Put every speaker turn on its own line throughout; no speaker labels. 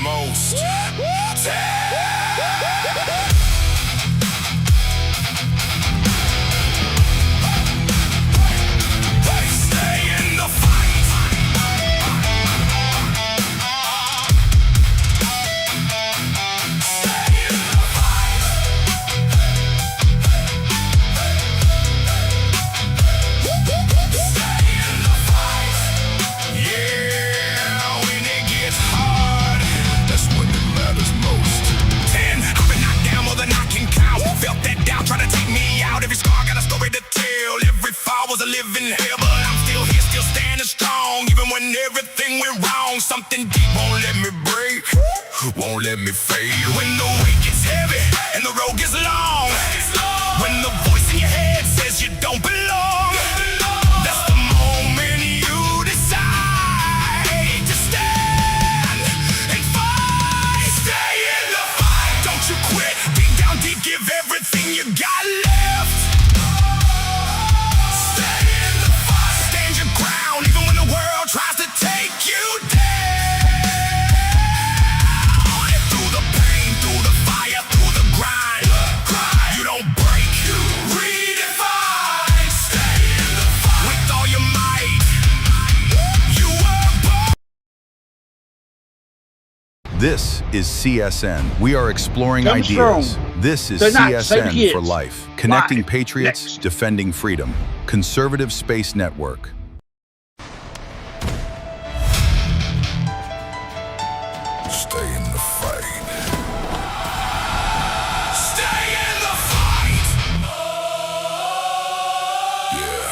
most. Was a living hell, but I'm still here, still standing strong. Even when everything went wrong, something deep won't let me break, won't let me fade. When the weight gets heavy and the road gets long, when the voice in your head says you don't belong, that's the moment you decide to stand and fight. Stay in the fight, don't you quit. Dig down deep, give everything you got left. Tries to take you down. And through the pain, through the fire, through the grind, you don't break, you redefine. Stay in the fight with all your might. You were born.
This is CSN. We are exploring
Come
ideas.
strong.
This is
Tonight, same
CSN
kids.
for life. Connecting
Live.
patriots,
Next.
defending freedom. Conservative Space Network.
Stay in the fight. Stay in the fight. Yeah.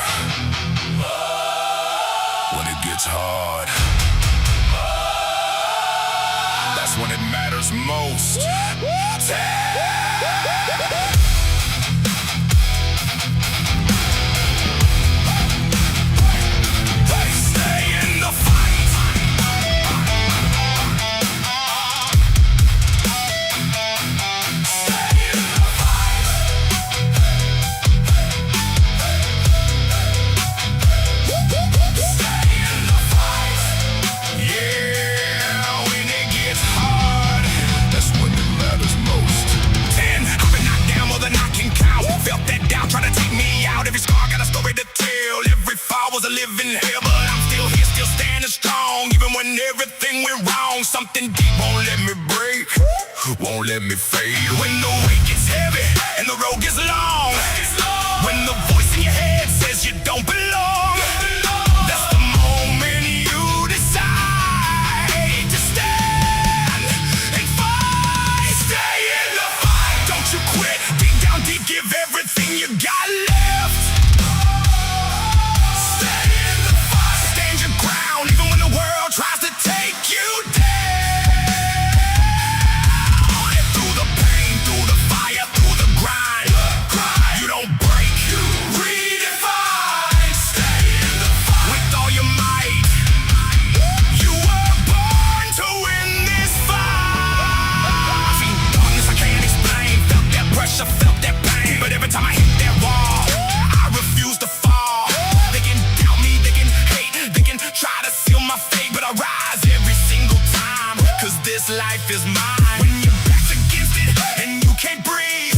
When it gets hard, that's when it matters most. Stay in the fight. Was a living hell, but I'm still here, still standing strong. Even when everything went wrong, something deep won't let me break, won't let me fade. When the weight gets heavy and the road gets long, when the voice in your head says you don't belong, that's the moment you decide to stand and fight. Stay in the fight, don't you quit. Dig down deep, give everything you got left. Tries to take you down. And through the pain, through the fire, through the grind, you don't break, you redefine. Stay in the fight with all your might. You were born to win this fight. I seen darkness I can't explain. Felt that pressure, felt that pain. But every time I hit that wall, I refuse to fall. They can doubt me, they can hate, they can try to seal my fate, but I rise every single time, cause this life is mine. When your back's against it and you can't breathe,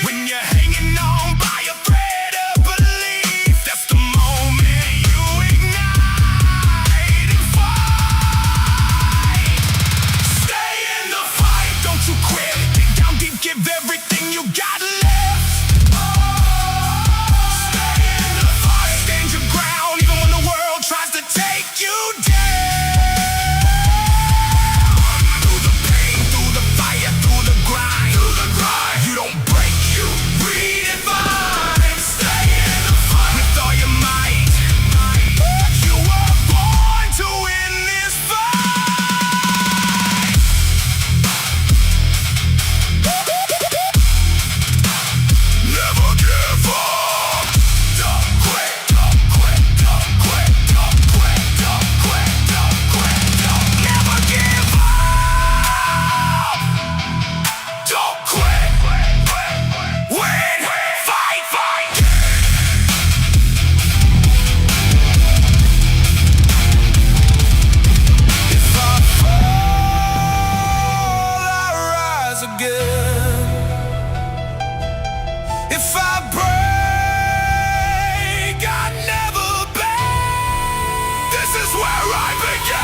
when you're hanging on by a thread of belief, that's the moment you ignite and fight. Stay in the fight, don't you quit. Dig down deep, give everything you got left. Stay in the fight, stand your ground, even when the world tries to take you down. Through the pain, through the fire, through the grind, again. If I break, I never bend. This is where I begin.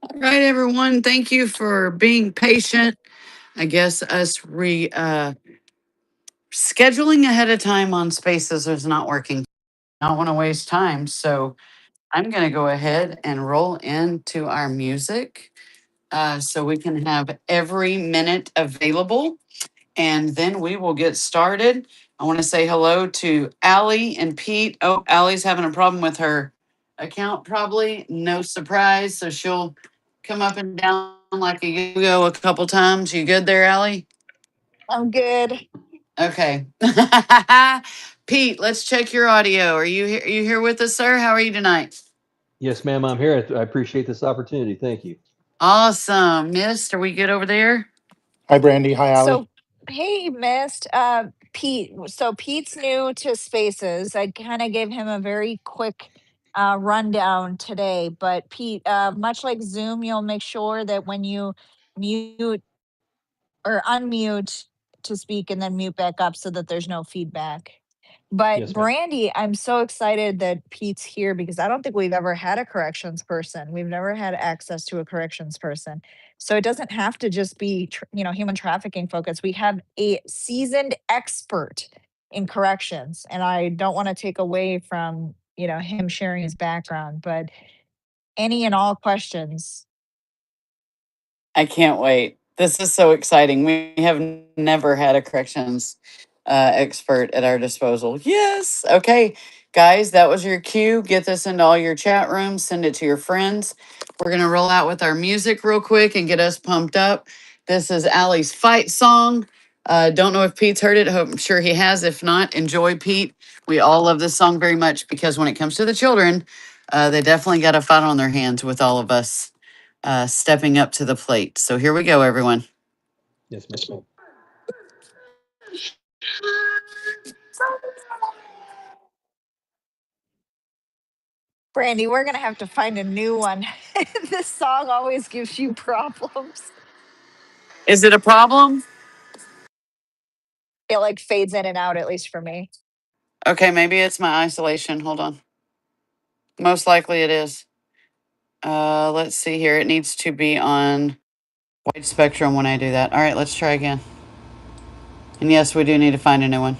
All right, everyone. Thank you for being patient. I guess us scheduling ahead of time on spaces is not working. I don't want to waste time. So I'm going to go ahead and roll into our music so we can have every minute available. And then we will get started. I want to say hello to Allie and Pete. Oh, Allie's having a problem with her account, probably. No surprise. So she'll come up and down like a yo-yo a couple times. You good there, Allie?
I'm good.
Okay. Pete, let's check your audio. Are you here with us, sir? How are you tonight?
Yes, ma'am, I'm here. I appreciate this opportunity. Thank you.
Awesome. Mist, are we good over there?
Hi, Brandy. Hi, Allie.
So, hey, Mist. Pete. So Pete's new to Spaces. I kind of gave him a very quick rundown today. But Pete, much like Zoom, you'll make sure that when you mute or unmute to speak and then mute back up so that there's no feedback. But
Yes, ma'am.
Brandy, I'm so excited that Pete's here because I don't think we've ever had a corrections person. We've never had access to a corrections person. So it doesn't have to just be, human trafficking focused. We have a seasoned expert in corrections, and I don't want to take away from, him sharing his background, but any and all questions.
I can't wait. This is so exciting. We have never had a corrections expert at our disposal. Yes. Okay, guys, that was your cue. Get this into all your chat rooms, send it to your friends. We're going to roll out with our music real quick and get us pumped up. This is Allie's fight song. Don't know if Pete's heard it. I'm sure he has. If not, enjoy, Pete. We all love this song very much because when it comes to the children, they definitely got a fight on their hands with all of us stepping up to the plate. So here we go, everyone.
Yes, ma'am.
Brandy, we're going to have to find a new one. This song always gives you problems.
Is it a problem?
It like fades in and out, at least for me.
Okay, maybe it's my isolation. Hold on. Most likely it is. Let's see here. It needs to be on wide spectrum when I do that. All right, let's try again. And yes, we do need to find a new one.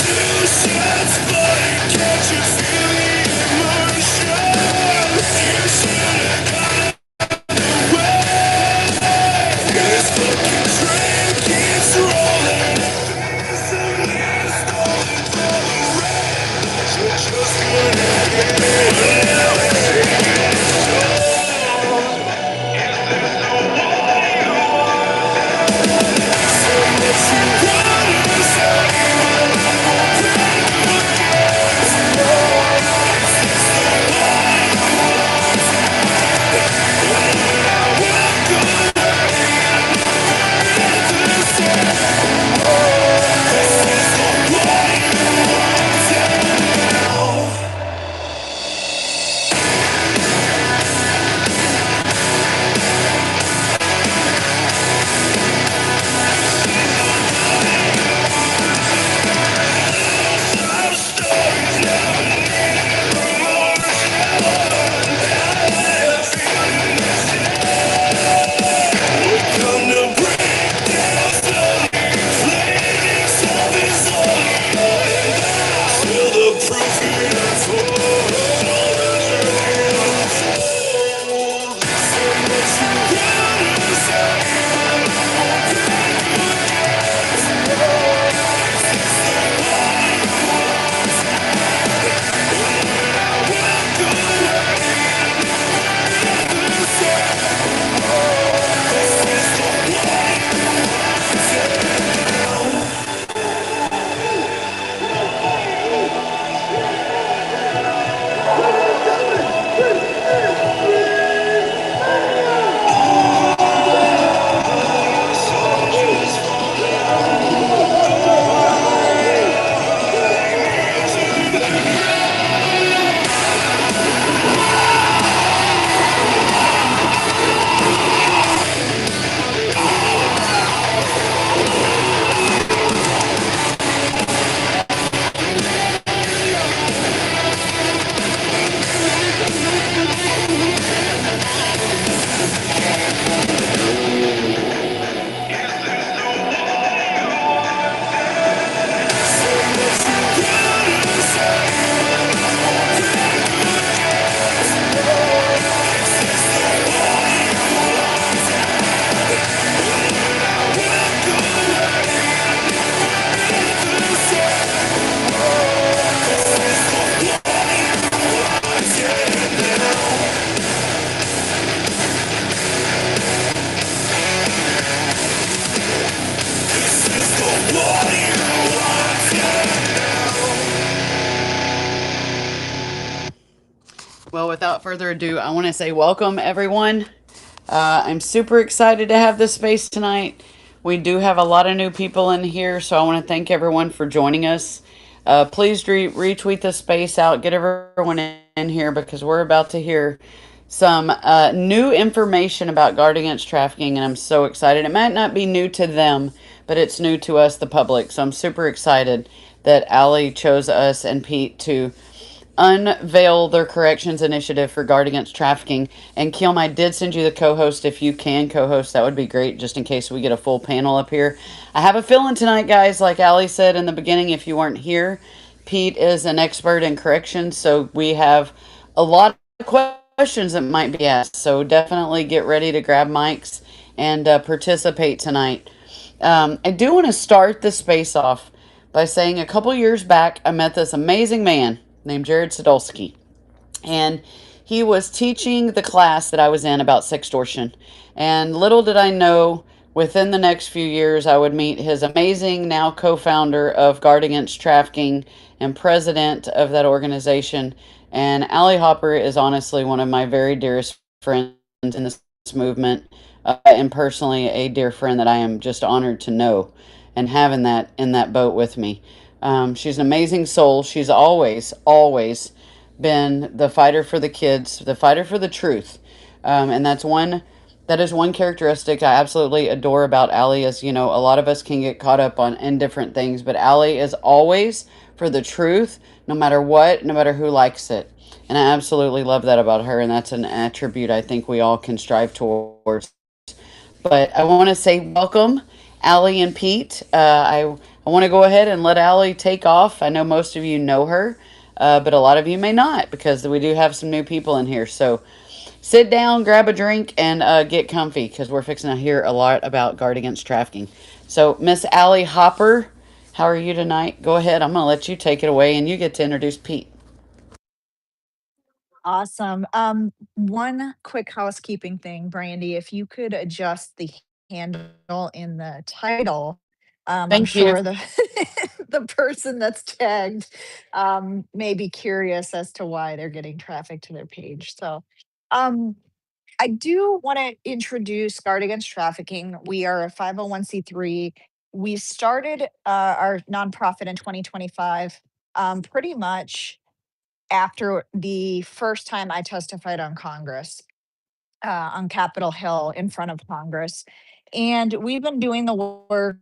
Two shots, but can't you feel it?
without further ado, I want to say welcome, everyone. I'm super excited to have this space tonight. We do have a lot of new people in here, so I want to thank everyone for joining us. Please retweet the space out, get everyone in here because we're about to hear some new information about Guard Against Trafficking, and I'm so excited. It might not be new to them, but it's new to us, the public. So I'm super excited that Allie chose us and Pete to unveil their corrections initiative for Guard Against Trafficking. And Kim, I did send you the co-host. If you can co-host, that would be great, just in case we get a full panel up here. I have a feeling tonight, guys, like Allie said in the beginning, if you weren't here, Pete is an expert in corrections, so we have a lot of questions that might be asked. So definitely get ready to grab mics and participate tonight. I do want to start the space off by saying a couple years back, I met this amazing man named Jared Sadolski. And he was teaching the class that I was in about sextortion. And little did I know, within the next few years, I would meet his amazing, now co founder of Guard Against Trafficking and president of that organization. And Allie Hopper is honestly one of my very dearest friends in this movement, and personally a dear friend that I am just honored to know and having that in that boat with me. She's an amazing soul. She's always been the fighter for the kids, the fighter for the truth. And that is one characteristic I absolutely adore about Allie is, you know, a lot of us can get caught up on in different things, but Allie is always for the truth, no matter what, no matter who likes it. And I absolutely love that about her, and that's an attribute I think we all can strive towards. But I want to say welcome, Allie and Pete. I want to go ahead and let Allie take off. I know most of you know her, but a lot of you may not because we do have some new people in here. So sit down, grab a drink, and get comfy because we're fixing to hear a lot about Guard Against Trafficking. So, Miss Allie Hopper, how are you tonight? Go ahead. I'm going to let you take it away, and you get to introduce Pete.
Awesome. One quick housekeeping thing, Brandy, if you could adjust the handle in the title, I'm
Thank you.
sure the the person that's tagged may be curious as to why they're getting traffic to their page. So, um, I do want to introduce Guard Against Trafficking. We are a 501c3. We started our nonprofit in 2025, pretty much after the first time I testified on Congress, on Capitol Hill in front of Congress. And we've been doing the work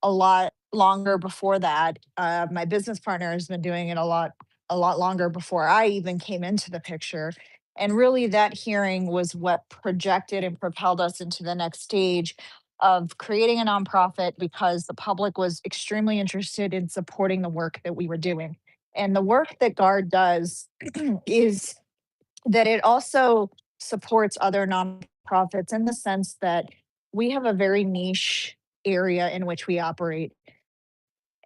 a lot longer before that. My business partner has been doing it a lot longer before I even came into the picture. And really, that hearing was what projected and propelled us into the next stage of creating a nonprofit because the public was extremely interested in supporting the work that we were doing. And the work that GUARD does is that it also supports other nonprofits in the sense that we have a very niche area in which we operate.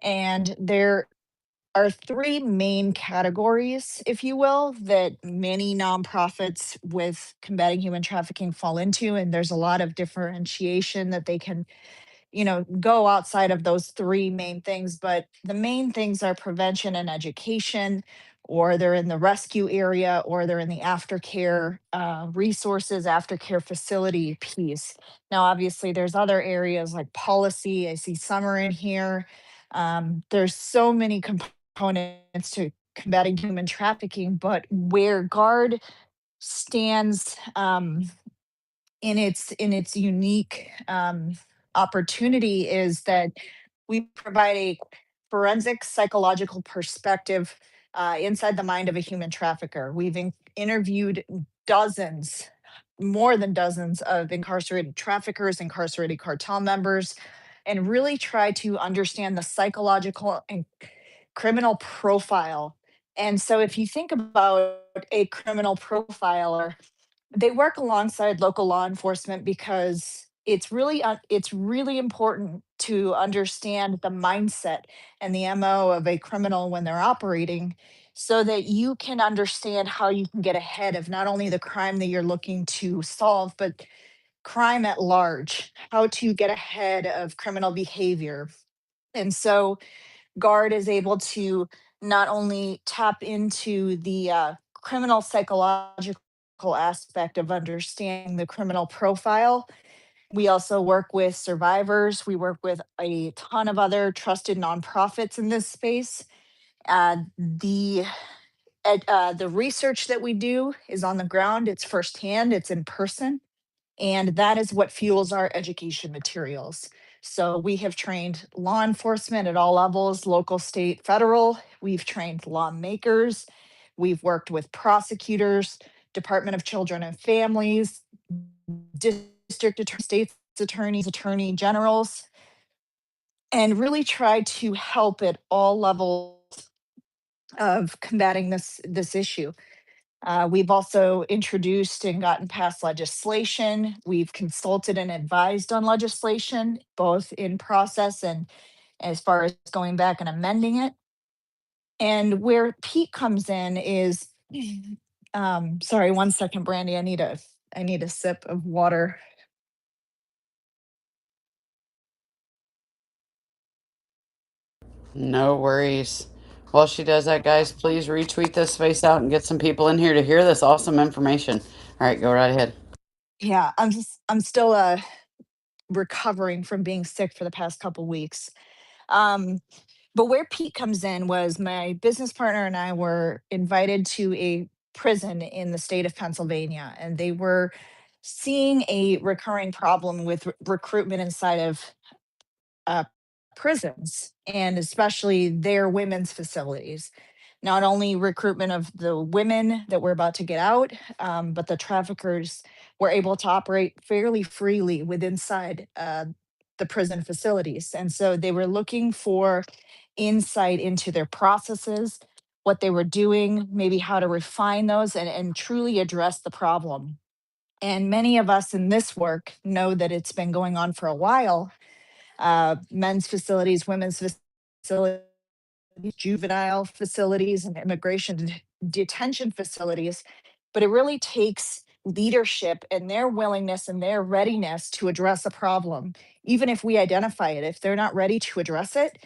And there are three main categories, if you will, that many nonprofits with combating human trafficking fall into. And there's a lot of differentiation that they can, go outside of those three main things, but the main things are prevention and education, or they're in the rescue area, or they're in the aftercare resources, aftercare facility piece. Now, obviously, there's other areas like policy. I see Summer in here. There's so many components to combating human trafficking, but where GUARD stands in its unique opportunity is that we provide a forensic psychological perspective inside the mind of a human trafficker. We've interviewed dozens, more than dozens of incarcerated traffickers, incarcerated cartel members, and really try to understand the psychological and criminal profile. And so if you think about a criminal profiler, they work alongside local law enforcement because it's really important to understand the mindset and the MO of a criminal when they're operating so that you can understand how you can get ahead of not only the crime that you're looking to solve, but crime at large, how to get ahead of criminal behavior. And so GUARD is able to not only tap into the criminal psychological aspect of understanding the criminal profile. We also work with survivors. We work with a ton of other trusted nonprofits in this space. The research that we do is on the ground. It's firsthand. It's in person. And that is what fuels our education materials. So we have trained law enforcement at all levels, local, state, federal. We've trained lawmakers. We've worked with prosecutors, Department of Children and Families, district attorneys, states attorneys, attorney generals, and really try to help at all levels of combating this issue. We've also introduced and gotten past legislation. We've consulted and advised on legislation, both in process and as far as going back and amending it. And where Pete comes in is, sorry, one second, Brandy. I need a sip of water.
No worries. While she does that, guys, please retweet this space out and get some people in here to hear this awesome information. All right, go right ahead.
Yeah, I'm still recovering from being sick for the past couple weeks. But where Pete comes in was my business partner and I were invited to a prison in the state of Pennsylvania, and they were seeing a recurring problem with recruitment inside of uh, prisons, and especially their women's facilities. Not only recruitment of the women that were about to get out, but the traffickers were able to operate fairly freely within inside the prison facilities. And so they were looking for insight into their processes, what they were doing, maybe how to refine those and truly address the problem. And many of us in this work know that it's been going on for a while. Men's facilities, women's facilities, juvenile facilities, and immigration detention facilities. But it really takes leadership and their willingness and their readiness to address a problem. Even if we identify it, if they're not ready to address it,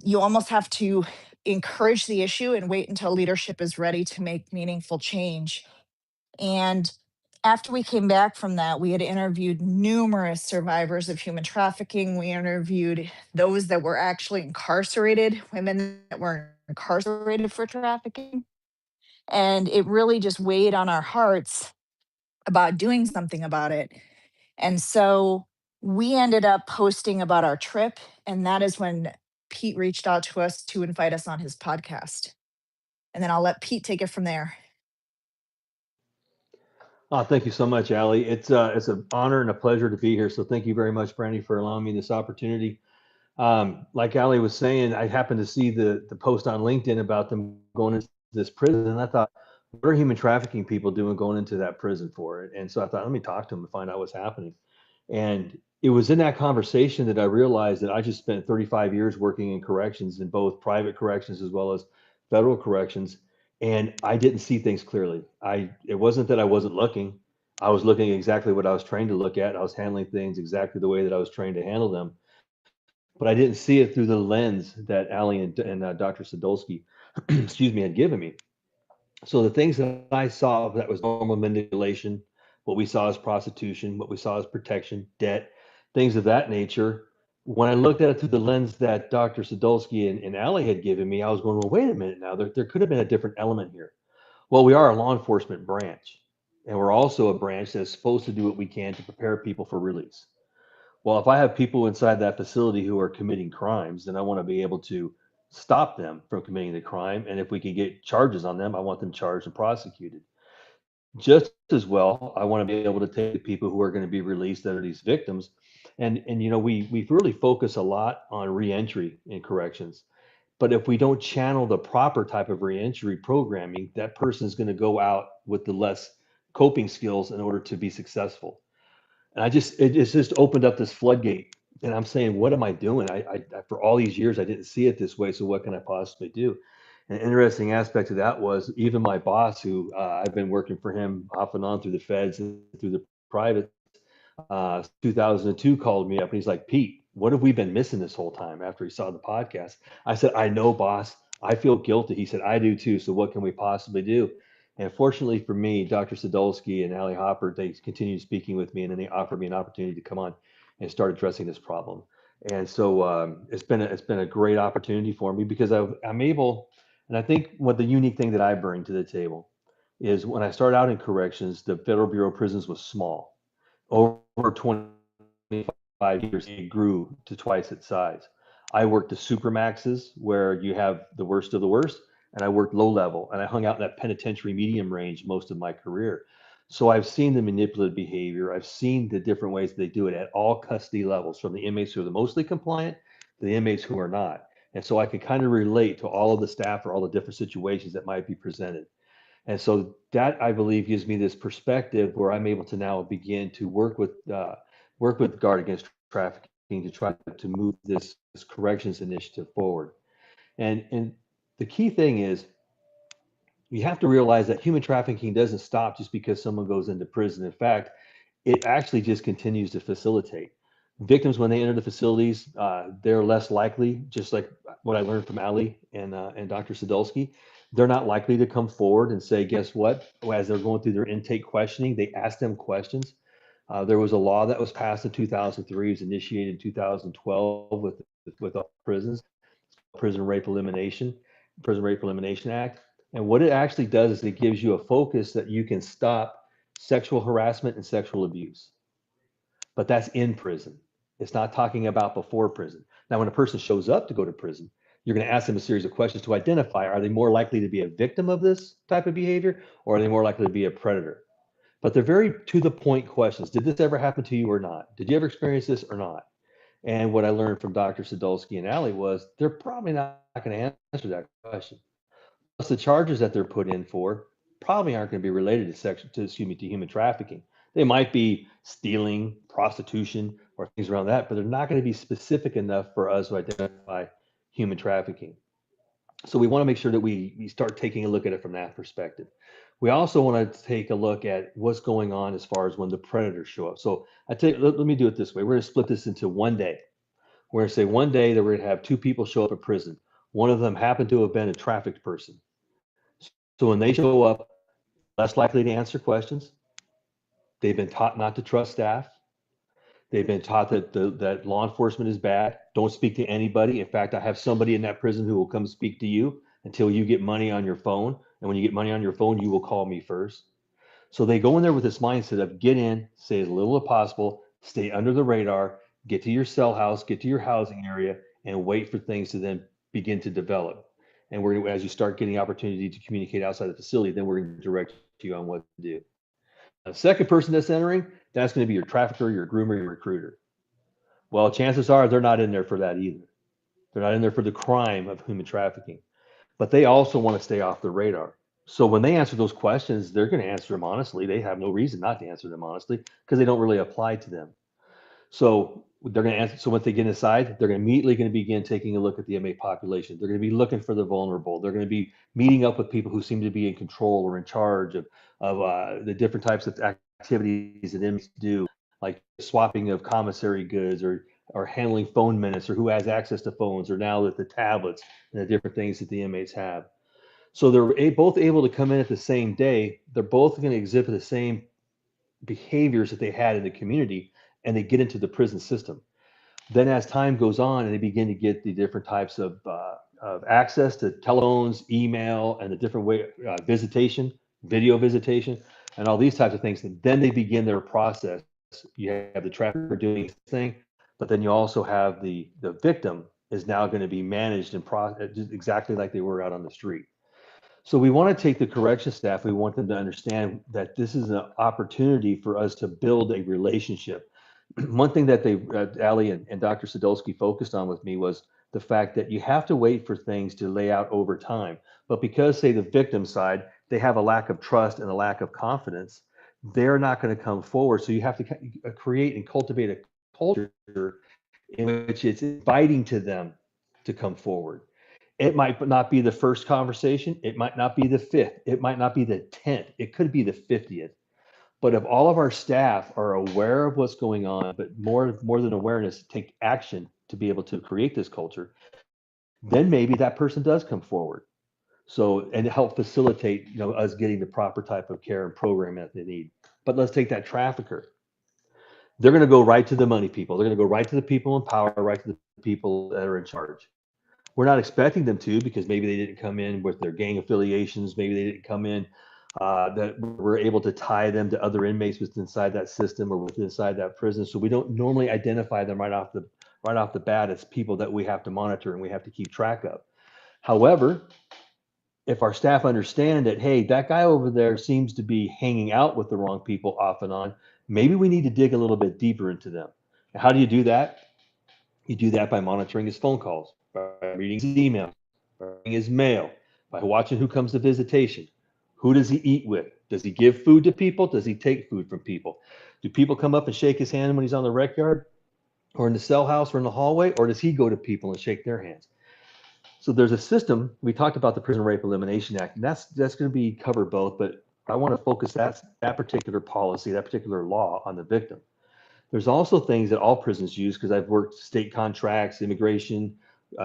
you almost have to encourage the issue and wait until leadership is ready to make meaningful change. And after we came back from that, we had interviewed numerous survivors of human trafficking. We interviewed those that were actually incarcerated, women that were incarcerated for trafficking. And it really just weighed on our hearts about doing something about it. And so we ended up posting about our trip. And that is when Pete reached out to us to invite us on his podcast. And then I'll let Pete take it from there.
Thank you so much, Allie. It's an honor and a pleasure to be here. So thank you very much, Brandy, for allowing me this opportunity. Like Allie was saying, I happened to see the post on LinkedIn about them going into this prison, and I thought, what are human trafficking people doing going into that prison for it? And so I thought, let me talk to them and find out what's happening. And it was in that conversation that I realized that I just spent 35 years working in corrections, in both private corrections as well as federal corrections, and I didn't see things clearly. It wasn't that I wasn't looking. I was looking exactly what I was trained to look at. I was handling things exactly the way that I was trained to handle them, but I didn't see it through the lens that Allie and Dr. Sadolsky, excuse me, had given me. So the things that I saw that was normal manipulation, what we saw as prostitution, what we saw as protection, debt, things of that nature. When I looked at it through the lens that Dr. Sadolsky and Allie had given me, I was going, well, wait a minute now, there could have been a different element here. Well, we are a law enforcement branch, and we're also a branch that's supposed to do what we can to prepare people for release. Well, if I have people inside that facility who are committing crimes, then I want to be able to stop them from committing the crime. And if we can get charges on them, I want them charged and prosecuted. Just as well, I want to be able to take the people who are going to be released that are these victims. And you know, we really focus a lot on reentry in corrections. But if we don't channel the proper type of reentry programming, that person is going to go out with the less coping skills in order to be successful. And it's just opened up this floodgate. And I'm saying, what am I doing? For all these years, I didn't see it this way. So what can I possibly do? An interesting aspect of that was even my boss, who I've been working for him off and on through the feds and through the private, 2002 called me up and he's like, Pete, what have we been missing this whole time after he saw the podcast? I said, I know, boss. I feel guilty. He said, I do too. So what can we possibly do? And fortunately for me, Dr. Sadolsky and Ali Hopper, they continued speaking with me, and then they offered me an opportunity to come on and start addressing this problem. And so it's been a great opportunity for me because I'm able, and I think what the unique thing that I bring to the table is when I started out in corrections, the Federal Bureau of Prisons was small. Over 25 years, it grew to twice its size. I worked the supermaxes where you have the worst of the worst, and I worked low level, and I hung out in that penitentiary medium range most of my career. So I've seen the manipulative behavior. I've seen the different ways they do it at all custody levels, from the inmates who are the mostly compliant to the inmates who are not. And so I can kind of relate to all of the staff or all the different situations that might be presented. And so that, I believe, gives me this perspective where I'm able to now begin to work with Guard Against Trafficking to try to move this corrections initiative forward. And the key thing is you have to realize that human trafficking doesn't stop just because someone goes into prison. In fact, it actually just continues to facilitate. Victims, when they enter the facilities, they're less likely, just like what I learned from Ali and Dr. Sadolsky, they're not likely to come forward and say, guess what? As they're going through their intake questioning, they ask them questions. There was a law that was passed in 2003, it was initiated in 2012 with all prisons, Prison Rape Elimination, Prison Rape Elimination Act. And what it actually does is it gives you a focus that you can stop sexual harassment and sexual abuse. But that's in prison. It's not talking about before prison. Now, when a person shows up to go to prison, you're going to ask them a series of questions to identify, are they more likely to be a victim of this type of behavior, or are they more likely to be a predator? But they're very to the point questions. Did this ever happen to you or not? Did you ever experience this or not? And what I learned from Dr. Sadolsky and Ali was they're probably not going to answer that question. Plus, the charges that they're put in for probably aren't going to be related to human trafficking. They might be stealing, prostitution, or things around that, but they're not going to be specific enough for us to identify human trafficking. So we want to make sure that we start taking a look at it from that perspective. We also want to take a look at what's going on as far as when the predators show up. So let me do it this way. We're going to split this into one day. We're going to say one day that we're going to have two people show up at prison. One of them happened to have been a trafficked person. So when they show up, less likely to answer questions. They've been taught not to trust staff. They've been taught that law enforcement is bad. Don't speak to anybody. In fact, I have somebody in that prison who will come speak to you until you get money on your phone. And when you get money on your phone, you will call me first. So they go in there with this mindset of get in, say as little as possible, stay under the radar, get to your cell house, get to your housing area, and wait for things to then begin to develop. And as you start getting opportunity to communicate outside the facility, then we're going to direct you on what to do. The second person that's entering, that's going to be your trafficker, your groomer, your recruiter. Well, chances are they're not in there for that either. They're not in there for the crime of human trafficking, but they also want to stay off the radar. So when they answer those questions, they're going to answer them honestly. They have no reason not to answer them honestly because they don't really apply to them. So they're going to answer. So once they get inside, they're immediately going to begin taking a look at the inmate population. They're going to be looking for the vulnerable. They're going to be meeting up with people who seem to be in control or in charge of the different types of activities that inmates do, like swapping of commissary goods or handling phone minutes, or who has access to phones, or now with the tablets and the different things that the inmates have. So they're both able to come in at the same day. They're both going to exhibit the same behaviors that they had in the community, and they get into the prison system. Then as time goes on and they begin to get the different types of access to telephones, email, and the different way visitation, video visitation, and all these types of things, then they begin their process. You have the trafficker doing his thing, but then you also have the victim is now going to be managed and just exactly like they were out on the street. So we want to take the correction staff, we want them to understand that this is an opportunity for us to build a relationship. One thing that Ali and Dr. Sadolsky focused on with me was the fact that you have to wait for things to lay out over time. But because, say, the victim side, they have a lack of trust and a lack of confidence, they're not going to come forward. So you have to create and cultivate a culture in which it's inviting to them to come forward. It might not be the first conversation. It might not be the fifth. It might not be the 10th. It could be the 50th. But if all of our staff are aware of what's going on, but more than awareness, take action to be able to create this culture, then maybe that person does come forward. So, and help facilitate, us getting the proper type of care and program that they need. But let's take that trafficker. They're going to go right to the money people. They're going to go right to the people in power, right to the people that are in charge. We're not expecting them to, because maybe they didn't come in with their gang affiliations. Maybe they didn't come in that we're able to tie them to other inmates within inside that system or within inside that prison. So we don't normally identify them right off the bat as people that we have to monitor and we have to keep track of. However, if our staff understand that, hey, that guy over there seems to be hanging out with the wrong people off and on, maybe we need to dig a little bit deeper into them. And how do you do that? You do that by monitoring his phone calls, by reading his email, by reading his mail, by watching who comes to visitation. Who does he eat with? Does he give food to people? Does he take food from people? Do people come up and shake his hand when he's on the rec yard or in the cell house or in the hallway? Or does he go to people and shake their hands? So there's a system. We talked about the Prison Rape Elimination Act, and that's going to be cover both, but I want to focus that particular policy, that particular law on the victim. There's also things that all prisons use, because I've worked state contracts, immigration,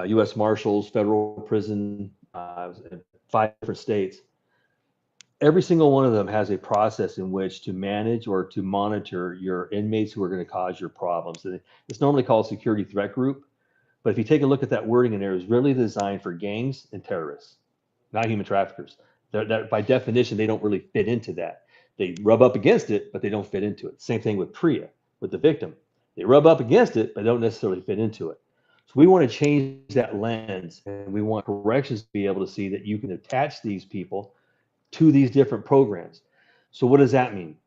U.S. Marshals, federal prison, 5 different states. Every single one of them has a process in which to manage or to monitor your inmates who are going to cause your problems. It's normally called security threat group. But if you take a look at that wording in there, it's really designed for gangs and terrorists, not human traffickers. By definition, they don't really fit into that. They rub up against it, but they don't fit into it. Same thing with PREA, with the victim. They rub up against it, but don't necessarily fit into it. So we want to change that lens, and we want corrections to be able to see that you can attach these people to these different programs. So what does that mean?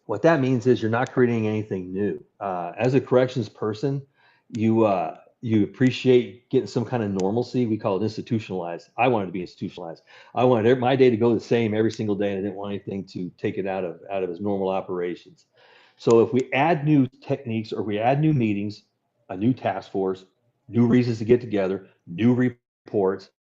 What that means is you're not creating anything new. As a corrections person, you appreciate getting some kind of normalcy. We call it institutionalized. I wanted to be institutionalized. I wanted my day to go the same every single day, and I didn't want anything to take it out of its normal operations. So if we add new techniques, or we add new meetings, a new task force, new reasons to get together, new reports,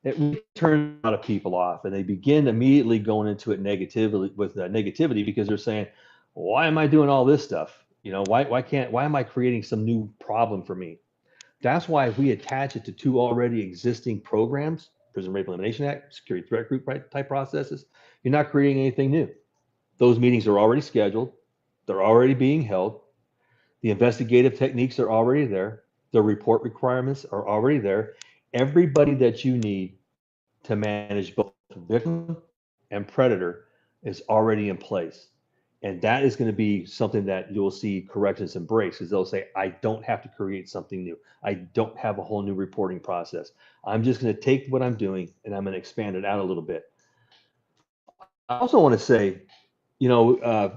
it really turns a lot of people off, and they begin immediately going into it negativity, because they're saying, why am I doing all this stuff? Why am I creating some new problem for me? That's why if we attach it to 2 already existing programs, Prison Rape Elimination Act, Security Threat Group type processes, you're not creating anything new. Those meetings are already scheduled. They're already being held. The investigative techniques are already there. The report requirements are already there. Everybody that you need to manage both victim and predator is already in place. And that is going to be something that you'll see corrections embrace, because they'll say, I don't have to create something new. I don't have a whole new reporting process. I'm just going to take what I'm doing and I'm going to expand it out a little bit. I also want to say,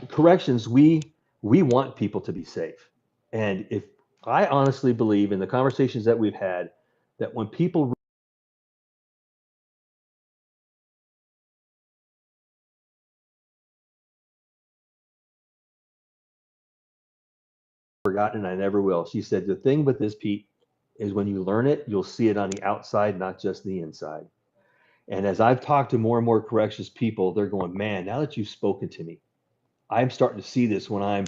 corrections, we want people to be safe. And if I honestly believe, in the conversations that we've had, that when people forgotten, and I never will. She said, the thing with this, Pete, is when you learn it, you'll see it on the outside, not just the inside. And as I've talked to more and more corrections people, they're going, man, now that you've spoken to me, I'm starting to see this when I'm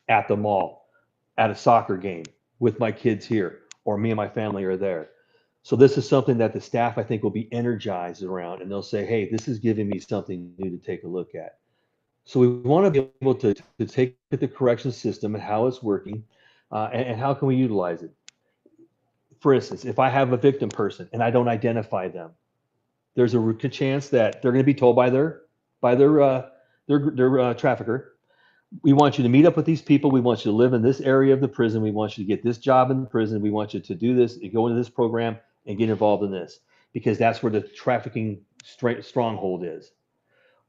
at the mall, at a soccer game with my kids here, or me and my family are there. So this is something that the staff, I think, will be energized around, and they'll say, hey, this is giving me something new to take a look at. So we want to be able to take the correction system and how it's working, and how can we utilize it. For instance, if I have a victim person and I don't identify them, there's a chance that they're going to be told by their trafficker, we want you to meet up with these people. We want you to live in this area of the prison. We want you to get this job in the prison. We want you to do this and go into this program and get involved in this, because that's where the trafficking stronghold is.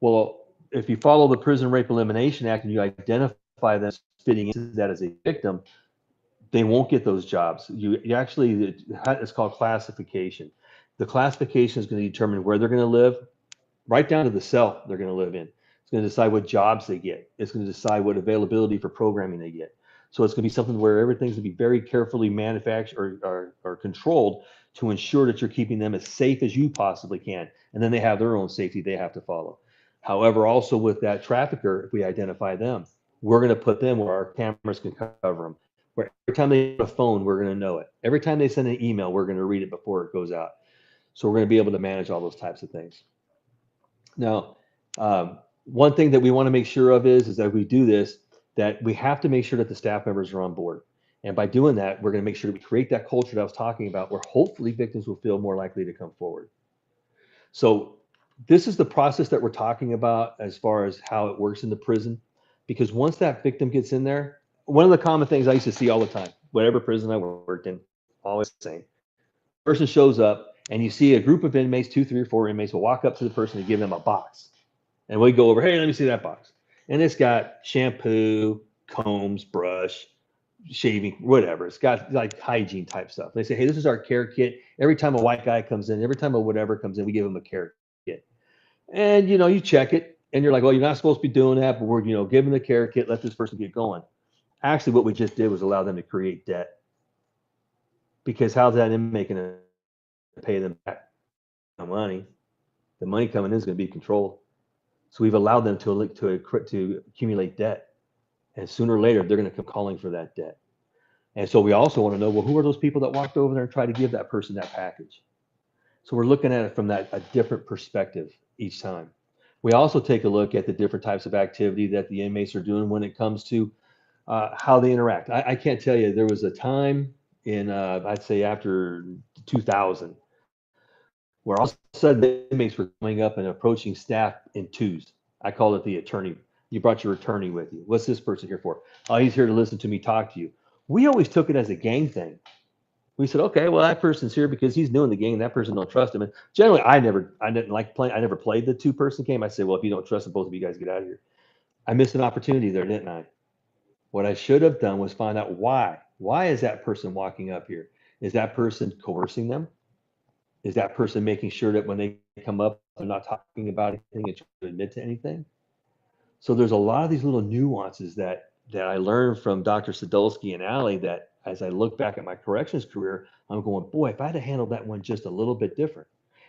Well, if you follow the Prison Rape Elimination Act and you identify them fitting into that as a victim, they won't get those jobs. You actually, it's called classification. The classification is going to determine where they're going to live, right down to the cell they're going to live in. It's going to decide what jobs they get. It's going to decide what availability for programming they get. So it's going to be something where everything's going to be very carefully manufactured or controlled to ensure that you're keeping them as safe as you possibly can. And then they have their own safety they have to follow. However, also with that trafficker, if we identify them, we're going to put them where our cameras can cover them. Where every time they get a phone, we're going to know it. Every time they send an email, we're going to read it before it goes out. So we're going to be able to manage all those types of things. Now, one thing that we want to make sure of is that we do this, that we have to make sure that the staff members are on board. And by doing that, we're going to make sure that we create that culture that I was talking about, where hopefully victims will feel more likely to come forward. So this is the process that we're talking about as far as how it works in the prison. Because once that victim gets in there, one of the common things I used to see all the time, whatever prison I worked in, always the same. Person shows up and you see a group of inmates, 2, 3, or 4 inmates will walk up to the person and give them a box. And we go over, hey, let me see that box. And it's got shampoo, combs, brush, shaving, whatever. It's got like hygiene type stuff. They say, hey, this is our care kit. Every time a white guy comes in, every time a whatever comes in, we give him a care kit. And you check it and you're like, well, you're not supposed to be doing that, but we're give them the care kit, let this person get going. Actually, what we just did was allow them to create debt. Because how's that inmate going to pay them back? No money. The money coming in is going to be controlled. So we've allowed them to accumulate debt. And sooner or later, they're going to come calling for that debt. And so we also want to know, well, who are those people that walked over there and tried to give that person that package? So we're looking at it from a different perspective each time. We also take a look at the different types of activity that the inmates are doing when it comes to how they interact. I can't tell you, there was a time in, I'd say after 2000, where all of a sudden the inmates were coming up and approaching staff in twos. I call it the attorney. You brought your attorney with you. What's this person here for? Oh, he's here to listen to me talk to you. We always took it as a gang thing. We said, okay, well, that person's here because he's new in the gang and that person don't trust him. And generally, I didn't like playing. I never played the 2-person game. I said, well, if you don't trust them, both of you guys get out of here. I missed an opportunity there, didn't I? What I should have done was find out why. Why is that person walking up here? Is that person coercing them? Is that person making sure that when they come up, they're not talking about anything and trying to admit to anything? So there's a lot of these little nuances that I learned from Dr. Sadolsky and Allie that as I look back at my corrections career, I'm going, boy, if I had to handle that one just a little bit different.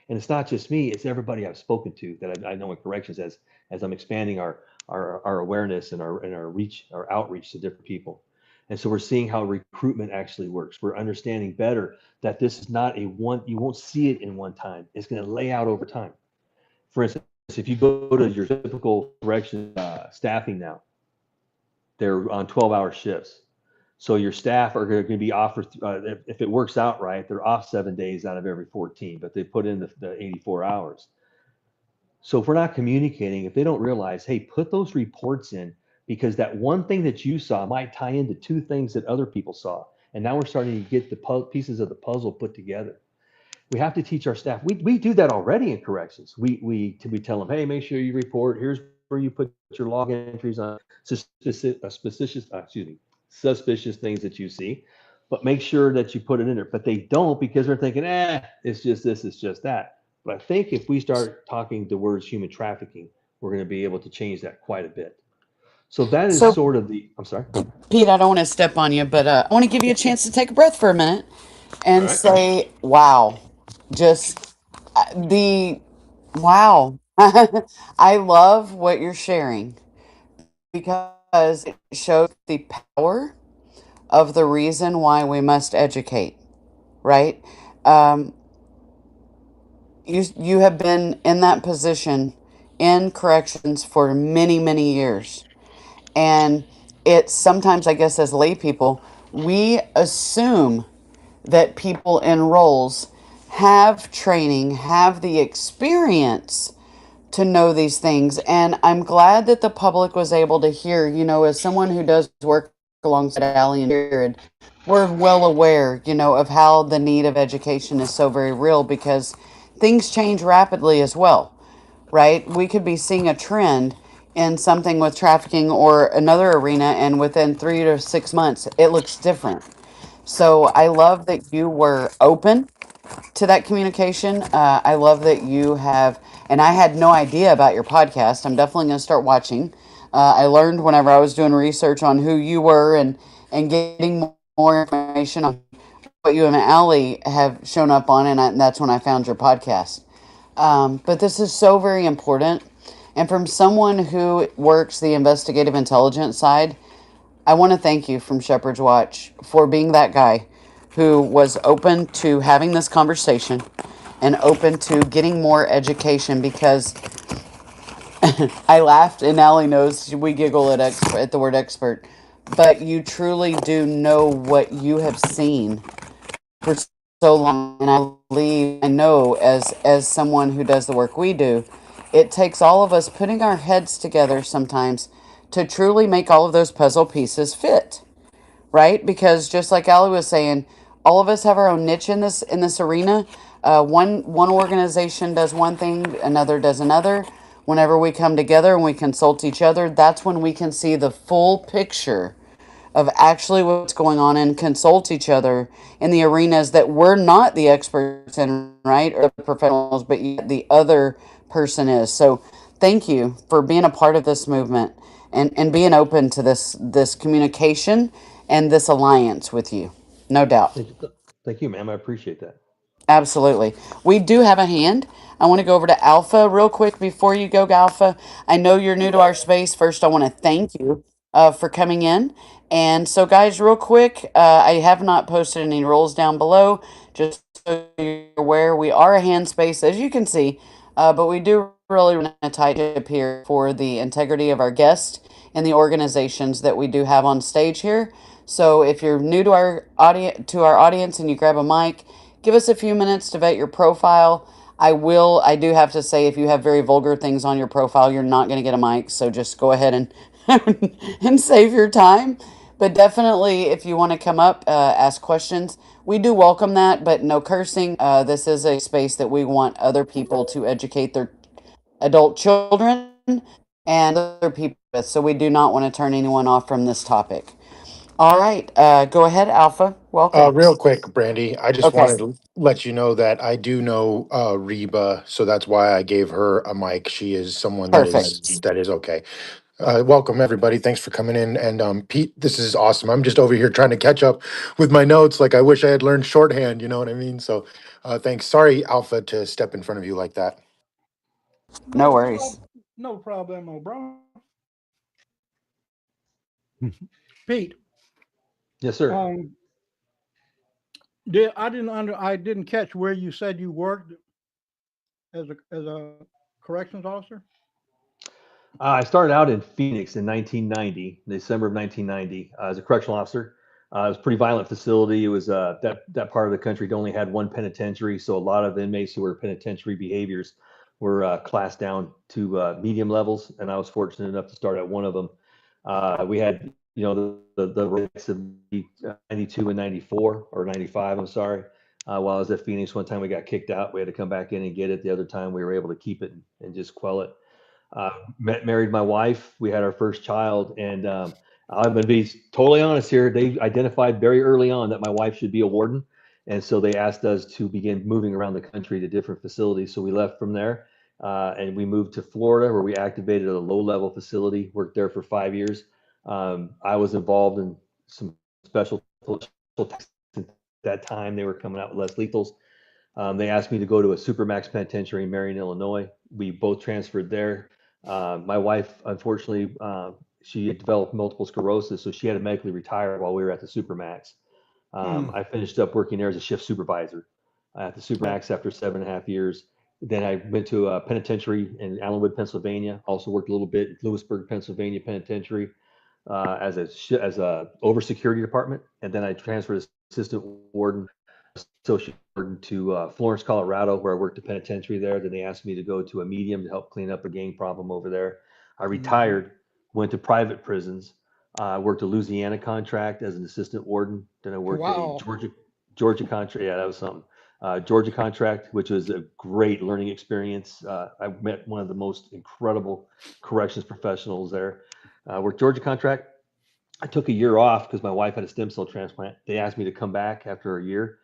And it's not just me, it's everybody I've spoken to that I know in corrections as I'm expanding our awareness and our reach, our outreach to different people. And so we're seeing how recruitment actually works. We're understanding better that this is not you won't see it in one time. It's going to lay out over time. For instance, if you go to your typical correction staffing now, they're on 12-hour shifts. So your staff are going to be offered, if it works out right, they're off 7 days out of every 14, but they put in the 84 hours. So if we're not communicating, if they don't realize, hey, put those reports in, because that one thing that you saw might tie into 2 things that other people saw. And now we're starting to get the pieces of the puzzle put together. We have to teach our staff. We do that already in corrections. We tell them, hey, make sure you report. Here's where you put your log entries on suspicious things that you see, but make sure that you put it in there. But they don't, because they're thinking, it's just this, it's just that. But I think if we start talking the words human trafficking, we're going to be able to change that quite a bit. So that is
So,
sort of I'm sorry.
Pete, I don't want to step on you, but I want to give you a chance to take a breath for a minute
All
and
right.
say, wow, just wow. I love what you're sharing because it shows the power of the reason why we must educate, right? Um, you have been in that position in corrections for many, many years. And it's sometimes, I guess, as lay people, we assume that people in roles have training, have the experience to know these things. And I'm glad that the public was able to hear, as someone who does work alongside Allie and Jared, we're well aware, of how the need of education is so very real because things change rapidly as well, right? We could be seeing a trend in something with trafficking or another arena, and within 3 to 6 months, it looks different. So I love that you were open to that communication. I love that you have, and I had no idea about your podcast. I'm definitely going to start watching. I learned whenever I was doing research on who you were and getting more information on what you and Allie have shown up on, and that's when I found your podcast. But this is so very important. And from someone who works the investigative intelligence side, I want to thank you from Shepherd's Watch for being that guy who was open to having this conversation and open to getting more education because I laughed, and Allie knows we giggle at the word expert, but you truly do know what you have seen for so long. And I believe, I know as someone who does the work we do, it takes all of us putting our heads together sometimes to truly make all of those puzzle pieces fit, right? Because just like Ali was saying, all of us have our own niche in this arena. One organization does one thing, another does another. Whenever we come together and we consult each other, that's when we can see the full picture of actually what's going on and consult each other in the arenas that we're not the experts in, right? Or the professionals, but yet the other person is. So thank you for being a part of this movement and being open to this communication and this alliance with you. No doubt.
Thank you, ma'am. I appreciate that.
Absolutely. We do have a hand. I want to go over to Alpha real quick before you go, Alpha. I know you're new to our space. First, I want to thank you for coming in. And so, guys, real quick, I have not posted any rules down below. Just so you're aware, we are a hand space, as you can see, but we do really run a tight ship here for the integrity of our guests and the organizations that we do have on stage here. So, if you're new to our audience, and you grab a mic, give us a few minutes to vet your profile. I do have to say, if you have very vulgar things on your profile, you're not going to get a mic. So just go ahead and, and save your time. But definitely, if you want to come up, ask questions, we do welcome that, but no cursing. This is a space that we want other people to educate their adult children and other people with. So we do not want to turn anyone off from this topic. All right, go ahead, Alpha. Welcome.
Real quick, Brandy, I just
Okay,
wanted to let you know that I do know Reba, so that's why I gave her a mic. She is someone
perfect.
that is okay. Welcome everybody. Thanks for coming in. And Pete, this is awesome. I'm just over here trying to catch up with my notes. Like I wish I had learned shorthand. You know what I mean? So thanks. Sorry, Alpha, to step in front of you like that.
No
No
worries.
problem. No problemo, bro. Pete,
Yes, sir.
um, I didn't catch where you said you worked as a corrections officer.
I started out in Phoenix in 1990, December of 1990, as a correctional officer. It was a pretty violent facility. It was that part of the country only had one penitentiary, so a lot of inmates who were penitentiary behaviors were classed down to medium levels, and I was fortunate enough to start at one of them. We had, the ranks of 92 and 94 or 95. I'm sorry. While I was at Phoenix, one time we got kicked out. We had to come back in and get it. The other time we were able to keep it and just quell it. Married my wife. We had our first child, and I'm going to be totally honest here. They identified very early on that my wife should be a warden, and so they asked us to begin moving around the country to different facilities. So we left from there, and we moved to Florida, where we activated a low-level facility. Worked there for 5 years. I was involved in some special tactics at that time. They were coming out with less lethals. They asked me to go to a supermax penitentiary in Marion, Illinois. We both transferred there. My wife, unfortunately, she had developed multiple sclerosis, so she had to medically retire while we were at the supermax.
Mm.
I finished up working there as a shift supervisor at the
Oh,
supermax after 7.5 years. Then I went to a penitentiary in Allenwood, Pennsylvania. Also worked a little bit in Lewisburg, Pennsylvania penitentiary as a over security department, and then I transferred as assistant warden, associate warden to Florence, Colorado, where I worked at penitentiary there. Then they asked me to go to a medium to help clean up a gang problem over there. I
hmm.
retired, went to private prisons. I worked a Louisiana contract as an assistant warden. Then I worked a
Wow.
Georgia contract. Yeah, that was something. Georgia contract, which was a great learning experience. I met one of the most incredible corrections professionals there. Worked Georgia contract. I took a year off because my wife had a stem cell transplant. They asked me to come back after a year.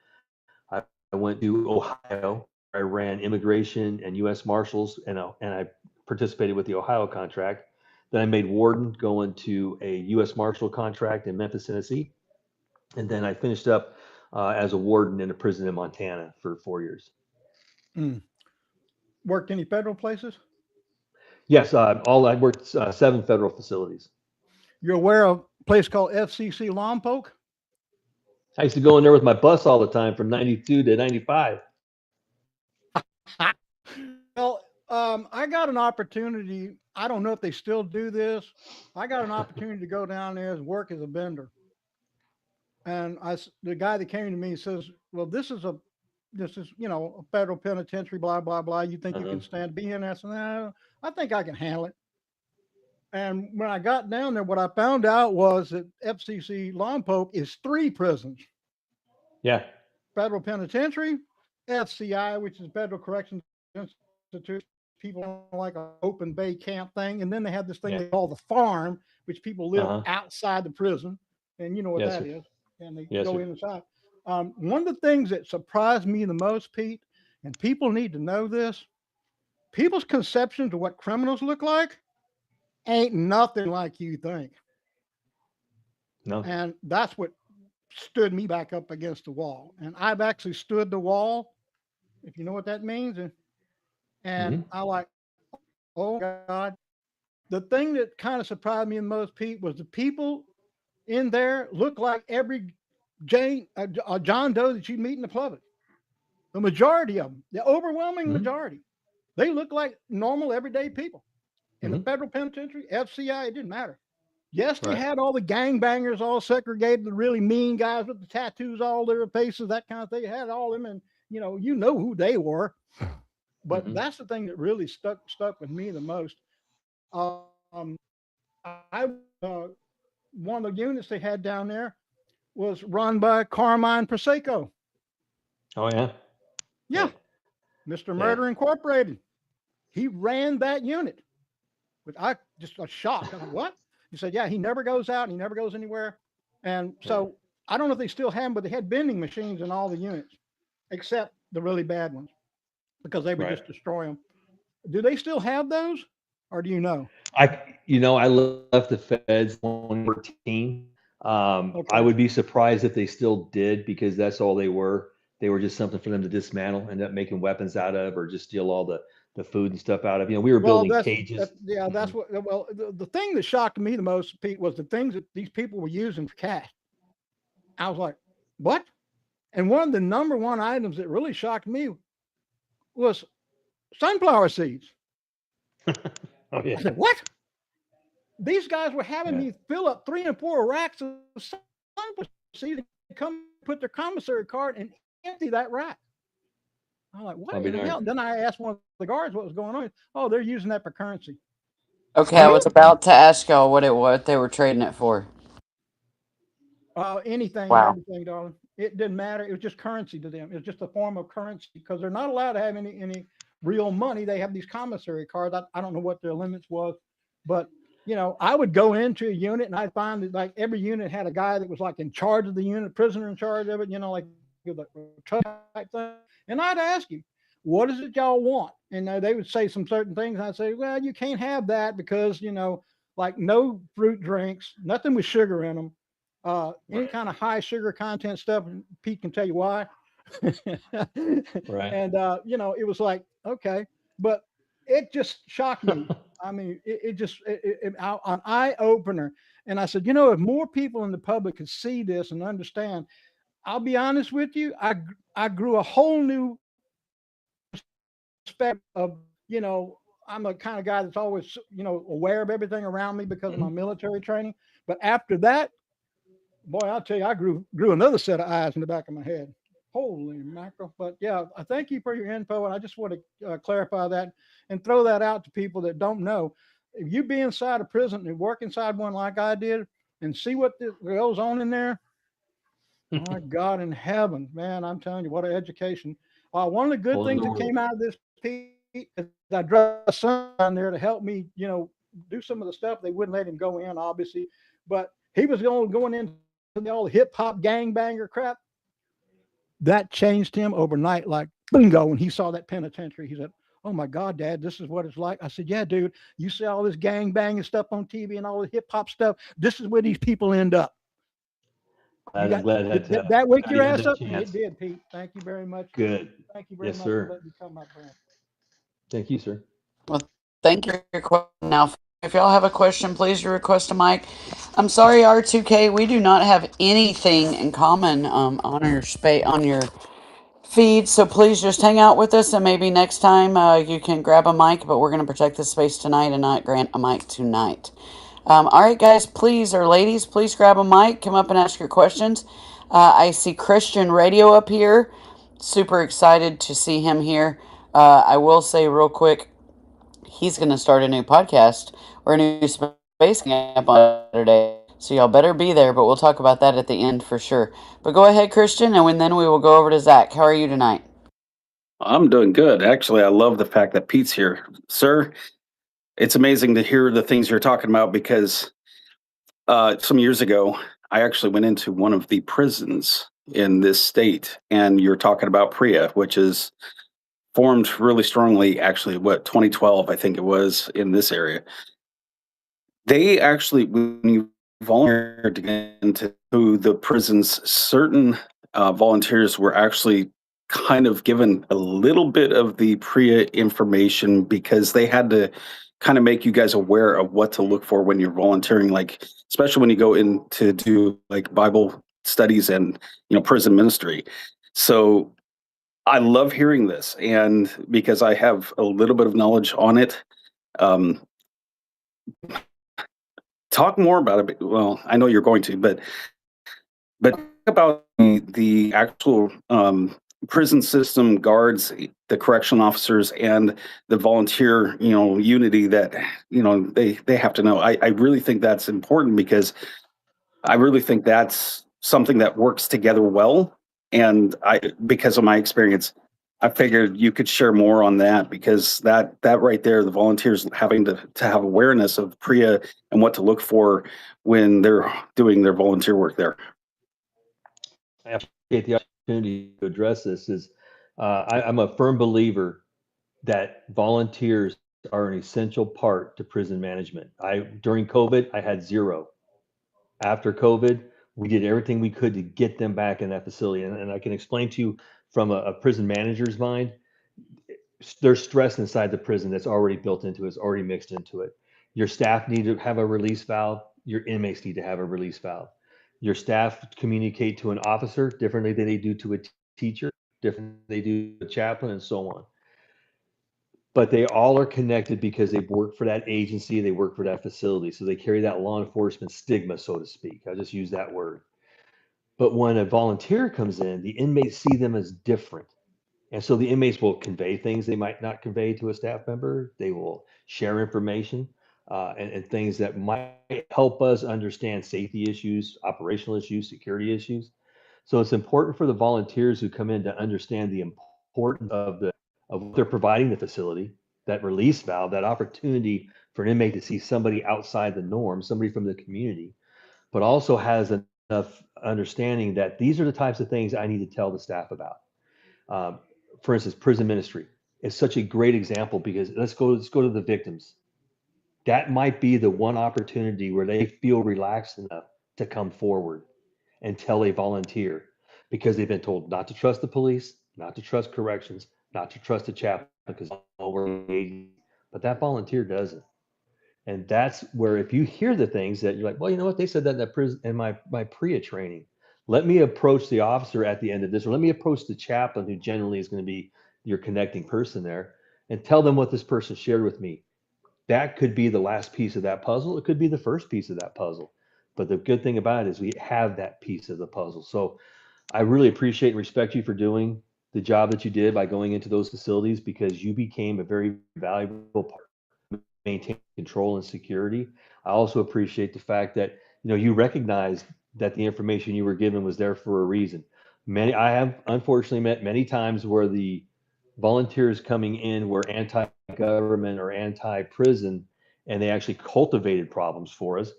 I went to Ohio. I ran immigration and U.S. Marshals, and I participated with the Ohio contract. Then I made warden going to a U.S. Marshal contract in Memphis, Tennessee, and then I finished up as a warden in a prison in Montana for 4 years.
Mm. Worked any federal places?
Yes, all I worked 7 federal facilities.
You're aware of a place called FCC Lompoc?
I used to go in there with my bus all the time from '92 to '95.
Well, I got an opportunity. I don't know if they still do this. I got an opportunity to go down there and work as a vendor. And the guy that came to me says, "Well, this is a federal penitentiary, blah blah blah. You think you
Uh-huh.
can stand to be in?" I said, "No, I think I can handle it." And when I got down there, what I found out was that FCC Lompoc is three prisons:
Yeah.
federal penitentiary, FCI, which is Federal Corrections Institute. People like an open bay camp thing, and then they have this thing
Yeah.
they call the farm, which people live
Uh-huh.
outside the prison, and you know what
Yes,
that
sir.
is, and they
Yes,
go
sir.
inside. One of the things that surprised me the most, Pete, and people need to know this: people's conceptions of what criminals look like ain't nothing like you think,
No.
and that's what stood me back up against the wall. And I've actually stood the wall, if you know what that means, and
Mm-hmm.
I like, oh God. The thing that kind of surprised me the most, Pete, was the people in there look like every John Doe that you meet in the public. The majority of them, the overwhelming
Mm-hmm.
majority, they look like normal, everyday people. In the
Mm-hmm.
federal penitentiary, FCI, it didn't matter. Yes, they
Right.
had all the gangbangers all segregated, the really mean guys with the tattoos all over their faces, that kind of thing. They had all them, and you know who they were. But
Mm-hmm.
that's the thing that really stuck with me the most. Um, I one of the units they had down there was run by Carmine Prosecco.
Oh yeah.
Yeah,
Yeah.
Mr.
Yeah.
Murder Incorporated. He ran that unit. With I just was shocked. I'm like, what? He said, yeah, he never goes out. He never goes anywhere. And
Yeah.
so I don't know if they still have them, but they had vending machines in all the units, except the really bad ones, because they would
Right.
just destroy them. Do they still have those, or do you know?
I left the feds 2014. I
Okay.
would be surprised if they still did because that's all they were. They were just something for them to dismantle, end up making weapons out of, or just steal all the food and stuff out of. We were
Well,
building
that's
cages.
yeah, that's
Mhm.
what. Well, the thing that shocked me the most, Pete, was the things that these people were using for cash. I was like, what? And one of the number one items that really shocked me was sunflower seeds.
Oh
I
yeah.
said, what? These guys were having
Yeah.
me fill up 3 and 4 racks of sunflower seeds and come put their commissary card and empty that rack. I'm like, what
I'll be
in the
darned.
hell? Then I asked one of the guards what was going on. Oh, they're using that for currency.
Okay, I
Really?
was about to ask y'all what they were trading it for.
Anything and
Wow.
everything, darling. It didn't matter. It was just currency to them. It was just a form of currency because they're not allowed to have any real money. They have these commissary cards. I don't know what their limits was, but I would go into a unit and I'd find that like every unit had a guy that was like in charge of the unit, prisoner in charge of it. Like the type thing. And I'd ask him, "What is it y'all want?" And they would say some certain things. And I'd say, "Well, you can't have that because like no fruit drinks, nothing with sugar in them." Any
Right.
kind of high sugar content stuff, and Pete can tell you why.
Right.
And it was like, okay, but it just shocked me. I mean, it just an eye opener. And I said, if more people in the public could see this and understand, I'll be honest with you, I grew a whole new respect of I'm a kind of guy that's always aware of everything around me because of my
Mhm.
military training. But after that, boy, I'll tell you, I grew another set of eyes in the back of my head. Holy mackerel! But yeah, I thank you for your info, and I just want to clarify that and throw that out to people that don't know. If you be inside a prison and work inside one like I did, and see what goes on in there, my God in heaven, man, I'm telling you, what an education. One of the good
Whole
things
new
that came
world.
out of this, Pete, is I drove a son there to help me, do some of the stuff. They wouldn't let him go in, obviously, but he was going into all the hip hop gangbanger crap. That changed him overnight, like bingo. When he saw that penitentiary, he said, "Oh my God, Dad, this is what it's like." I said, "Yeah, dude, you see all this gang banging stuff on TV and all the hip hop stuff. This is where these people end up." You
I'm
got
glad
that wake
glad
your
you had
ass
that
up? It
chance.
did, Pete. Thank you very much.
Good.
Thank you very
Yes,
much for
sir.
letting me come, my friend.
Thank you, sir.
Well, thank you for your question. Now, if y'all have a question, please request a mic. I'm sorry, R2K, we do not have anything in common on your feed, so please just hang out with us, and maybe next time you can grab a mic, but we're going to protect the space tonight and not grant a mic tonight. All right, guys, please, or ladies, please grab a mic, come up and ask your questions. I see Christian Radio up here. Super excited to see him here. I will say real quick, he's going to start a new podcast or a new space camp on Saturday. So y'all better be there, but we'll talk about that at the end for sure. But go ahead, Christian, and then we will go over to Zach. How are you tonight?
I'm doing good. Actually, I love the fact that Pete's here. Sir, it's amazing to hear the things you're talking about because some years ago, I actually went into one of the prisons in this state, and you're talking about PREA, which is formed really strongly, actually, 2012, I think it was, in this area. They actually, when you volunteer to get into the prisons, certain volunteers were actually kind of given a little bit of the PREA information because they had to kind of make you guys aware of what to look for when you're volunteering, like especially when you go in to do like Bible studies and prison ministry. So I love hearing this, and because I have a little bit of knowledge on it. Um, Talk more about it. Well, I know you're going to, but talk about the actual prison system guards, the correction officers, and the volunteer, unity that they have to know. I really think that's important because I really think that's something that works together well. And because of my experience, I figured you could share more on that because that right there, the volunteers having to have awareness of PREA and what to look for when they're doing their volunteer work there.
I appreciate the opportunity to address this. I'm a firm believer that volunteers are an essential part to prison management. During COVID, I had zero. After COVID, we did everything we could to get them back in that facility. And I can explain to you from a prison manager's mind, there's stress inside the prison that's already built into it, it's already mixed into it. Your staff need to have a release valve. Your inmates need to have a release valve. Your staff communicate to an officer differently than they do to a teacher, differently than they do to a chaplain, and so on. But they all are connected because they work for that agency, they work for that facility. So they carry that law enforcement stigma, so to speak. I'll just use that word. But when a volunteer comes in, the inmates see them as different. And so the inmates will convey things they might not convey to a staff member. They will share information and things that might help us understand safety issues, operational issues, security issues. So it's important for the volunteers who come in to understand the importance of what they're providing the facility, that release valve, that opportunity for an inmate to see somebody outside the norm, somebody from the community, but also has enough understanding that these are the types of things I need to tell the staff about. Um, for instance, prison ministry is such a great example because let's go to the victims. That might be the one opportunity where they feel relaxed enough to come forward and tell a volunteer because they've been told not to trust the police, not to trust corrections, not to trust the chaplain because but that volunteer doesn't. And that's where if you hear the things that you're like, well, you know what, they said that in that prison in my PREA training. Let me approach the officer at the end of this, or let me approach the chaplain who generally is going to be your connecting person there and tell them what this person shared with me. That could be the last piece of that puzzle. It could be the first piece of that puzzle. But the good thing about it is we have that piece of the puzzle. So I really appreciate and respect you for doing the job that you did by going into those facilities because you became a very valuable part maintain control and security. I also appreciate the fact that you recognized that the information you were given was there for a reason. I have unfortunately met many times where the volunteers coming in were anti-government or anti-prison, and they actually cultivated problems for us.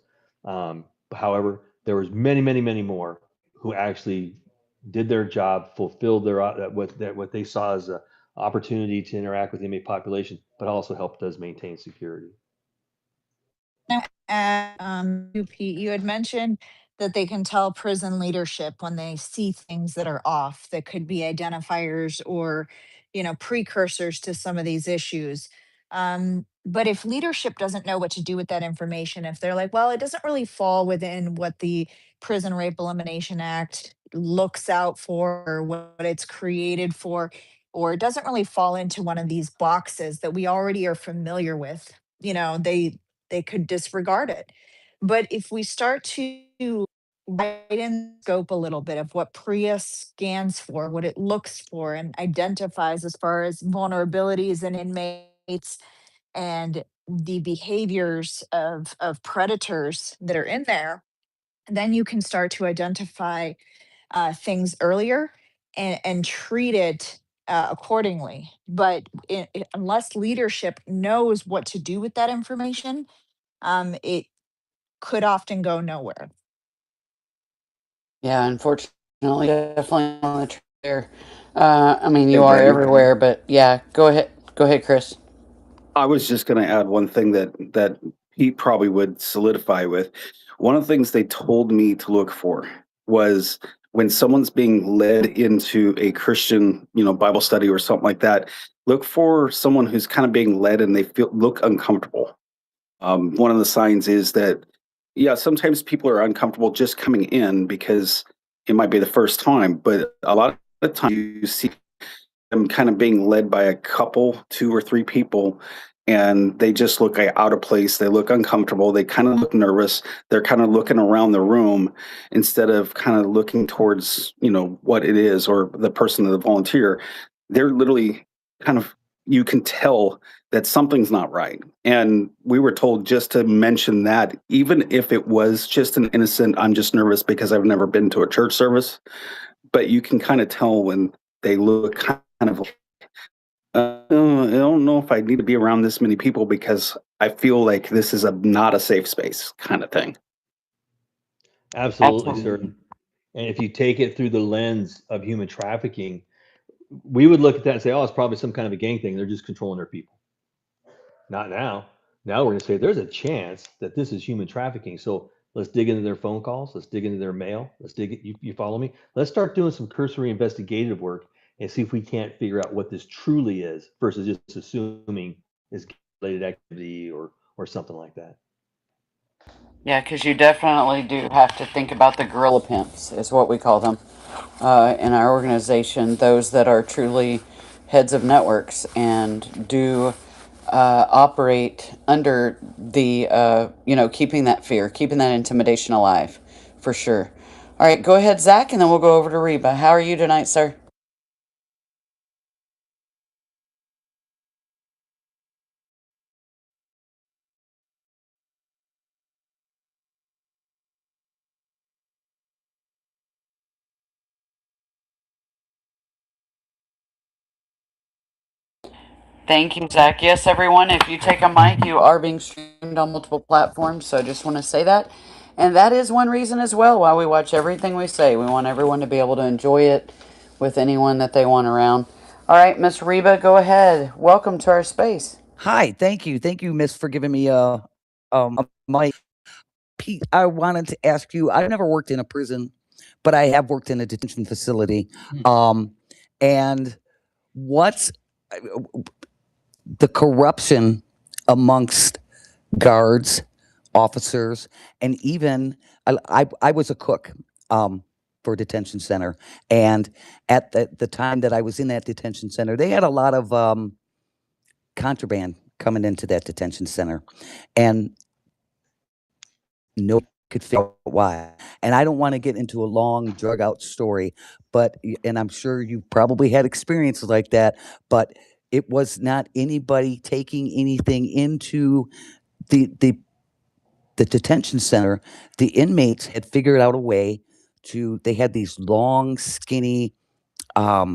However, there was many, many, many more who actually did their job, fulfilled their what they saw as a opportunity to interact with the inmate population, but also helped us maintain security.
You, Pete, you had mentioned that they can tell prison leadership when they see things that are off that could be identifiers or, precursors to some of these issues. But if leadership doesn't know what to do with that information, if they're like, well, it doesn't really fall within what the Prison Rape Elimination Act looks out for, or what it's created for, or it doesn't really fall into one of these boxes that we already are familiar with, they could disregard it. But if we start to widen scope a little bit of what PRIA scans for, what it looks for and identifies as far as vulnerabilities in inmates and the behaviors of predators that are in there, then you can start to identify things earlier and treat it accordingly. But unless leadership knows what to do with that information, it could often go nowhere.
Yeah, unfortunately, definitely on the there. I mean,
Hey,
you are
Brandy.
everywhere, but yeah, go ahead. Go ahead, Chris.
I was just going to add one thing that Pete probably would solidify with. One of the things they told me to look for was when someone's being led into a Christian, Bible study or something like that. Look for someone who's kind of being led and they look uncomfortable. One of the signs is that, yeah, sometimes people are uncomfortable just coming in because it might be the first time, but a lot of the time you see them kind of being led by a couple, two or three people, and they just look out of place. They look uncomfortable. They kind of look nervous. They're kind of looking around the room instead of kind of looking towards, what it is or the person, the volunteer. They're literally kind of, you can tell that something's not right. And we were told just to mention that, even if it was just an innocent, I'm just nervous because I've never been to a church service, but you can kind of tell when they look kind of I don't know if I need to be around this many people because I feel like this is not a safe space kind of thing.
Absolutely, sir.
Absolutely.
And if you take it through the lens of human trafficking, we would look at that and say, oh, it's probably some kind of a gang thing. They're just controlling their people. Not now. Now we're going to say there's a chance that this is human trafficking. So let's dig into their phone calls. Let's dig into their mail. Let's dig. You follow me? Let's start doing some cursory investigative work and see if we can't figure out what this truly is versus just assuming it's related activity or something like that.
Yeah, because you definitely do have to think about the gorilla pimps, is what we call them in our organization. Those that are truly heads of networks and do operate under the, keeping that fear, keeping that intimidation alive, for sure. All right, go ahead, Zach, and then we'll go over to Reba. How are you tonight, sir? Thank you, Zach. Yes, everyone, if you take a mic, you are being streamed on multiple platforms. So I just want to say that. And that is one reason as well why we watch everything we say. We want everyone to be able to enjoy it with anyone that they want around. All right, Miss Reba, go ahead. Welcome to our space.
Hi, thank you, Miss, for giving me a mic. Pete, I wanted to ask you. I've never worked in a prison, but I have worked in a detention facility. And what's the corruption amongst guards, officers, and even I was a cook for a detention center, and at the time that I was in that detention center, they had a lot of contraband coming into that detention center, and no one could figure out why. And I don't want to get into a long drug out story, but and I'm sure you probably had experiences like that, but it was not anybody taking anything into the the the detention center. The inmates had figured out a way to. They had these long, skinny. I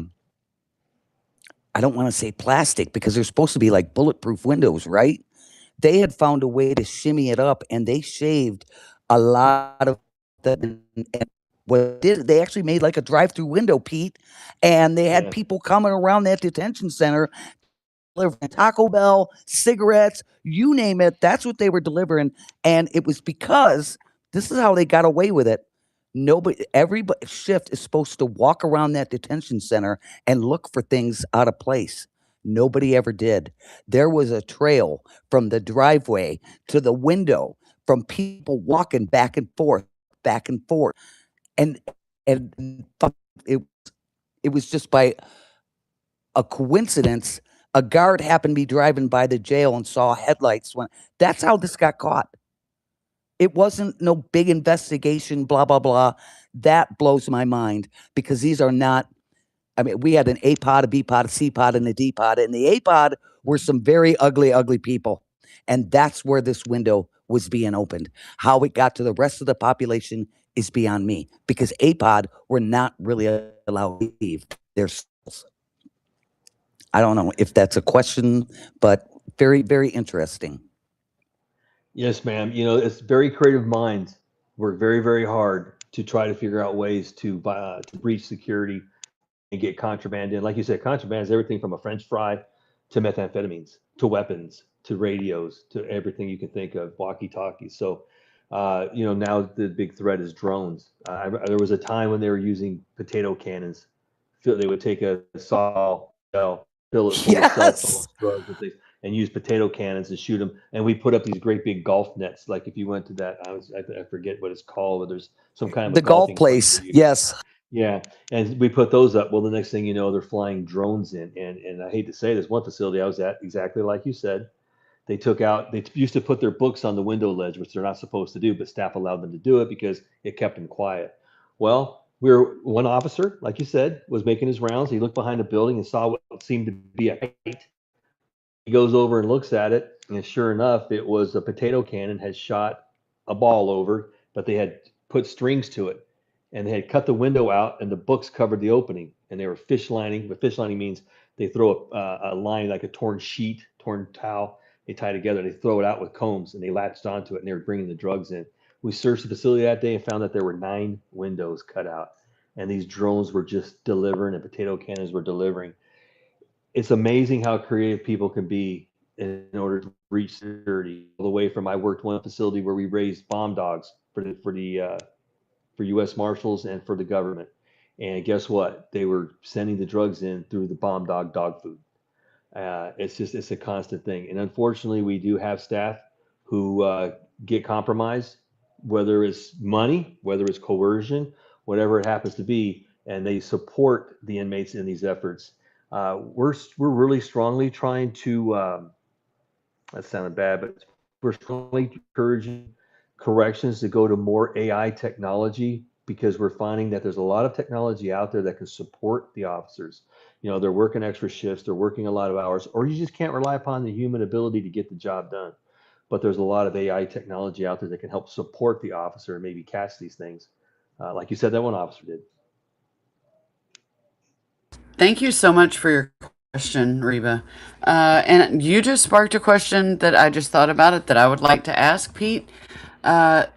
don't want to say plastic because they're supposed to be like bulletproof windows, right? They had found a way to shimmy it up, and they shaved a lot of the. And what did they actually made like a drive-through window, Pete? And they had
Yeah.
people coming around that detention center delivering Taco Bell, cigarettes, you name it. That's what they were delivering. And it was because this is how they got away with it. Every shift is supposed to walk around that detention center and look for things out of place. Nobody ever did. There was a trail from the driveway to the window from people walking back and forth, back and forth. And And it it was just by a coincidence. A guard happened to be driving by the jail and saw headlights. That's how this got caught. It wasn't no big investigation, blah, blah, blah. That blows my mind because these are not, I mean, we had an A pod, a B pod, a C pod, and a D pod. And the A pod were some very ugly, ugly people. And that's where this window was being opened. How it got to the rest of the population is beyond me because A pod were not really allowed to leave their schools. I don't know if that's a question, but very, very interesting.
Yes, ma'am. You know, it's very creative minds work very, very hard to try to figure out ways to breach security and get contraband in. Like you said, contraband is everything from a French fry to methamphetamines to weapons to radios to everything you can think of, walkie-talkies. So, you know, now the big threat is drones. There was a time when they were using potato cannons. They would take a saw shell, fill it full of cell
Yes.
phones, drugs, and things, and use potato cannons to shoot them. And we put up these great big golf nets. Like if you went to that, I forget what it's called, but there's some kind of
The
a
golf
golfing
place.
place.
Yes.
Yeah, and we put those up. Well, the next thing you know, they're flying drones in, and I hate to say this, one facility I was at, exactly like you said, they used to put their books on the window ledge, which they're not supposed to do, but staff allowed them to do it because it kept them quiet. Well, one officer, like you said, was making his rounds. He looked behind a building and saw what seemed to be a kite. He goes over and looks at it, and sure enough, it was a potato cannon had shot a ball over, but they had put strings to it, and they had cut the window out, and the books covered the opening, and they were fish lining. But fish lining means they throw a line like a torn sheet, torn towel. They tie together, they throw it out with combs, and they latched onto it, and they were bringing the drugs in. We searched the facility that day and found that there were 9 windows cut out, and these drones were just delivering, and potato cannons were delivering. It's amazing how creative people can be in order to reach security. All the way from I worked one facility where we raised bomb dogs for U.S. Marshals and for the government, and guess what? They were sending the drugs in through the bomb dog food. It's a constant thing, and unfortunately, we do have staff who get compromised, whether it's money, whether it's coercion, whatever it happens to be, and they support the inmates in these efforts. We're really strongly trying to. That sounded bad, but we're strongly encouraging corrections to go to more AI technology because we're finding that there's a lot of technology out there that can support the officers. You know, they're working extra shifts, they're working a lot of hours, or you just can't rely upon the human ability to get the job done. But there's a lot of AI technology out there that can help support the officer and maybe catch these things. Like you said, that one officer did.
Thank you so much for your question, Reba. And you just sparked a question that I just thought about it that I would like to ask Pete. And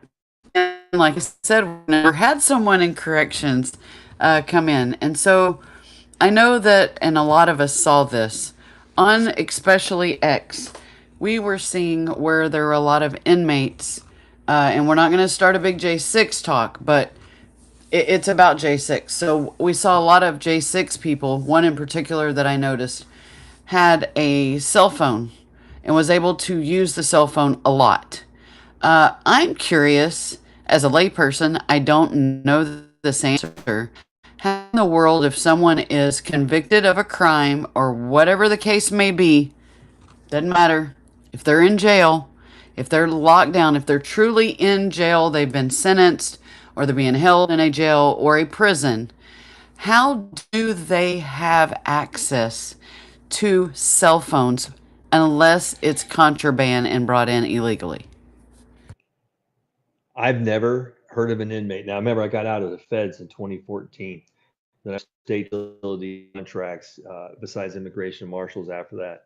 like I said, we never had someone in corrections come in. And so I know that, and a lot of us saw this on especially X. We were seeing where there were a lot of inmates, and we're not going to start a big J6 talk, but it's about J6. So we saw a lot of J6 people. One in particular that I noticed had a cell phone and was able to use the cell phone a lot. I'm curious, as a layperson, I don't know this answer. How in the world, if someone is convicted of a crime or whatever the case may be, doesn't matter, if they're in jail, if they're locked down, if they're truly in jail, they've been sentenced, or they're being held in a jail or a prison, how do they have access to cell phones unless it's contraband and brought in illegally?
I've never heard of an inmate. Now, remember, I got out of the feds in 2014. Then I state facility contracts besides immigration marshals after that.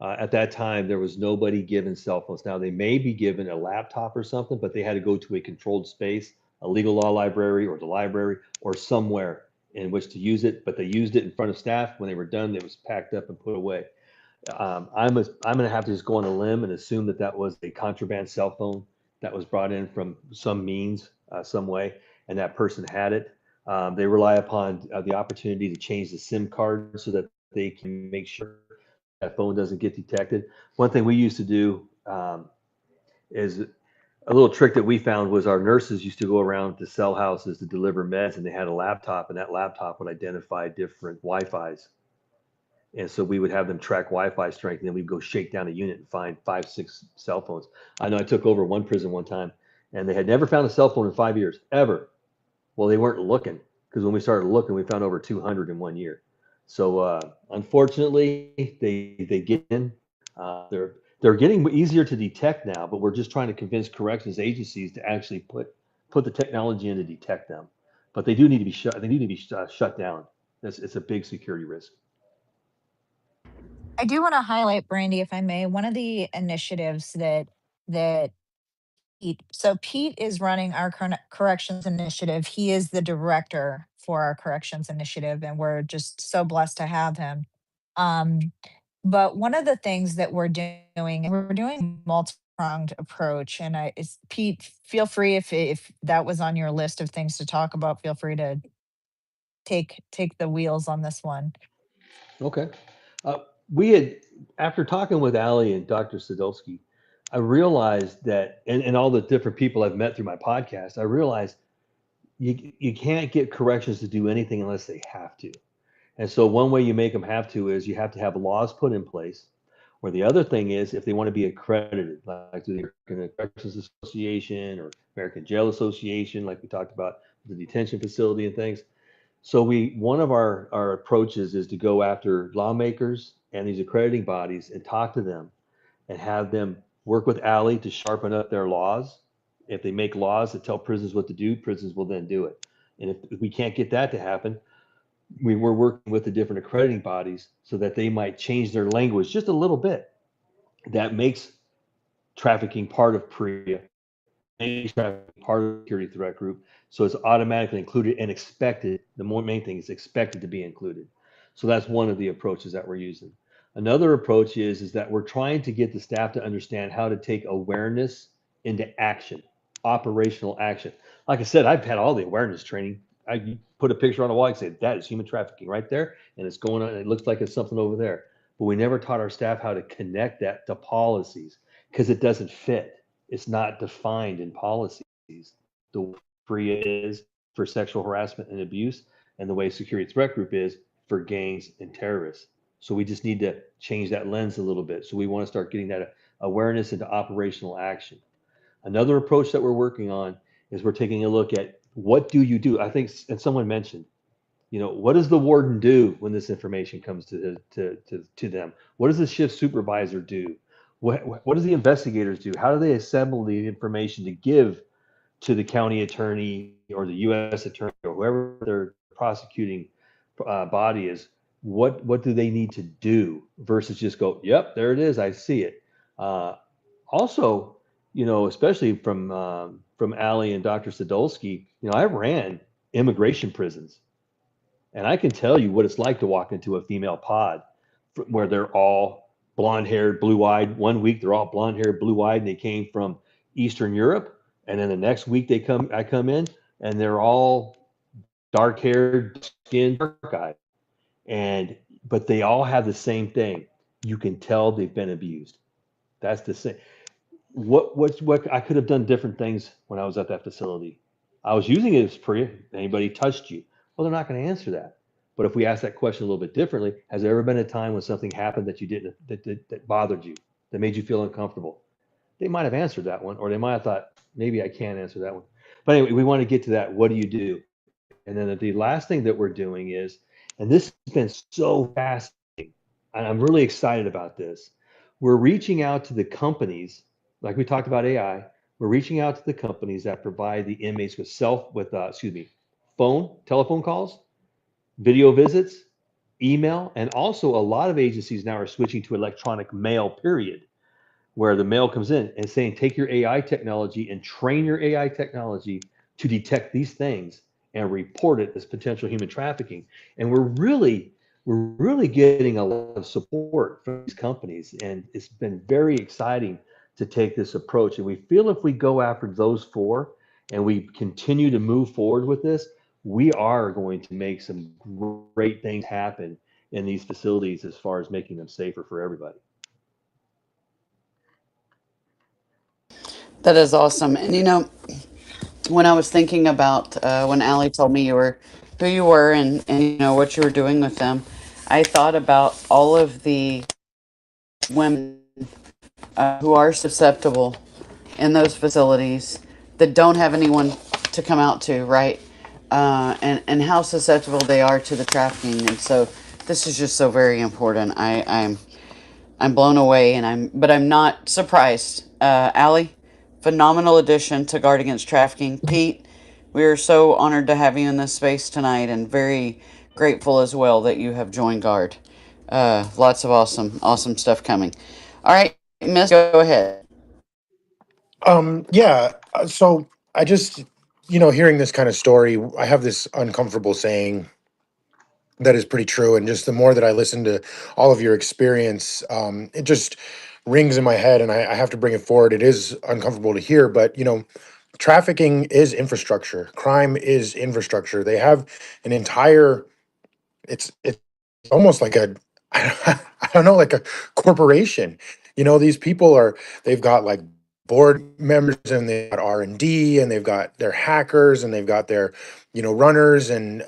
At that time, there was nobody given cell phones. Now, they may be given a laptop or something, but they had to go to a controlled space, a legal law library or the library or somewhere in which to use it. But they used it in front of staff. When they were done, it was packed up and put away. I'm going to have to just go on a limb and assume that that was a contraband cell phone that was brought in from some means, some way, and that person had it. They rely upon the opportunity to change the SIM card so that they can make sure that phone doesn't get detected. One thing we used to do is a little trick that we found was our nurses used to go around to cell houses to deliver meds, and they had a laptop, and that laptop would identify different Wi-Fis. And so we would have them track Wi-Fi strength, and then we'd go shake down a unit and find 5, 6 cell phones. I know I took over one prison one time, and they had never found a cell phone in 5 years, ever. Well, they weren't looking, because when we started looking, we found over 200 in 1 year. So unfortunately, they get in. They're getting easier to detect now, but we're just trying to convince corrections agencies to actually put the technology in to detect them. But they do need to be shut. They need to be shut down. It's a big security risk.
I do want to highlight, Brandy, if I may, one of the initiatives that Pete is running our corrections initiative. He is the director for our corrections initiative, and we're just so blessed to have him. Um, but one of the things that we're doing multi-pronged approach, and Pete, feel free if that was on your list of things to talk about, feel free to take the wheels on this one.
Okay. Uh, we had, after talking with Ali and Dr. Sadowski, I realized that, and all the different people I've met through my podcast, I realized you can't get corrections to do anything unless they have to. And so one way you make them have to is you have to have laws put in place. Or the other thing is if they want to be accredited, like the American Corrections Association or American Jail Association, like we talked about the detention facility and things. So one of our approaches is to go after lawmakers and these accrediting bodies and talk to them and have them work with Ali to sharpen up their laws. If they make laws that tell prisons what to do, prisons will then do it. And if we can't get that to happen, we're working with the different accrediting bodies so that they might change their language just a little bit. That makes trafficking part of PREA, makes trafficking part of the security threat group. So it's automatically included and expected. The main thing is expected to be included. So that's one of the approaches that we're using. Another approach is that we're trying to get the staff to understand how to take awareness into action, operational action. Like I said, I've had all the awareness training. I put a picture on a wall and say, that is human trafficking right there. And it's going on. It looks like it's something over there. But we never taught our staff how to connect that to policies because it doesn't fit. It's not defined in policies. The way PREA is for sexual harassment and abuse, and the way security threat group is for gangs and terrorists. So we just need to change that lens a little bit. So we want to start getting that awareness into operational action. Another approach that we're working on is we're taking a look at what do you do? I think, and someone mentioned, what does the warden do when this information comes to them? What does the shift supervisor do? What does the investigators do? How do they assemble the information to give to the county attorney or the U.S. attorney or whoever their prosecuting body is? What do they need to do versus just go, yep, there it is, I see it. Also, especially from Ali and Dr. Sadolsky, I ran immigration prisons. And I can tell you what it's like to walk into a female pod where they're all blonde haired, blue eyed. 1 week they're all blonde haired, blue eyed, and they came from Eastern Europe. And then the next week I come in and they're all dark haired, skin, dark eyed. But they all have the same thing. You can tell they've been abused. That's the same. What I could have done different things when I was at that facility. I was using it as PREA. Anybody touched you? Well, they're not going to answer that. But if we ask that question a little bit differently, has there ever been a time when something happened that you didn't that bothered you, that made you feel uncomfortable? They might have answered that one, or they might have thought maybe I can't answer that one. But anyway, we want to get to that. What do you do? And then the last thing that we're doing is, and this has been so fascinating, and I'm really excited about this. We're reaching out to the companies, like we talked about AI. We're reaching out to the companies that provide the inmates with telephone calls, video visits, email, and also a lot of agencies now are switching to electronic mail, period, where the mail comes in and saying, take your AI technology and train your AI technology to detect these things and report it as potential human trafficking. And we're really getting a lot of support from these companies. And it's been very exciting to take this approach. And we feel if we go after those four and we continue to move forward with this, we are going to make some great things happen in these facilities as far as making them safer for everybody.
That is awesome. And when I was thinking about when Allie told me who you were and what you were doing with them, I thought about all of the women who are susceptible in those facilities that don't have anyone to come out to, right? And how susceptible they are to the trafficking. And so this is just so very important. I'm blown away, but I'm not surprised. Allie, phenomenal addition to Guard Against Trafficking. Pete, we are so honored to have you in this space tonight, and very grateful as well that you have joined Guard. Lots of awesome stuff coming. All right, Miss, go ahead.
Yeah. So I just, hearing this kind of story, I have this uncomfortable saying that is pretty true. And just the more that I listen to all of your experience, it just rings in my head, and I have to bring it forward. It is uncomfortable to hear, but trafficking is infrastructure. Crime is infrastructure. They have an entire. It's almost like a I don't know, like a corporation. These people they've got like board members, and they've got R&D, and they've got their hackers, and they've got their runners, and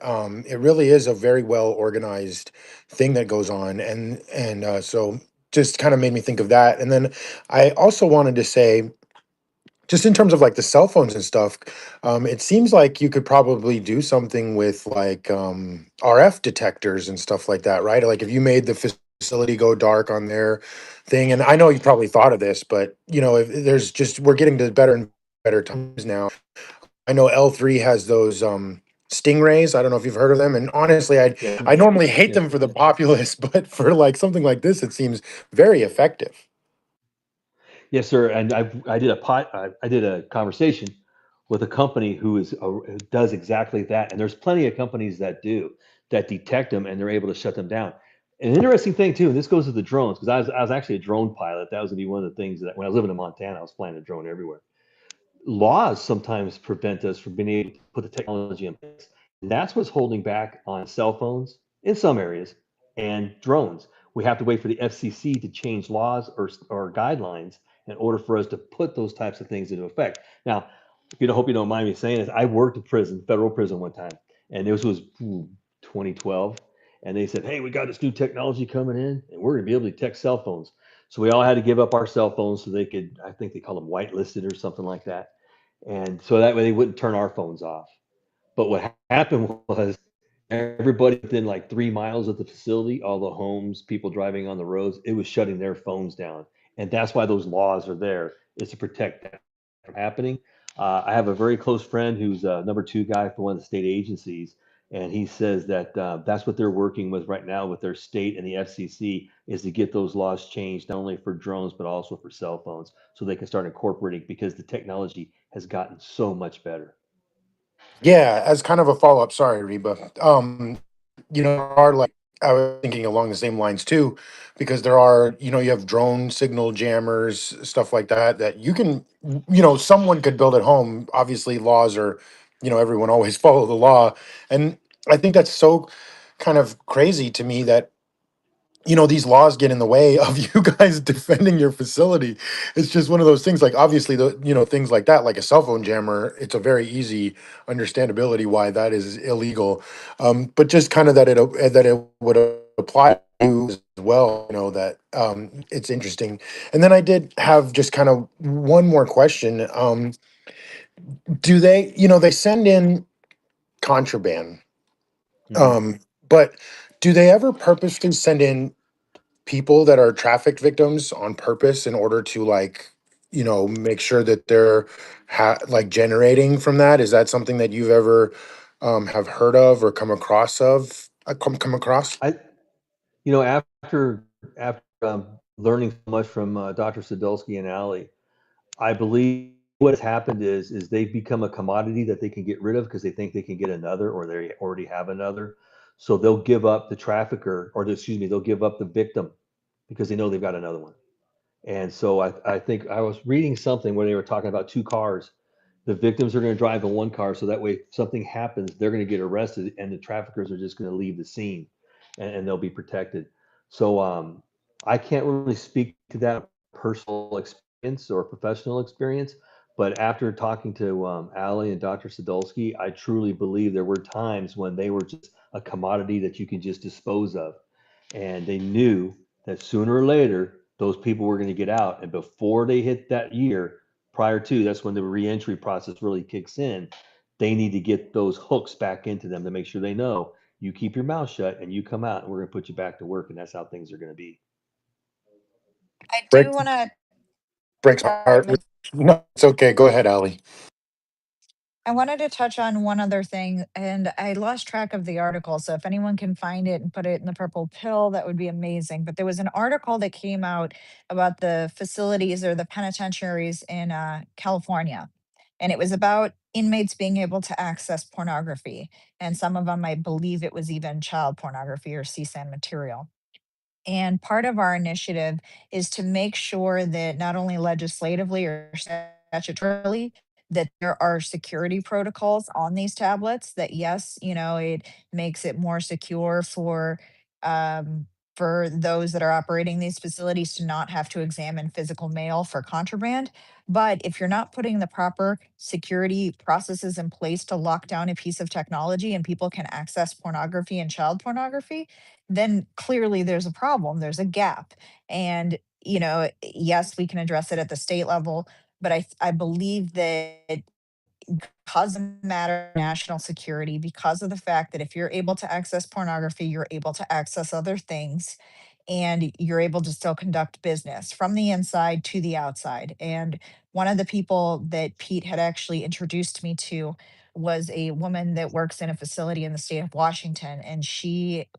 it really is a very well organized thing that goes on, and so just kind of made me think of that. And then I also wanted to say, just in terms of like the cell phones and stuff, it seems like you could probably do something with like RF detectors and stuff like that, right? Like if you made the facility go dark on their thing, and I know you probably thought of this, but if there's just we're getting to better and better times now. I know L3 has those stingrays. I don't know if you've heard of them. And honestly, I
Yeah.
normally hate
Yeah.
them for the populace, but for like something like this, it seems very effective.
Yes, sir. And I did a conversation with a company who does exactly that. And there's plenty of companies that detect them, and they're able to shut them down. An interesting thing too, and this goes to the drones, because I was actually a drone pilot. That was gonna be one of the things that when I was living in Montana, I was flying a drone everywhere. Laws sometimes prevent us from being able to put the technology in place. And that's what's holding back on cell phones in some areas and drones. We have to wait for the FCC to change laws or guidelines in order for us to put those types of things into effect. Now, if you don't, hope you don't mind me saying this, I worked in prison, federal prison one time, and this was 2012. And they said, hey, we got this new technology coming in, and we're going to be able to detect cell phones. So we all had to give up our cell phones so they could, I think they call them whitelisted or something like that. And so that way they wouldn't turn our phones off. But what happened was everybody within like 3 miles of the facility, all the homes, people driving on the roads, it was shutting their phones down. And that's why those laws are there, is to protect that from happening. I have a very close friend who's a number two guy for one of the state agencies, and he says that that's what they're working with right now with their state and the FCC, is to get those laws changed, not only for drones but also for cell phones, so they can start incorporating, because the technology has gotten so much better.
Yeah, as kind of a follow up, sorry, Reba. Are like I was thinking along the same lines too, because there are, you have drone signal jammers, stuff like that, that you can, someone could build at home. Obviously, laws are, everyone always follow the law. And I think that's so kind of crazy to me that these laws get in the way of you guys defending your facility. It's just one of those things. Like obviously, things like that, like a cell phone jammer, it's a very easy understandability why that is illegal. But just kind of that it would apply to you as well. That it's interesting. And then I did have just kind of one more question. Do they, they send in contraband,
Hmm.
but do they ever purposely send in people that are trafficked victims on purpose in order to like make sure that they're like generating from that? Is that something that you've ever have heard of or come across?
I, after learning so much from Dr. Sadulski and Ali, I believe what has happened is they've become a commodity that they can get rid of because they think they can get another, or they already have another. So they'll give up the trafficker, or excuse me, they'll give up the victim because they know they've got another one. And so I think I was reading something where they were talking about two cars. The victims are going to drive in one car, so that way if something happens, they're going to get arrested, and the traffickers are just going to leave the scene, and they'll be protected. So I can't really speak to that personal experience or professional experience, But after talking to Ali and Dr. Sadolsky, I truly believe there were times when they were just a commodity that you can just dispose of. And they knew that sooner or later, those people were going to get out. And before they hit that year, prior to, that's when the reentry process really kicks in. They need to get those hooks back into them to make sure they know you keep your mouth shut and you come out and we're going to put you back to work. And that's how things are going to be.
I
Break
do want to.
breaks my heart. No, it's okay. Go ahead, Ali.
I wanted to touch on one other thing, and I lost track of the article. So if anyone can find it and put it in the purple pill, that would be amazing. But there was an article that came out about the facilities or the penitentiaries in California. And it was about inmates being able to access pornography. And some of them, I believe it was even child pornography or CSAN material. And part of our initiative is to make sure that not only legislatively or statutorily, that there are security protocols on these tablets that yes, it makes it more secure um for those that are operating these facilities to not have to examine physical mail for contraband. But if you're not putting the proper security processes in place to lock down a piece of technology and people can access pornography and child pornography, then clearly there's a problem, there's a gap. And, yes, we can address it at the state level, but I believe that because of the matter of national security, because of the fact that if you're able to access pornography, you're able to access other things and you're able to still conduct business from the inside to the outside. And one of the people that Pete had actually introduced me to was a woman that works in a facility in the state of Washington. And she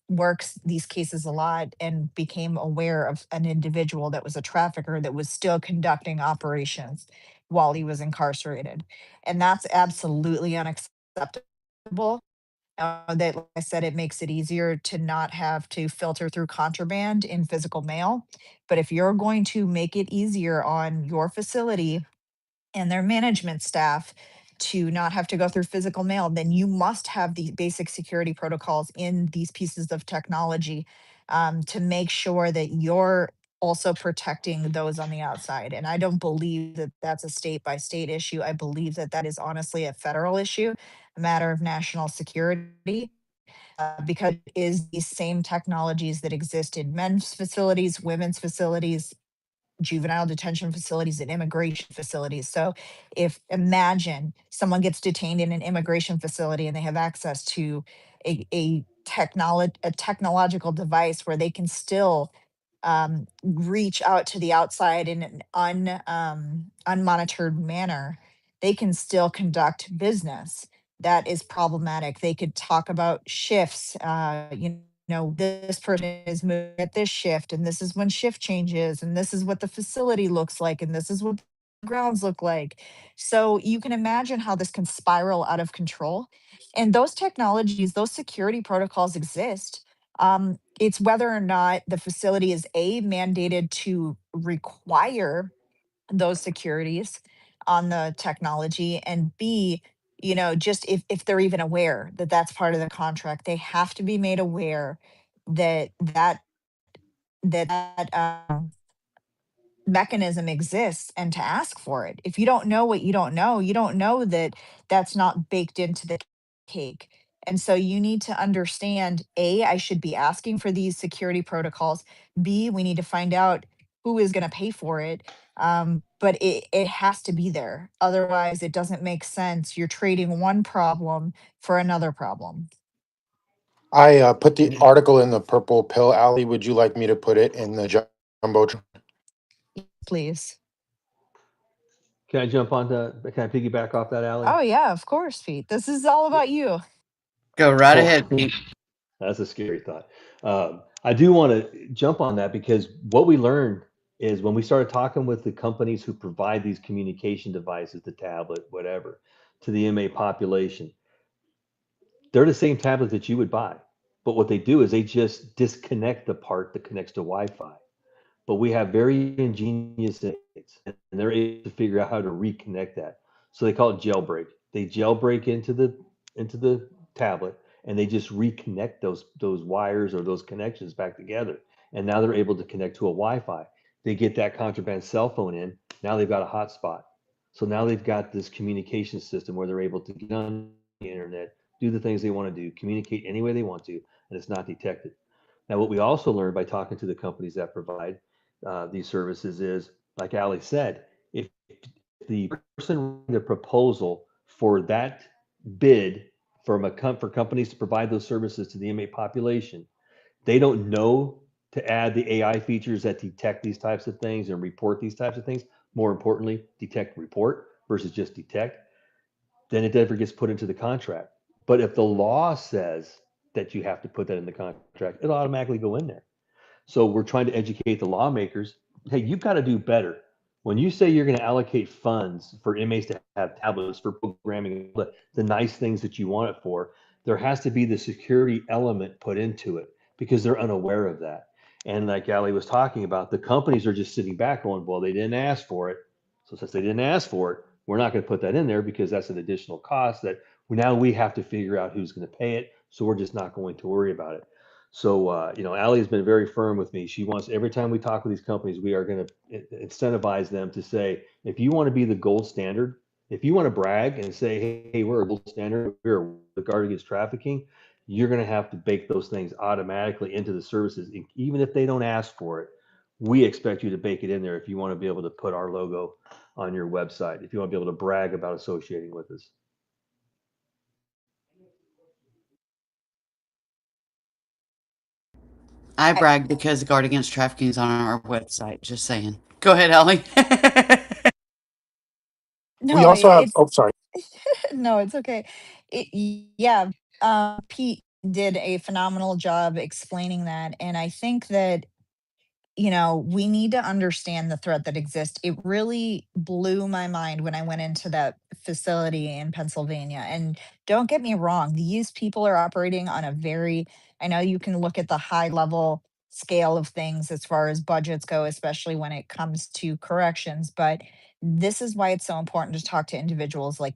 works these cases a lot and became aware of an individual that was a trafficker that was still conducting operations while he was incarcerated. And that's absolutely unacceptable. That, like I said, it makes it easier to not have to filter through contraband in physical mail. But if you're going to make it easier on your facility and their management staff to not have to go through physical mail, then you must have the basic security protocols in these pieces of technology, to make sure that you're also protecting those on the outside. And I don't believe that that's a state by state issue. I believe that that is honestly a federal issue, a matter of national security. Because it is these same technologies that exist in men's facilities, women's facilities, juvenile detention facilities and immigration facilities. So if imagine someone gets detained in an immigration facility and they have access to a technological device where they can still reach out to the outside in an unmonitored manner, they can still conduct business. That is problematic. They could talk about shifts. This person is moving at this shift, and this is when shift changes, and this is what the facility looks like, and this is what the grounds look like. So you can imagine how this can spiral out of control. And those technologies, those security protocols exist. It's whether or not the facility is A, mandated to require those securities on the technology, and B, just if they're even aware that that's part of the contract, they have to be made aware that that mechanism exists and to ask for it. If you don't know what you don't know that that's not baked into the cake. And so you need to understand A, I should be asking for these security protocols. B, we need to find out who is going to pay for it. But it has to be there. Otherwise, it doesn't make sense. You're trading one problem for another problem.
I put the article in the purple pill. Ali, would you like me to put it in the jumbotron?
Please.
Can I can I piggyback off that, Ali?
Oh, yeah, of course, Pete. This is all about you.
Go right
Well,
ahead, Pete.
that's a scary thought. I do want to jump on that because what we learned is when we started talking with the companies who provide these communication devices, the tablet, whatever, to the MA population, they're the same tablet that you would buy. But what they do is they just disconnect the part that connects to Wi-Fi. But we have very ingenious things, and they're able to figure out how to reconnect that. So they call it jailbreak. They jailbreak into the tablet, and they just reconnect those wires or those connections back together. And now they're able to connect to a Wi-Fi. They get that contraband cell phone in. Now they've got a hotspot. So now they've got this communication system where they're able to get on the internet, do the things they want to do, communicate any way they want to, and it's not detected. Now, what we also learned by talking to the companies that provide these services is, like Ali said, if the person writing the proposal for that bid for companies to provide those services to the inmate population, they don't know to add the AI features that detect these types of things and report these types of things. More importantly, detect, report versus just detect, then it never gets put into the contract. But if the law says that you have to put that in the contract, it'll automatically go in there. So we're trying to educate the lawmakers. Hey, you've got to do better. When you say you're going to allocate funds for inmates to have tablets for programming, the nice things that you want it for, there has to be the security element put into it because they're unaware of that. And like Ali was talking about, the companies are just sitting back going, well, they didn't ask for it. So since they didn't ask for it, we're not going to put that in there because that's an additional cost that now we have to figure out who's going to pay it. So we're just not going to worry about it. So, Ali has been very firm with me. She wants every time we talk with these companies, we are going to incentivize them to say, if you want to be the gold standard, if you want to brag and say, hey, we're a gold standard, we're the guard against trafficking, you're going to have to bake those things automatically into the services, even if they don't ask for it. We expect you to bake it in there if you want to be able to put our logo on your website, if you want to be able to brag about associating with us.
I brag because Guard Against Trafficking is on our website. Just saying. Go ahead, Ellie.
We
No,
also have,
it's
oh, sorry.
no, it's okay. Yeah, Pete did a phenomenal job explaining that, and I think that we need to understand the threat that exists. It really blew my mind when I went into that facility in Pennsylvania. And don't get me wrong, these people are operating on a very, I know you can look at the high level scale of things as far as budgets go, especially when it comes to corrections. But this is why it's so important to talk to individuals like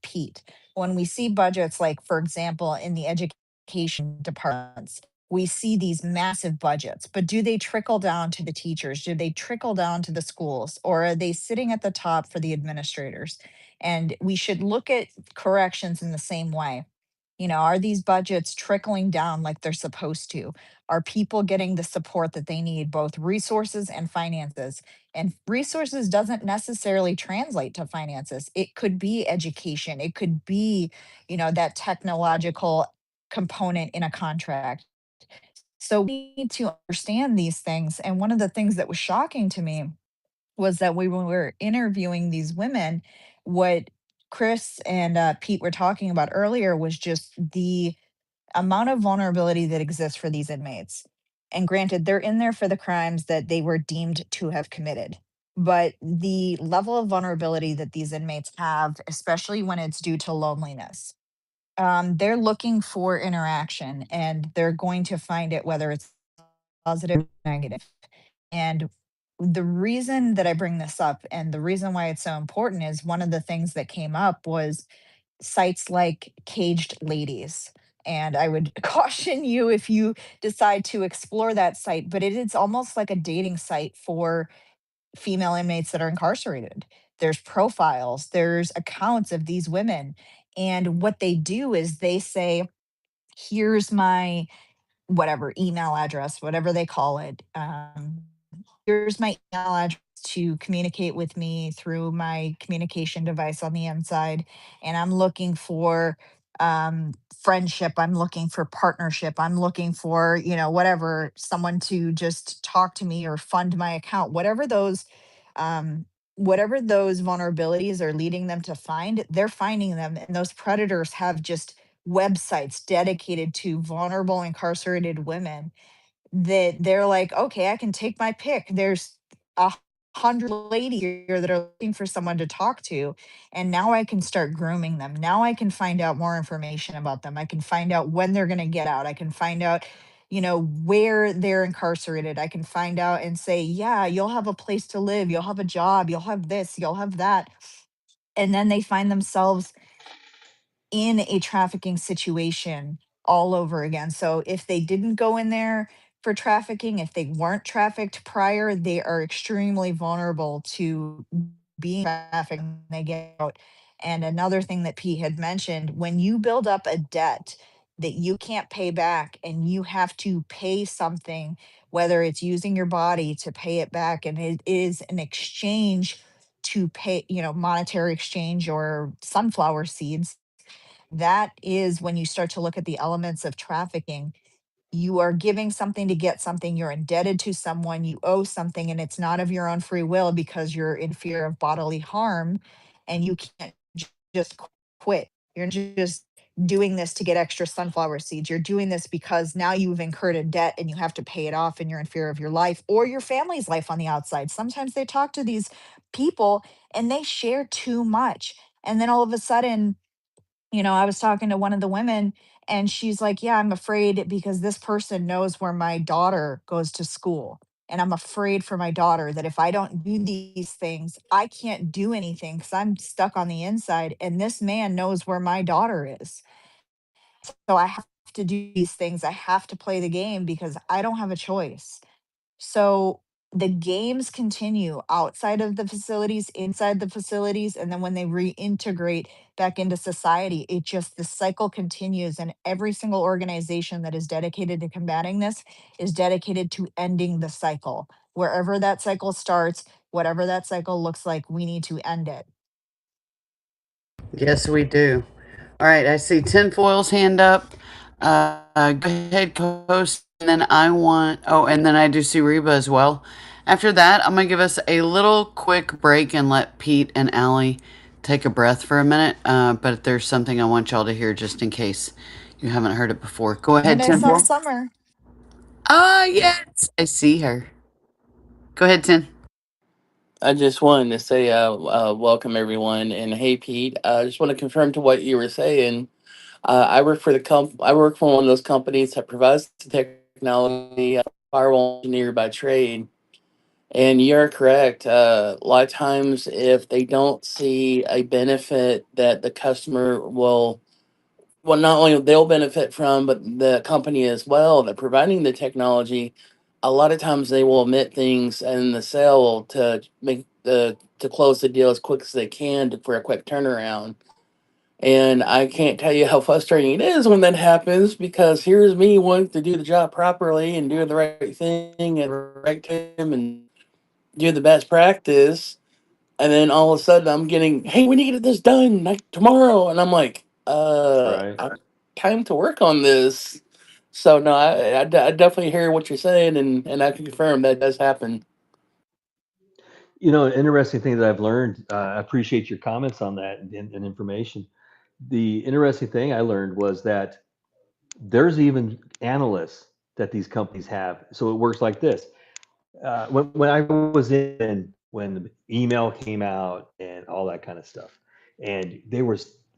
Pete. When we see budgets, like for example, in the education departments, we see these massive budgets, but do they trickle down to the teachers? Do they trickle down to the schools? Or are they sitting at the top for the administrators? And we should look at corrections in the same way. Are these budgets trickling down like they're supposed to? Are people getting the support that they need, both resources and finances? And resources doesn't necessarily translate to finances. It could be education, it could be, that technological component in a contract. So we need to understand these things. And one of the things that was shocking to me was that when we were interviewing these women, what Chris and Pete were talking about earlier was just the amount of vulnerability that exists for these inmates. And granted, they're in there for the crimes that they were deemed to have committed. But the level of vulnerability that these inmates have, especially when it's due to loneliness, they're looking for interaction and they're going to find it whether it's positive or negative. And the reason that I bring this up and the reason why it's so important is one of the things that came up was sites like Caged Ladies. And I would caution you if you decide to explore that site, but it is almost like a dating site for female inmates that are incarcerated. There's profiles, there's accounts of these women. And what they do is they say, here's my whatever email address, whatever they call it. Here's my email address to communicate with me through my communication device on the inside. And I'm looking for friendship. I'm looking for partnership. I'm looking for, whatever, someone to just talk to me or fund my account, um, whatever those vulnerabilities are leading them to find, they're finding them. And those predators have just websites dedicated to vulnerable incarcerated women that they're like, okay, I can take my pick. There's 100 ladies here that are looking for someone to talk to. And now I can start grooming them. Now I can find out more information about them. I can find out when they're going to get out. I can find out, where they're incarcerated. I can find out and say, yeah, you'll have a place to live. You'll have a job. You'll have this. You'll have that. And then they find themselves in a trafficking situation all over again. So if they didn't go in there for trafficking, if they weren't trafficked prior, they are extremely vulnerable to being trafficked when they get out. And another thing that Pete had mentioned, when you build up a debt that you can't pay back and you have to pay something, whether it's using your body to pay it back, and it is an exchange to pay, monetary exchange or sunflower seeds, that is when you start to look at the elements of trafficking. You are giving something to get something, you're indebted to someone, you owe something, and it's not of your own free will because you're in fear of bodily harm, and you can't just quit. You're just doing this to get extra sunflower seeds. You're doing this because now you've incurred a debt and you have to pay it off, and you're in fear of your life or your family's life on the outside. Sometimes they talk to these people and they share too much. And then all of a sudden, I was talking to one of the women and she's like, "Yeah, I'm afraid because this person knows where my daughter goes to school. And I'm afraid for my daughter that if I don't do these things, I can't do anything because I'm stuck on the inside. And this man knows where my daughter is. So I have to do these things. I have to play the game because I don't have a choice." So the games continue outside of the facilities, inside the facilities, and then when they reintegrate back into society, the cycle continues. And every single organization that is dedicated to combating this is dedicated to ending the cycle. Wherever that cycle starts, whatever that cycle looks like, we need to end it.
Yes, we do. All right, I see Tinfoil's hand up. Go ahead, co-host, and then and then I do see Reba as well. After that, I'm gonna give us a little quick break and let Pete and Allie take a breath for a minute. But there's something I want y'all to hear just in case you haven't heard it before. Go ahead,
And I saw
Tinfoil.
Summer.
Ah, yes, I see her. Go ahead, Tin.
I just wanted to say, welcome everyone, and hey Pete. I just want to confirm to what you were saying. I work for one of those companies that provides the technology, firewall engineer by trade. And you're correct. A lot of times, if they don't see a benefit that the customer well, not only they'll benefit from, but the company as well that providing the technology, a lot of times they will omit things in the sale to make to close the deal as quick as they can for a quick turnaround. And I can't tell you how frustrating it is when that happens because here's me wanting to do the job properly and do the right thing at the right time and do the best practice, and then all of a sudden I'm getting, "Hey, we need to get this done like tomorrow," and I'm like,
Right.
time to work on this." So no, I definitely hear what you're saying, and I can confirm that does happen.
An interesting thing that I've learned, I appreciate your comments on that and information. The interesting thing I learned was that there's even analysts that these companies have. So it works like this. When I was in, when the email came out and all that kind of stuff, and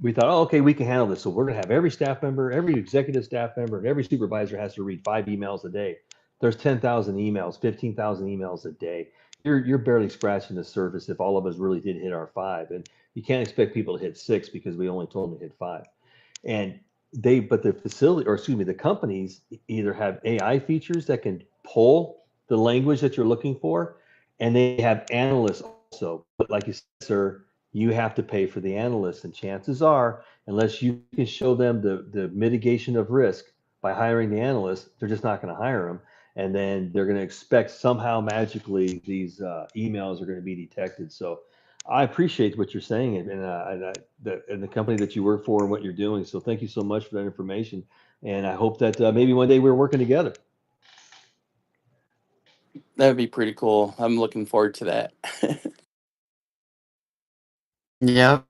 we thought, oh, okay, we can handle this. So we're going to have every staff member, every executive staff member, and every supervisor has to read 5 emails a day. There's 10,000 emails, 15,000 emails a day. You're barely scratching the surface if all of us really did hit our 5, and you can't expect people to hit 6 because we only told them to hit 5. And but the facility, or excuse me, the companies either have AI features that can pull the language that you're looking for, and they have analysts also. But like you said, sir, you have to pay for the analysts, and chances are, unless you can show them the mitigation of risk by hiring the analysts, they're just not going to hire them. And then they're going to expect somehow magically these emails are going to be detected. So I appreciate what you're saying, and the company that you work for and what you're doing. So thank you so much for that information. And I hope that maybe one day we're working together.
That would be pretty cool. I'm looking forward to that.
Yep.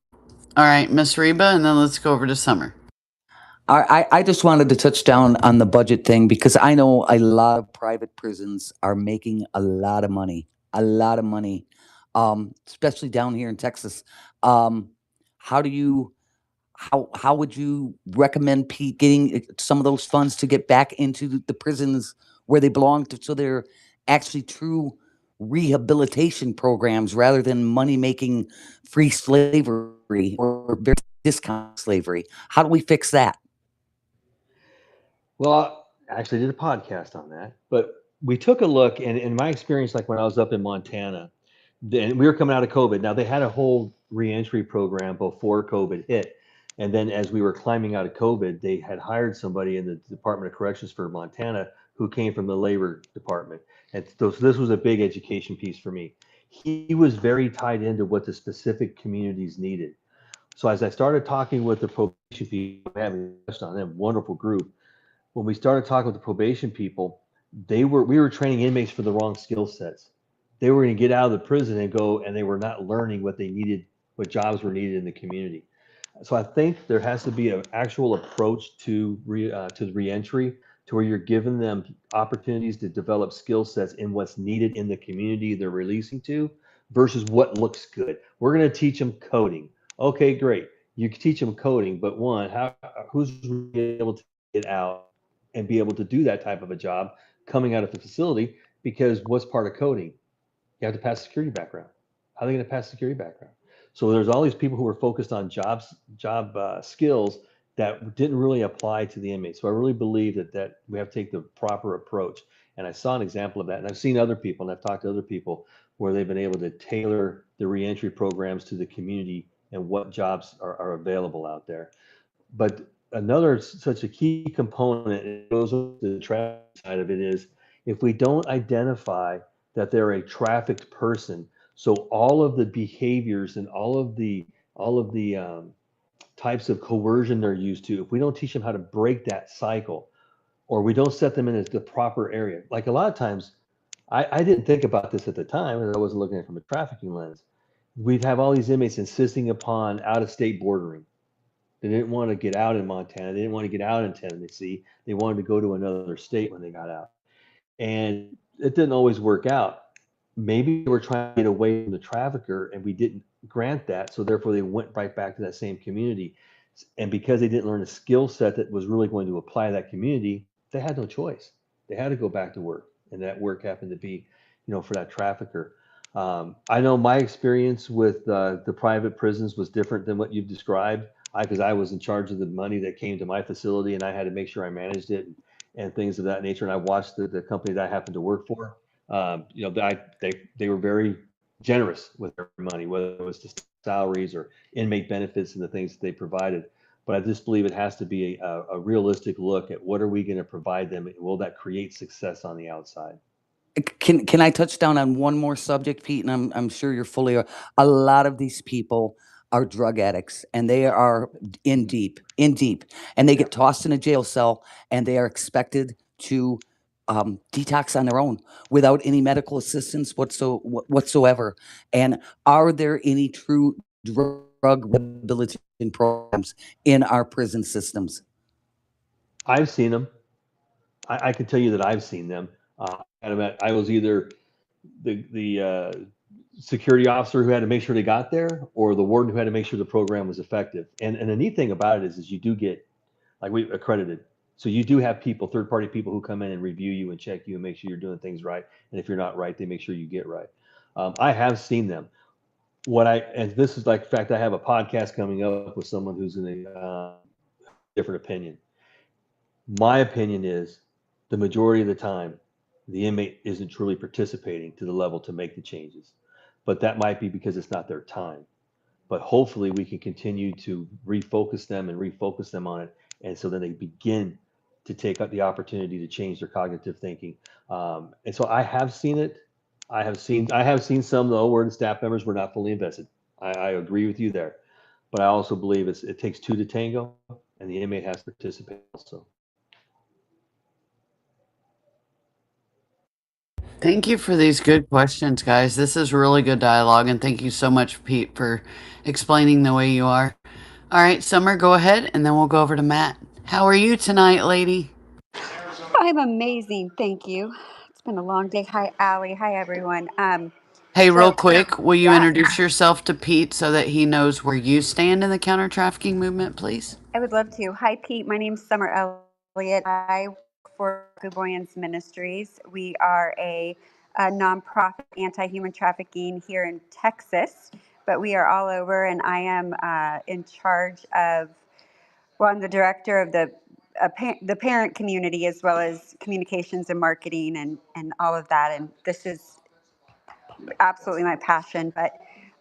All right, Miss Reba, and then let's go over to Summer.
I just wanted to touch down on the budget thing because I know a lot of private prisons are making a lot of money, especially down here in Texas. Um, how do you how would you recommend Pete getting some of those funds to get back into the prisons where they belong to, so they're actually true rehabilitation programs rather than money making free slavery or very discount slavery? How do we fix that?
Well, I actually did a podcast on that, but we took a look, and in my experience, like when I was up in Montana, then we were coming out of COVID. Now they had a whole reentry program before COVID hit. And then as we were climbing out of COVID, they had hired somebody in the Department of Corrections for Montana who came from the labor department. And so this was a big education piece for me. He was very tied into what the specific communities needed. So as I started talking with the probation people, having touched on them, wonderful group. When we started talking with the probation people, we were training inmates for the wrong skill sets. They were going to get out of the prison and go, and they were not learning what they needed, what jobs were needed in the community. So I think there has to be an actual approach to reentry, to where you're giving them opportunities to develop skill sets in what's needed in the community they're releasing to, versus what looks good. We're going to teach them coding. Okay, great. You can teach them coding, but one, who's really able to get out and be able to do that type of a job coming out of the facility? Because what's part of coding? You have to pass a security background. How are they going to pass a security background? So there's all these people who are focused on job skills that didn't really apply to the inmates. So I really believe that we have to take the proper approach. And I saw an example of that. And I've seen other people, and I've talked to other people where they've been able to tailor the reentry programs to the community and what jobs are available out there. But another such a key component, it goes to the traffic side of it, is if we don't identify that they're a trafficked person, so all of the behaviors and all of the types of coercion they're used to, if we don't teach them how to break that cycle, or we don't set them in the proper area, like a lot of times, I didn't think about this at the time, and I wasn't looking at it from a trafficking lens. We'd have all these inmates insisting upon out-of-state bordering. They didn't want to get out in Montana. They didn't want to get out in Tennessee. They wanted to go to another state when they got out. And it didn't always work out. Maybe they were trying to get away from the trafficker and we didn't grant that. So therefore they went right back to that same community. And because they didn't learn a skill set that was really going to apply to that community, they had no choice. They had to go back to work. And that work happened to be, for that trafficker. I know my experience with the private prisons was different than what you've described. Because I was in charge of the money that came to my facility, and I had to make sure I managed it and things of that nature. And I watched the company that I happened to work for. They were very generous with their money, whether it was just salaries or inmate benefits and the things that they provided. But I just believe it has to be a realistic look at what are we going to provide them? Will that create success on the outside?
Can I touch down on one more subject, Pete? And I'm sure you're fully aware. A lot of these people are drug addicts, and they are in deep, and they get tossed in a jail cell, and they are expected to detox on their own without any medical assistance whatsoever. And are there any true drug rehabilitation programs in our prison systems?
I've seen them. I can tell you that I've seen them. I was either the security officer who had to make sure they got there, or the warden who had to make sure the program was effective. And the neat thing about it is you do get, like, we accredited. So you do have people, third-party people who come in and review you and check you and make sure you're doing things right. And if you're not right, they make sure you get right. I have seen them. And this is like, in fact, I have a podcast coming up with someone who's in a different opinion. My opinion is the majority of the time, the inmate isn't truly participating to the level to make the changes. But that might be because it's not their time. But hopefully we can continue to refocus them on it. And so then they begin to take up the opportunity to change their cognitive thinking. And so I have seen it. I have seen some, though, where the staff members were not fully invested. I agree with you there. But I also believe it takes two to tango, and the inmate has to participate also.
Thank you for these good questions, guys. This is really good dialogue, and thank you so much, Pete, for explaining the way you are. All right, Summer, go ahead, and then we'll go over to Matt. How are you tonight, lady?
I'm amazing. Thank you. It's been a long day. Hi, Allie. Hi, everyone.
Hey, real
So,
quick, will you
yeah,
introduce yourself to Pete so that he knows where you stand in the counter trafficking movement, please?
I would love to. Hi, Pete. My name's Summer Elliott. I work for Guboyans Ministries. We are a nonprofit anti-human trafficking here in Texas, but we are all over, and I am in charge of, well, I'm the director of the parent community, as well as communications and marketing and all of that. And this is absolutely my passion. But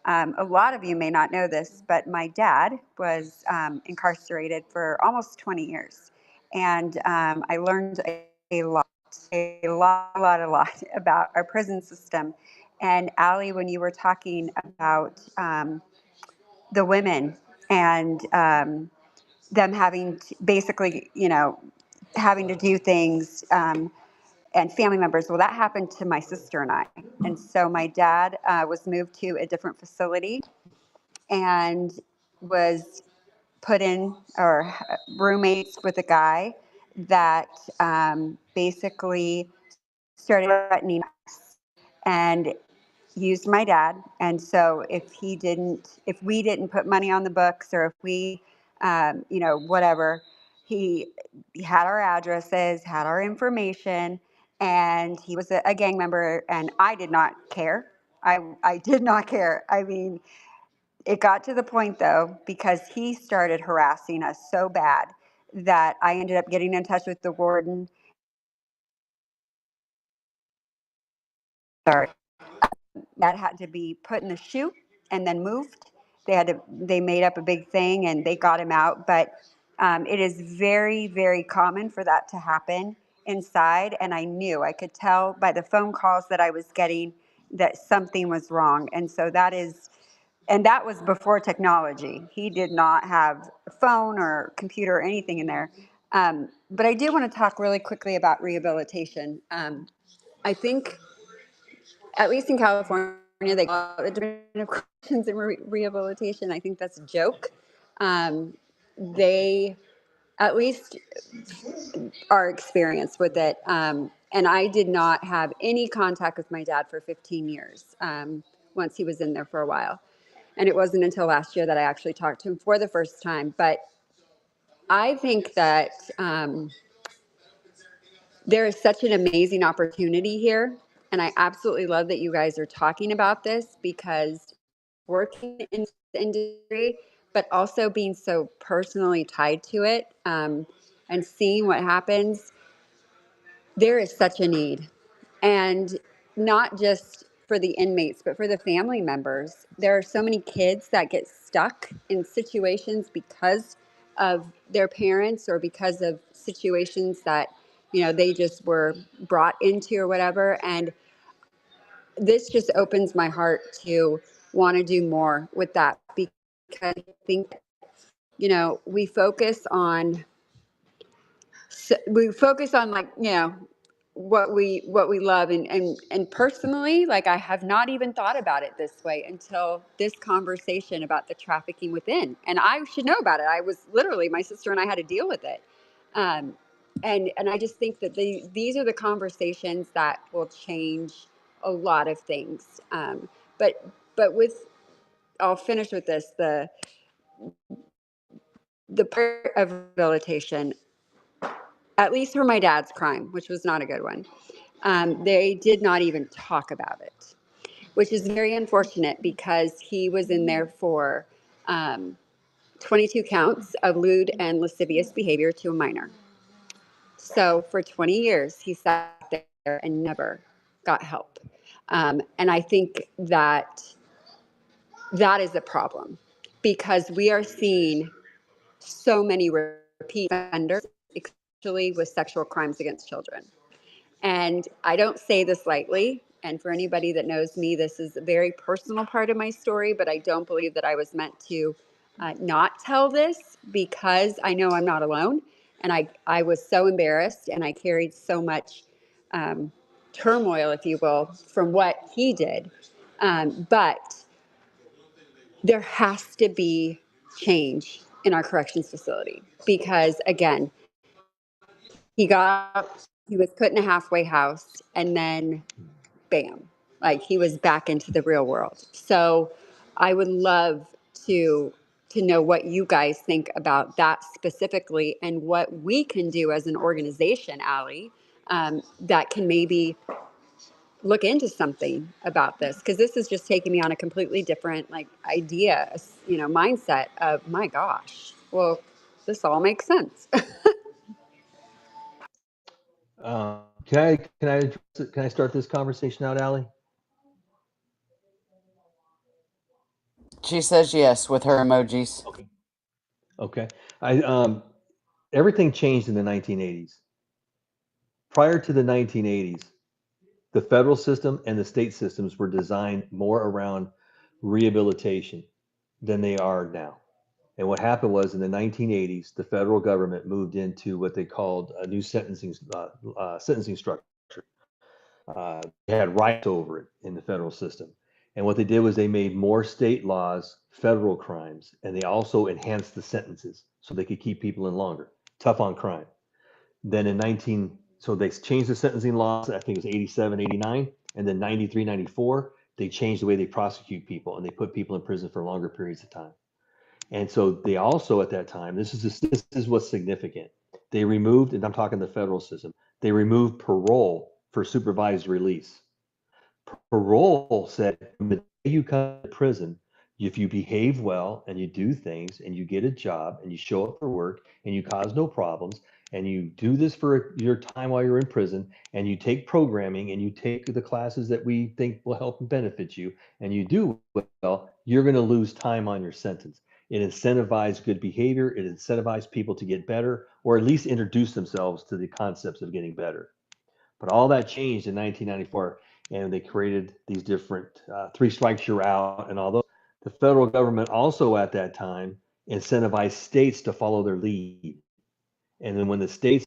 a lot of you may not know this, but my dad was incarcerated for almost 20 years. And I learned a lot, a lot about our prison system. And Allie, when you were talking about the women and them having to, basically, having to do things and family members. Well, that happened to my sister and I. And so my dad was moved to a different facility and was put in or roommates with a guy that basically started threatening us and used my dad. And so if we didn't put money on the books, or if we, whatever, he had our addresses, had our information, and he was a gang member, and I did not care. I did not care. I mean, it got to the point though, because he started harassing us so bad that I ended up getting in touch with the warden. Sorry. That had to be put in the chute and then moved. They made up a big thing and they got him out. But it is very, very common for that to happen inside. And I could tell by the phone calls that I was getting that something was wrong. And so that was before technology. He did not have a phone or computer or anything in there. But I do want to talk really quickly about rehabilitation. I think, at least in California, they call it the Department of Corrections and Rehabilitation. I think that's a joke. They, at least our experience with it, and I did not have any contact with my dad for 15 years once he was in there for a while. And it wasn't until last year that I actually talked to him for the first time. But I think that there is such an amazing opportunity here. And I absolutely love that you guys are talking about this, because working in the industry, but also being so personally tied to it and seeing what happens, there is such a need. And not just for the inmates, but for the family members. There are so many kids that get stuck in situations because of their parents, or because of situations that, they just were brought into or whatever. And this just opens my heart to want to do more with that, because I think, we focus on like, what we love, and personally, like, I have not even thought about it this way until this conversation about the trafficking within. And I should know about it. I was literally, my sister and I had to deal with it. um, and I just think that these are the conversations that will change a lot of things. But with I'll finish with this, the part of rehabilitation, at least for my dad's crime, which was not a good one. They did not even talk about it, which is very unfortunate, because he was in there for 22 counts of lewd and lascivious behavior to a minor. So for 20 years, he sat there and never got help. And I think that is a problem, because we are seeing so many repeat offenders, especially with sexual crimes against children. And I don't say this lightly. And for anybody that knows me, this is a very personal part of my story, but I don't believe that I was meant to not tell this, because I know I'm not alone. And I was so embarrassed, and I carried so much turmoil, if you will, from what he did. But there has to be change in our corrections facility, because, again, he was put in a halfway house, and then bam, like, he was back into the real world. So I would love to know what you guys think about that specifically, and what we can do as an organization, Allie, that can maybe look into something about this, because this is just taking me on a completely different, like, idea, mindset of, my gosh, well, this all makes sense.
Can I start this conversation out, Allie?
She says yes with her emojis.
Okay. Okay. I everything changed in the 1980s. Prior to the 1980s, the federal system and the state systems were designed more around rehabilitation than they are now. And what happened was in the 1980s, the federal government moved into what they called a new sentencing structure. They had rights over it in the federal system. And what they did was they made more state laws federal crimes, and they also enhanced the sentences so they could keep people in longer. Tough on crime. Then in 19, so they changed the sentencing laws, I think it was 87, 89, and then 93, 94, they changed the way they prosecute people and they put people in prison for longer periods of time. And so they also at that time, this is what's significant. They removed, and I'm talking the federal system, they removed parole for supervised release. Parole said from the day you come to prison, if you behave well and you do things and you get a job and you show up for work and you cause no problems and you do this for your time while you're in prison and you take programming and you take the classes that we think will help and benefit you and you do well, you're going to lose time on your sentence. It incentivized good behavior. It incentivized people to get better or at least introduce themselves to the concepts of getting better. But all that changed in 1994, and they created these different three strikes you're out and all those. The federal government also at that time incentivized states to follow their lead. And then when the states,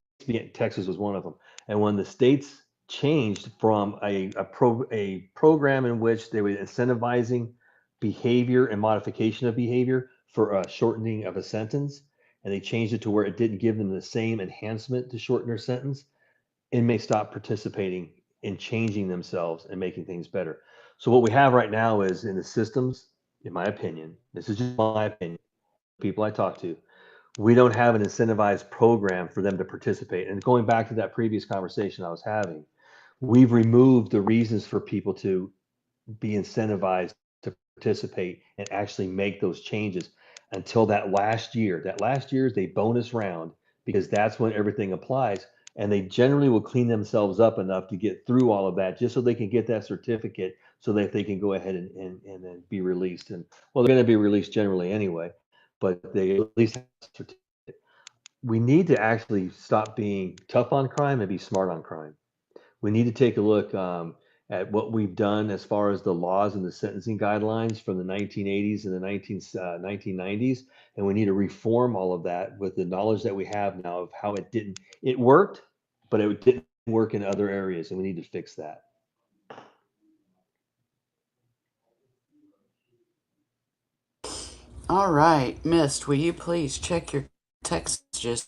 Texas was one of them, and when the states changed from a program in which they were incentivizing behavior and modification of behavior for a shortening of a sentence, and they changed it to where it didn't give them the same enhancement to shorten their sentence, inmates stop participating in changing themselves and making things better. So what we have right now is in the systems, in my opinion, this is just my opinion, people I talk to, we don't have an incentivized program for them to participate. And going back to that previous conversation I was having, we've removed the reasons for people to be incentivized to participate and actually make those changes until that last year. That last year is a bonus round because that's when everything applies. And they generally will clean themselves up enough to get through all of that just so they can get that certificate so that they can go ahead and then be released. And well, they're going to be released generally anyway, but they at least have a certificate. We need to actually stop being tough on crime and be smart on crime. We need to take a look at what we've done as far as the laws and the sentencing guidelines from the 1980s and the 1990s, and we need to reform all of that with the knowledge that we have now of how it worked, but it didn't work in other areas, and we need to fix that.
All right, Mist, will you please check your texts?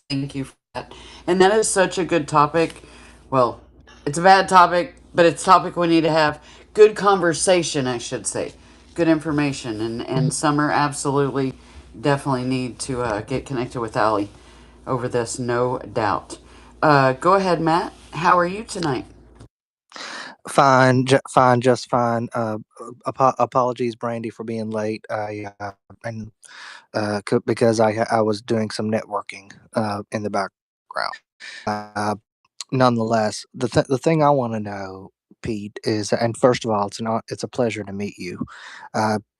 Thank you for that. And that is such a good topic. Well, it's a bad topic, but it's a topic we need to have. Good conversation, I should say. Good information. And Summer absolutely, definitely need to get connected with Allie over this, no doubt. Go ahead, Matt. How are you tonight?
Fine, fine, just fine. Apologies, Brandy, for being late. Because I was doing some networking in the background. Uh, Nonetheless, the thing I want to know, Pete, is, and first of all, it's a pleasure to meet you.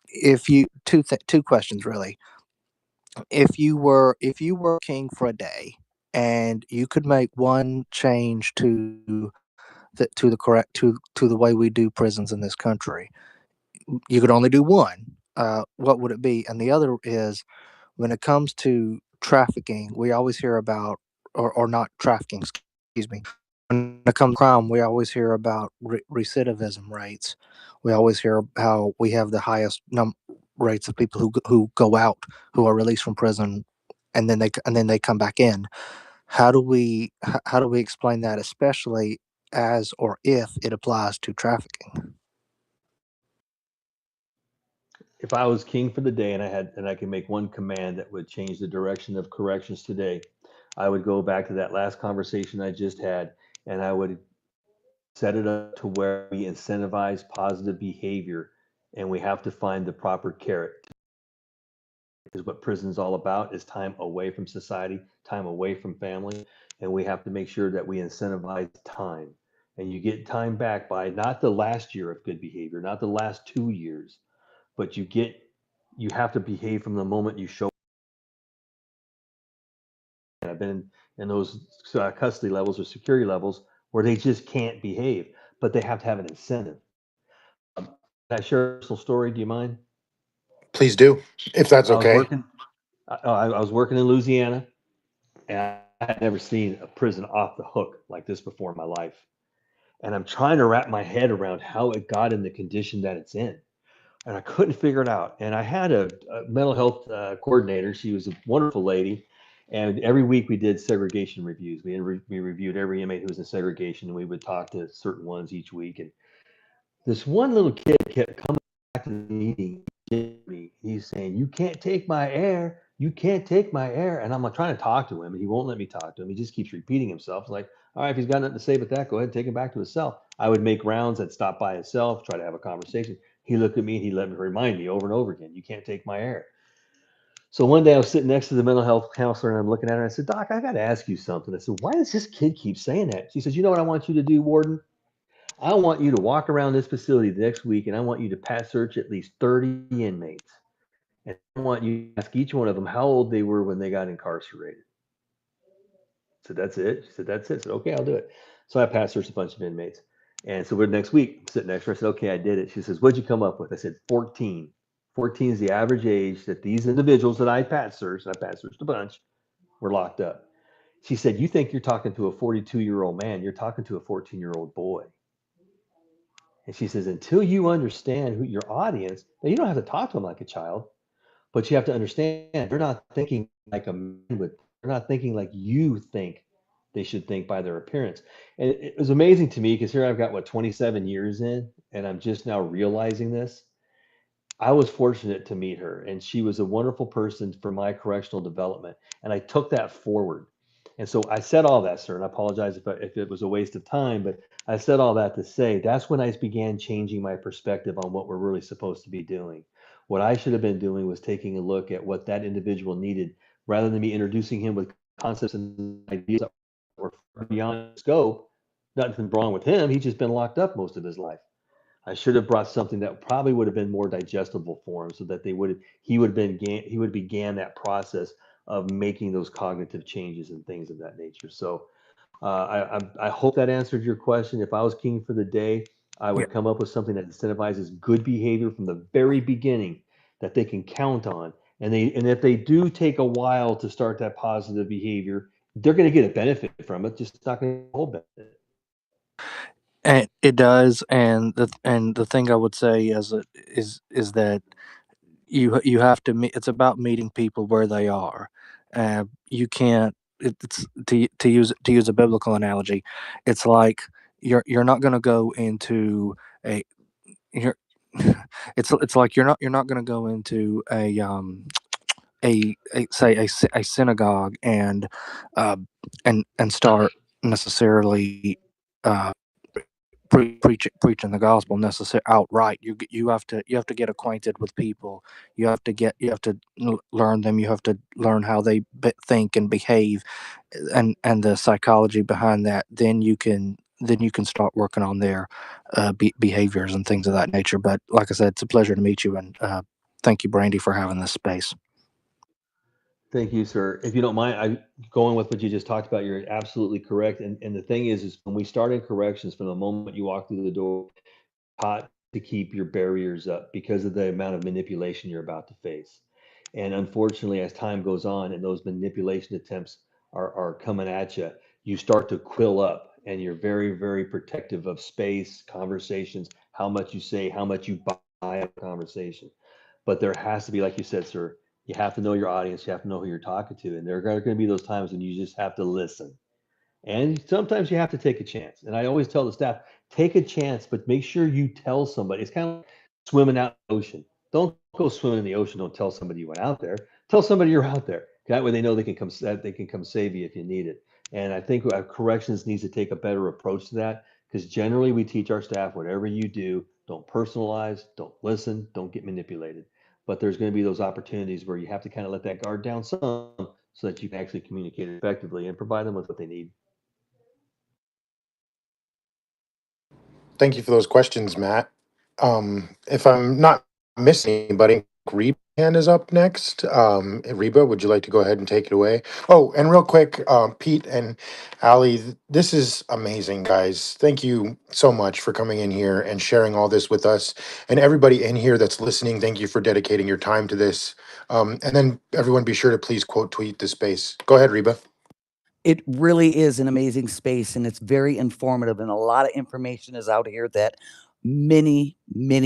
If you two questions really. If you were king for a day, and you could make one change to the way we do prisons in this country, you could only do one. What would it be? And the other is, when it comes to trafficking, we always hear about, or not trafficking, excuse me. When it comes to crime, we always hear about recidivism rates. We always hear how we have the highest rates of people who go out, who are released from prison, and then they come back in. How do we explain that, especially as or if it applies to trafficking?
If I was king for the day and I could make one command that would change the direction of corrections today, I would go back to that last conversation I just had, and I would set it up to where we incentivize positive behavior, and we have to find the proper carrot. Because what prison is all about is time away from society, time away from family, and we have to make sure that we incentivize time. And you get time back by not the last year of good behavior, not the last 2 years, but you get you have to behave from the moment you show. And I've been in those custody levels or security levels where they just can't behave, but they have to have an incentive. Can I share a personal story? Do you mind?
Please do, if that's
I was
okay.
working. I was working in Louisiana, and I had never seen a prison off the hook like this before in my life. And I'm trying to wrap my head around how it got in the condition that it's in, and I couldn't figure it out. And I had a mental health coordinator. She was a wonderful lady, and every week we did segregation reviews. We reviewed every inmate who was in segregation, and we would talk to certain ones each week. And this one little kid kept coming back to the meeting. He's saying, "You can't take my air. You can't take my air." And I'm like trying to talk to him, and he won't let me talk to him. He just keeps repeating himself. It's like, all right, if he's got nothing to say but that, go ahead and take him back to his cell. I would make rounds. I'd stop by his cell, try to have a conversation. He looked at me and he let me remind me over and over again, "You can't take my air." So one day I was sitting next to the mental health counselor and I'm looking at her and I said, "Doc, I got to ask you something." I said, "Why does this kid keep saying that?" She says, "You know what I want you to do, Warden? I want you to walk around this facility the next week and I want you to pat search at least 30 inmates. And I want you to ask each one of them how old they were when they got incarcerated." I said, "That's it?" She said, "That's it." I said, "Okay, I'll do it." So I pat searched a bunch of inmates. And so we're next week sitting next to her. I said, "Okay, I did it." She says, "What'd you come up with?" I said, 14. 14 is the average age that these individuals that I pat searched, and I pat searched a bunch, were locked up. She said, "You think you're talking to a 42-year-old man, you're talking to a 14-year-old boy." And she says, "Until you understand who your audience, now you don't have to talk to them like a child, but you have to understand they're not thinking like a man would. They're not thinking like you think they should think by their appearance." And it was amazing to me because here I've got what 27 years in, and I'm just now realizing this. I was fortunate to meet her, and she was a wonderful person for my correctional development. And I took that forward. And so I said all that, sir, and I apologize if it was a waste of time, but I said all that to say that's when I began changing my perspective on what we're really supposed to be doing. What I should have been doing was taking a look at what that individual needed rather than me introducing him with concepts and ideas that were far beyond scope. Nothing wrong with him. He's just been locked up most of his life. I should have brought something that probably would have been more digestible for him, so that he would have been he would began that process of making those cognitive changes and things of that nature. So I hope that answered your question. If I was king for the day, I
Yeah.
would come up with something that incentivizes good behavior from the very beginning that they can count on. And if they do take a while to start that positive behavior, they're going to get a benefit from it, just not going to get a whole benefit.
And it does, and the thing I would say is that you have to meet. It's about meeting people where they are. You can't. It's to use a biblical analogy. It's like you're not going to go into a you're. It's like you're not going to go into a say a synagogue uh, and start necessarily uh, preaching the gospel necessarily outright. You have to get acquainted with people. You have to learn them. You have to learn how they think and behave, and the psychology behind that. Then you can start working on their behaviors and things of that nature. But like I said, it's a pleasure to meet you, and thank you, Brandy, for having this space.
Thank you, sir. If you don't mind, I going with what you just talked about, you're absolutely correct. And the thing is when we start in corrections, from the moment you walk through the door, taught to keep your barriers up because of the amount of manipulation you're about to face. And unfortunately, as time goes on and those manipulation attempts are coming at you, you start to quill up and you're very, very protective of space, conversations, how much you say, how much you buy a conversation. But there has to be, like you said, sir, you have to know your audience, you have to know who you're talking to. And there are going to be those times when you just have to listen. And sometimes you have to take a chance. And I always tell the staff, take a chance, but make sure you tell somebody. It's kind of like swimming out in the ocean. Don't go swimming in the ocean. Don't tell somebody you went out there. Tell somebody you're out there. That way they know they can come save you if you need it. And I think corrections needs to take a better approach to that, because generally we teach our staff, whatever you do, don't personalize, don't listen, don't get manipulated. But there's going to be those opportunities where you have to kind of let that guard down some so that you can actually communicate effectively and provide them with what they need.
Thank you for those questions, Matt. If I'm not missing anybody, Reba hand is up next. Reba, would you like to go ahead and take it away? Oh, and real quick, Pete and Ali, this is amazing, guys. Thank you so much for coming in here and sharing all this with us. And everybody in here that's listening, thank you for dedicating your time to this. And then everyone be sure to please quote tweet the space. Go ahead, Reba.
It really is an amazing space, and it's very informative, and a lot of information is out here that many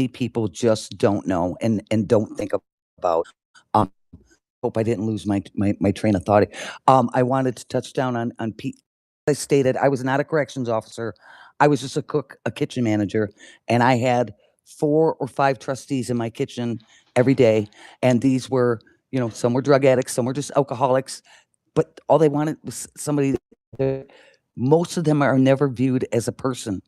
people just don't know and don't think about. Um, hope I didn't lose my train of thought. I wanted to touch down on Pete. I stated I was not a corrections officer. I was just a cook, a kitchen manager, and I had 4 or 5 trustees in my kitchen every day, and these were, some were drug addicts, some were just alcoholics, but all they wanted was somebody. Most of them are never viewed as a person.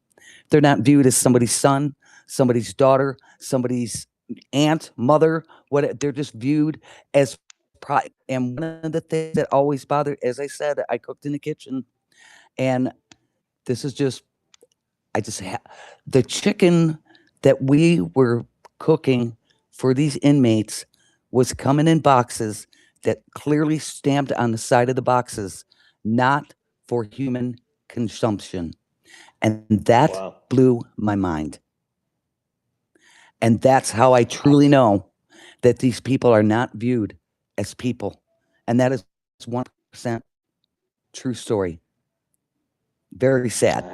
They're not viewed as somebody's son, somebody's daughter, somebody's aunt, mother. What they're just viewed as pride. And one of the things that always bothered, as I said, I cooked in the kitchen, and this is just, the chicken that we were cooking for these inmates was coming in boxes that clearly stamped on the side of the boxes, not for human consumption. And that
Wow.
blew my mind. And that's how I truly know that these people are not viewed as people. And that is 1% true story. Very sad.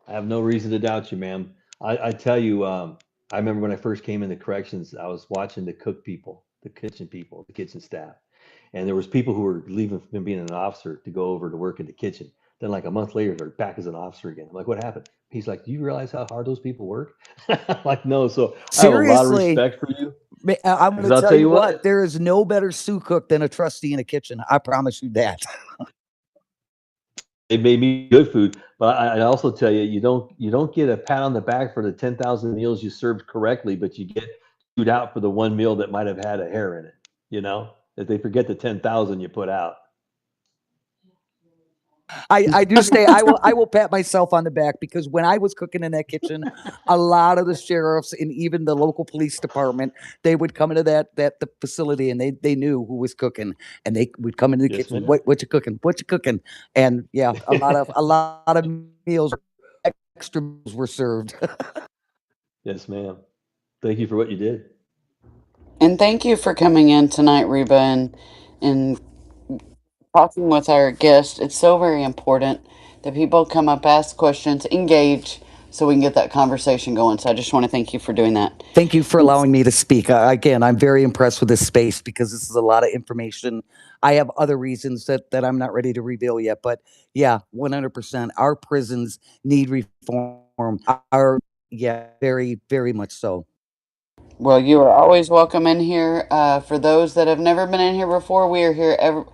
I have no reason to doubt you, ma'am. I tell you, I remember when I first came into corrections, I was watching the cook people, the kitchen people, the kitchen staff, and there was people who were leaving from being an officer to go over to work in the kitchen. Then, like a month later, they're back as an officer again. I'm like, what happened? He's like, do you realize how hard those people work? Like, no. So I have a lot of
Seriously,
respect for you
I'm going
because
to
I'll
tell
tell
you
you
what,
what,
there is no better sous cook than a trustee in a kitchen. I promise you that.
it made me good food. But I also tell you, you don't get a pat on the back for the 10,000 meals you served correctly, but you get chewed out for the one meal that might have had a hair in it. That they forget the 10,000 you put out.
I do stay. I will pat myself on the back because when I was cooking in that kitchen, a lot of the sheriffs and even the local police department, they would come into the facility and they knew who was cooking, and they would come into the
Yes,
kitchen.
ma'am.
What you cooking? What you cooking? And yeah, a lot of meals, extra meals were served.
Yes, ma'am. Thank you for what you did.
And thank you for coming in tonight, Reba, and talking with our guest. It's so very important that people come up, ask questions, engage, so we can get that conversation going. So I just want to thank you for doing that.
Thank you for allowing me to speak. Again, I'm very impressed with this space because this is a lot of information. I have other reasons that I'm not ready to reveal yet, but yeah, 100%. Our prisons need reform. Yeah, very much so.
Well, you are always welcome in here. For those that have never been in here before, we are here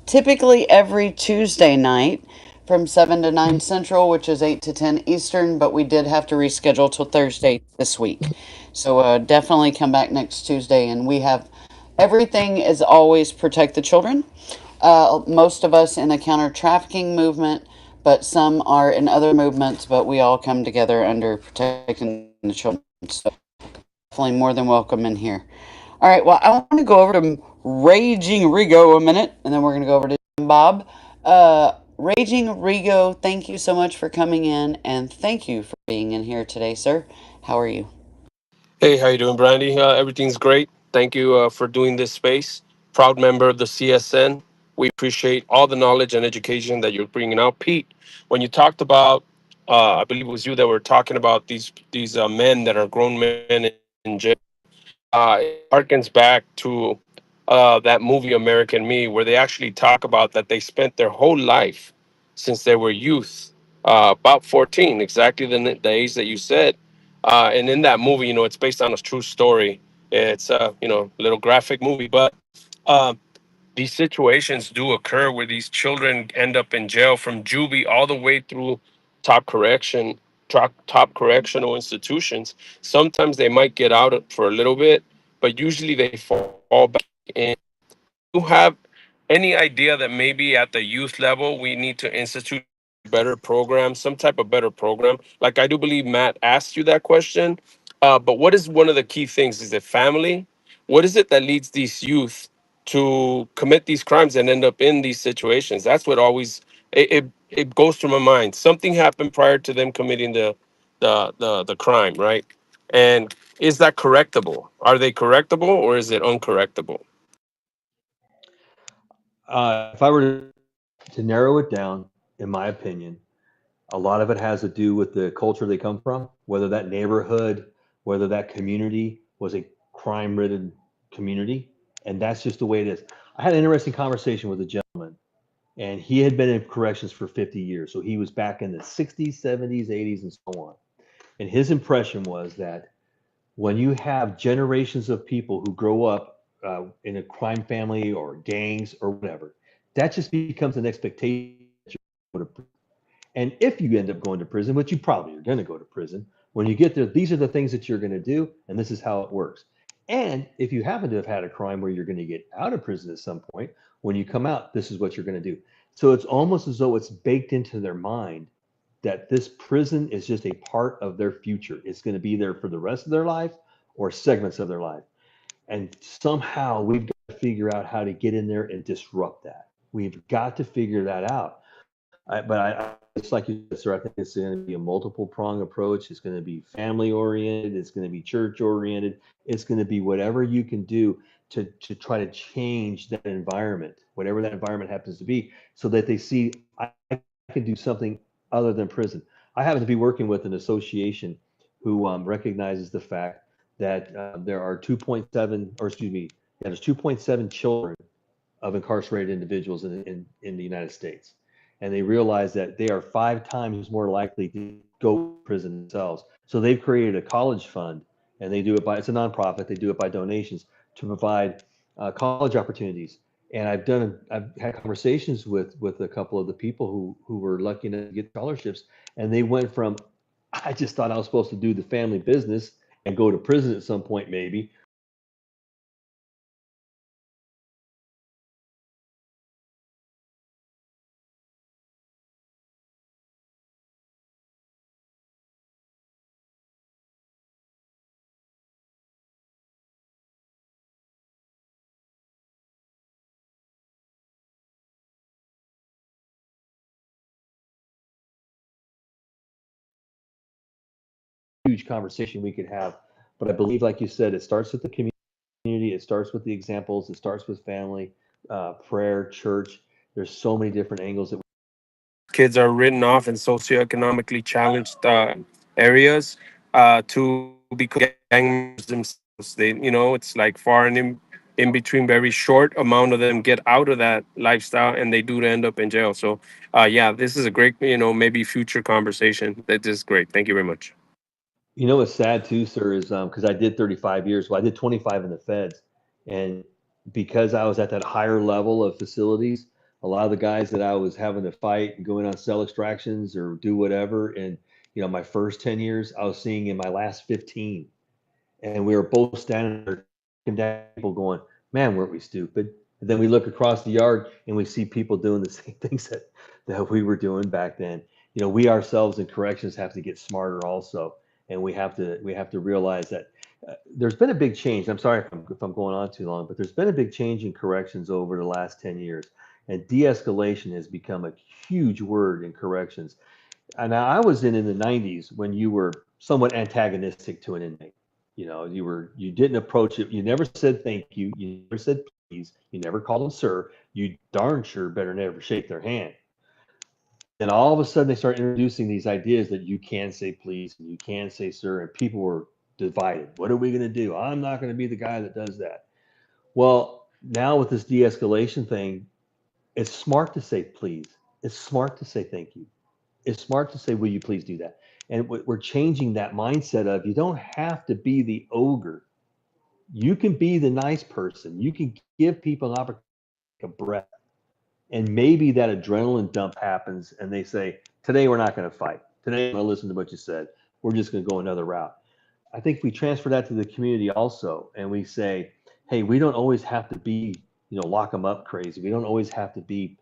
typically every Tuesday night from 7 to 9 Central, which is 8 to 10 Eastern, but we did have to reschedule till Thursday this week. So definitely come back next Tuesday. And we have everything is always protect the children. Most of us in the counter trafficking movement, but some are in other movements, but we all come together under protecting the children. So definitely more than welcome in here. All right, well, I want to go over to Raging Rigo a minute, and then we're going to go over to Bob. Raging Rigo, thank you so much for coming in, and thank you for being in here today, sir. How are you?
Hey, how you doing, Brandy? Everything's great. Thank you for doing this space. Proud member of the CSN. We appreciate all the knowledge and education that you're bringing out. Pete, when you talked about, I believe it was you that were talking about these men that are grown men in jail. It harkens back to that movie American Me, where they actually talk about that they spent their whole life since they were youth, about 14, exactly the age that you said. And in that movie, it's based on a true story. It's a little graphic movie, but uh, these situations do occur where these children end up in jail from juvie all the way through top correction, top correctional institutions. Sometimes they might get out for a little bit, but usually they fall back in. You have any idea that maybe at the youth level we need to institute better program, some type of better program? Like I do believe Matt asked you that question, but what is one of the key things? Is it family? What is it that leads these youth to commit these crimes and end up in these situations? That's what always it goes through my mind. Something happened prior to them committing the crime, right? And is that correctable? Are they correctable or is it uncorrectable?
If I were to narrow it down, in my opinion, a lot of it has to do with the culture they come from, whether that neighborhood, whether that community was a crime-ridden community, and that's just the way it is. I had an interesting conversation with a gentleman, and he had been in corrections for 50 years. So he was back in the 60s, 70s, 80s, and so on. And his impression was that when you have generations of people who grow up in a crime family or gangs or whatever, that just becomes an expectation. And if you end up going to prison, which you probably are going to go to prison, when you get there, these are the things that you're going to do, and this is how it works. And if you happen to have had a crime where you're going to get out of prison at some point, when you come out, this is what you're going to do. So it's almost as though it's baked into their mind that this prison is just a part of their future. It's going to be there for the rest of their life or segments of their life. And somehow we've got to figure out how to get in there and disrupt that. We've got to figure that out. It's like you said, sir. I think it's going to be a multiple prong approach. It's going to be family oriented. It's going to be church oriented. It's going to be whatever you can do to try to change that environment, whatever that environment happens to be, so that they see I can do something other than prison. I happen to be working with an association who recognizes the fact that there are 2.7, or excuse me, yeah, there's 2.7 children of incarcerated individuals in the United States. And they realize that they are 5 times more likely to go to prison themselves. So they've created a college fund, and they do it by, it's a nonprofit, they do it by donations to provide college opportunities. And I've had conversations with a couple of the people who were lucky enough to get scholarships, and they went from, I just thought I was supposed to do the family business and go to prison at some point maybe, huge conversation we could have. But I believe, like you said, it starts with the community, it starts with the examples, it starts with family, prayer, church. There's so many different angles that
Kids are written off in socioeconomically challenged areas to become gang members themselves. It's like far and in between, very short amount of them get out of that lifestyle and they do end up in jail. So, yeah, this is a great, maybe future conversation. That is great. Thank you very much.
what's sad too, sir, is because I did 35 years. Well, I did 25 in the feds, and because I was at that higher level of facilities, a lot of the guys that I was having to fight and going on cell extractions or do whatever, and my first 10 years, I was seeing in my last 15. And we were both standing there looking down at people going, man, weren't we stupid? And then we look across the yard and we see people doing the same things that we were doing back then. We ourselves in corrections have to get smarter also. And we have to realize that there's been a big change. I'm sorry if I'm going on too long, but there's been a big change in corrections over the last 10 years. And de-escalation has become a huge word in corrections. And I was in the 90s when you were somewhat antagonistic to an inmate. You didn't approach it. You never said thank you. You never said please. You never called them sir. You darn sure better never shake their hand. And all of a sudden they start introducing these ideas that you can say please and you can say sir, and people were divided. What are we going to do? I'm not going to be the guy that does that. Well, now with this de-escalation thing, it's smart to say please. It's smart to say thank you. It's smart to say, will you please do that? And we're changing that mindset of you don't have to be the ogre. You can be the nice person. You can give people an opportunity to take a breath. And maybe that adrenaline dump happens and they say, today we're not going to fight. Today I'm going to listen to what you said. We're just going to go another route. I think we transfer that to the community also, and we say, hey, we don't always have to be, lock them up crazy. We don't always have to be,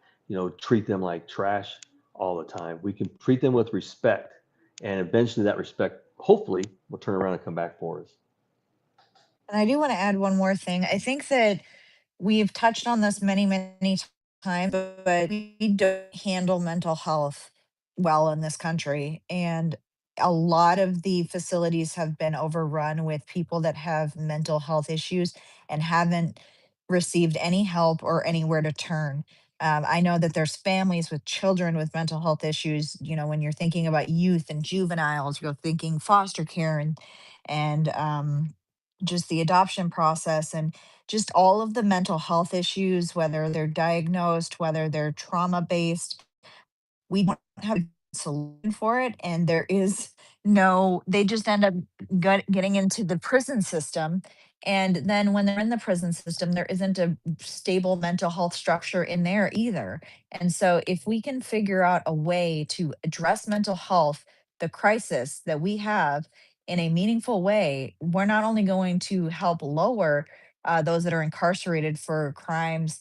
treat them like trash all the time. We can treat them with respect, and eventually that respect, hopefully, will turn around and come back for us.
And I do want to add one more thing. I think that we've touched on this many, many times, but we don't handle mental health well in this country. And a lot of the facilities have been overrun with people that have mental health issues and haven't received any help or anywhere to turn. I know that there's families with children with mental health issues. You know, when you're thinking about youth and juveniles, you're thinking foster care and just the adoption process and just all of the mental health issues, whether they're diagnosed, whether they're trauma based, we don't have a solution for it. And there is no, they just end up getting into the prison system. And then when they're in the prison system, there isn't a stable mental health structure in there either. And so, if we can figure out a way to address mental health, the crisis that we have in a meaningful way, we're not only going to help lower those that are incarcerated for crimes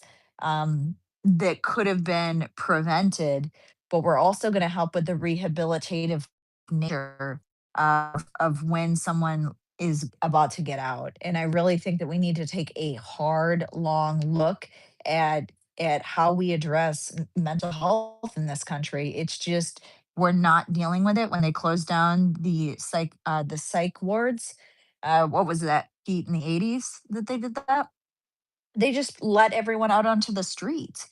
that could have been prevented, but we're also going to help with the rehabilitative nature of when someone is about to get out. And I really think that we need to take a hard, long look at how we address mental health in this country. It's just we're not dealing with it when they closed down the psych wards. What was that, Pete, in the 80s that they did that? They just let everyone out onto the streets.